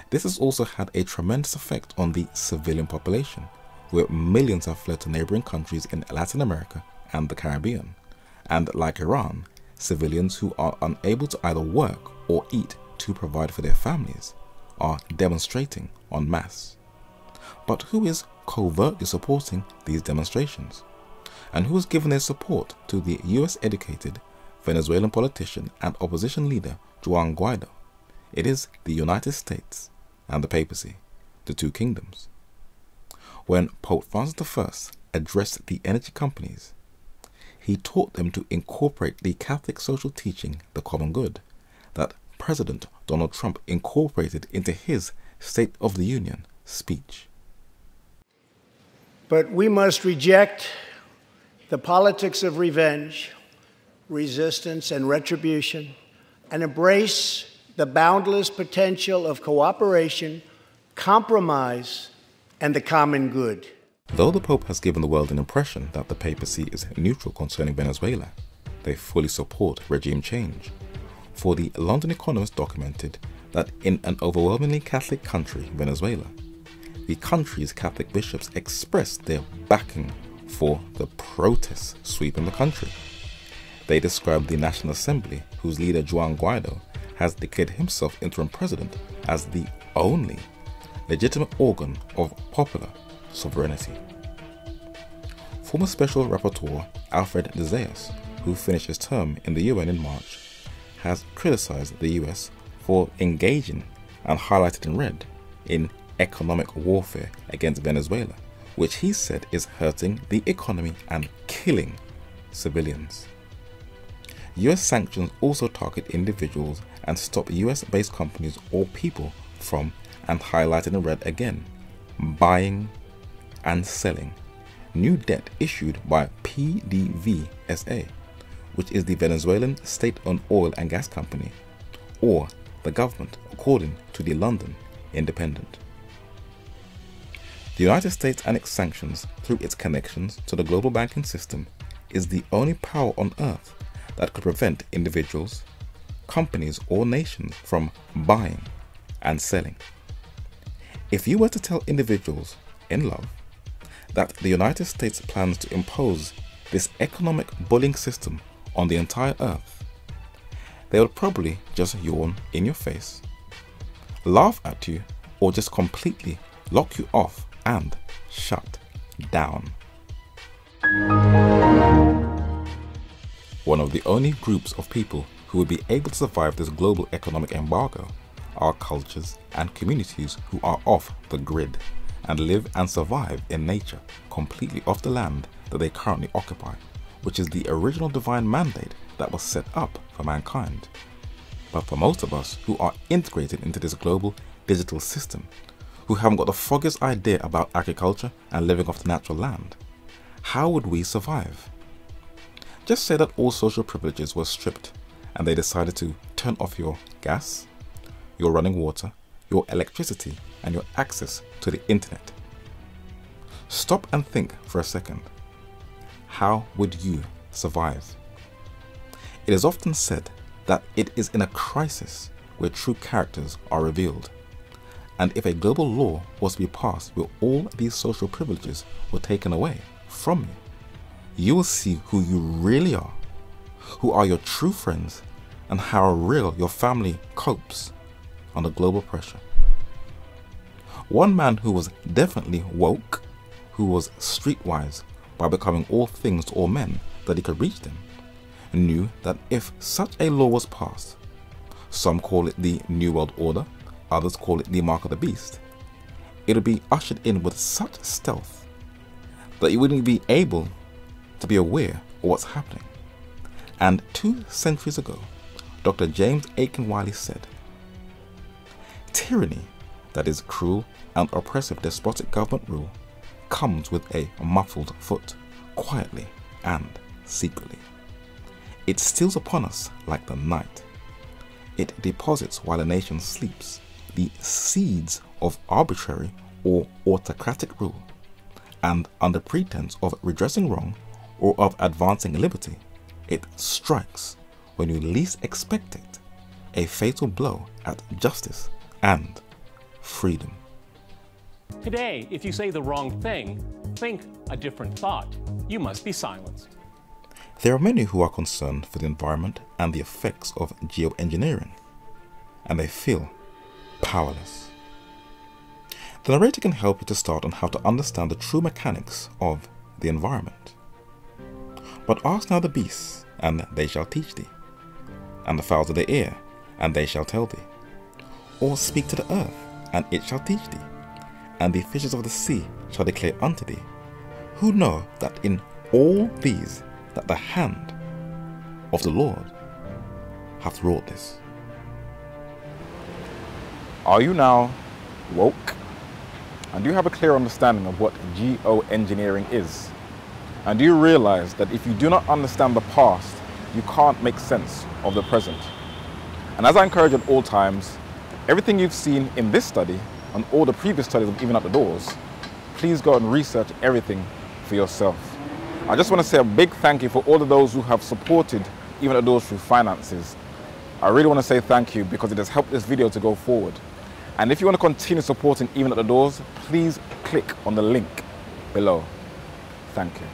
This has also had a tremendous effect on the civilian population, where millions have fled to neighboring countries in Latin America and the Caribbean. And like Iran, civilians who are unable to either work or eat to provide for their families are demonstrating en masse. But who is covertly supporting these demonstrations? And who has given their support to the US-educated Venezuelan politician and opposition leader Juan Guaido? It is the United States and the papacy, the two kingdoms. When Pope Francis I addressed the energy companies, he taught them to incorporate the Catholic social teaching, the common good, that President Donald Trump incorporated into his State of the Union speech. But we must reject the politics of revenge, resistance, and retribution, and embrace the boundless potential of cooperation, compromise, and the common good. Though the Pope has given the world an impression that the papacy is neutral concerning Venezuela, they fully support regime change. For the London Economist documented that in an overwhelmingly Catholic country, Venezuela, the country's Catholic bishops expressed their backing for the protests sweeping the country. They described the National Assembly, whose leader Juan Guaido has declared himself interim president, as the only legitimate organ of popular sovereignty. Former Special Rapporteur Alfred de Zayas, who finished his term in the UN in March, has criticized the US for engaging, and highlighted in red, in economic warfare against Venezuela, which he said is hurting the economy and killing civilians. US sanctions also target individuals and stop US-based companies or people from, and highlighted in red again, buying and selling new debt issued by PDVSA, which is the Venezuelan state-owned oil and gas company, or the government, according to the London Independent. The United States and its sanctions, through its connections to the global banking system, is the only power on earth that could prevent individuals, companies or nations from buying and selling. If you were to tell individuals in love that the United States plans to impose this economic bullying system on the entire earth, they would probably just yawn in your face, laugh at you, or just completely lock you off and shut down. One of the only groups of people who would be able to survive this global economic embargo are cultures and communities who are off the grid and live and survive in nature, completely off the land that they currently occupy, which is the original divine mandate that was set up for mankind. But for most of us who are integrated into this global digital system, who haven't got the foggiest idea about agriculture and living off the natural land, how would we survive? Just say that all social privileges were stripped and they decided to turn off your gas, your running water, your electricity, and your access to the internet. Stop and think for a second. How would you survive? It is often said that it is in a crisis where true characters are revealed. And if a global law was to be passed where all these social privileges were taken away from you, you will see who you really are, who are your true friends, and how real your family copes under global pressure. One man who was definitely woke, who was streetwise by becoming all things to all men that he could reach them, knew that if such a law was passed, some call it the New World Order, others call it the Mark of the Beast, it would be ushered in with such stealth that you wouldn't be able to be aware of what's happening. And 2 centuries ago, Dr. James Aiken Wiley said, "Tyranny, that is cruel and oppressive despotic government rule, comes with a muffled foot, quietly and secretly. It steals upon us like the night. It deposits while a nation sleeps the seeds of arbitrary or autocratic rule, and under pretense of redressing wrong or of advancing liberty, it strikes, when you least expect it, a fatal blow at justice and freedom." Today, if you say the wrong thing, think a different thought. You must be silenced. There are many who are concerned for the environment and the effects of geoengineering, and they feel powerless. The narrator can help you to start on how to understand the true mechanics of the environment. But ask now the beasts, and they shall teach thee, and the fowls of the air, and they shall tell thee. Or speak to the earth, and it shall teach thee, and the fishes of the sea shall declare unto thee, who know that in all these that the hand of the Lord hath wrought this. Are you now woke? And do you have a clear understanding of what geoengineering is? And do you realize that if you do not understand the past, you can't make sense of the present? And as I encourage at all times, everything you've seen in this study and all the previous studies of Even at the Doors, please go and research everything for yourself. I just want to say a big thank you for all of those who have supported Even at the Doors through finances. I really want to say thank you because it has helped this video to go forward. And if you want to continue supporting Even at the Doors, please click on the link below. Thank you.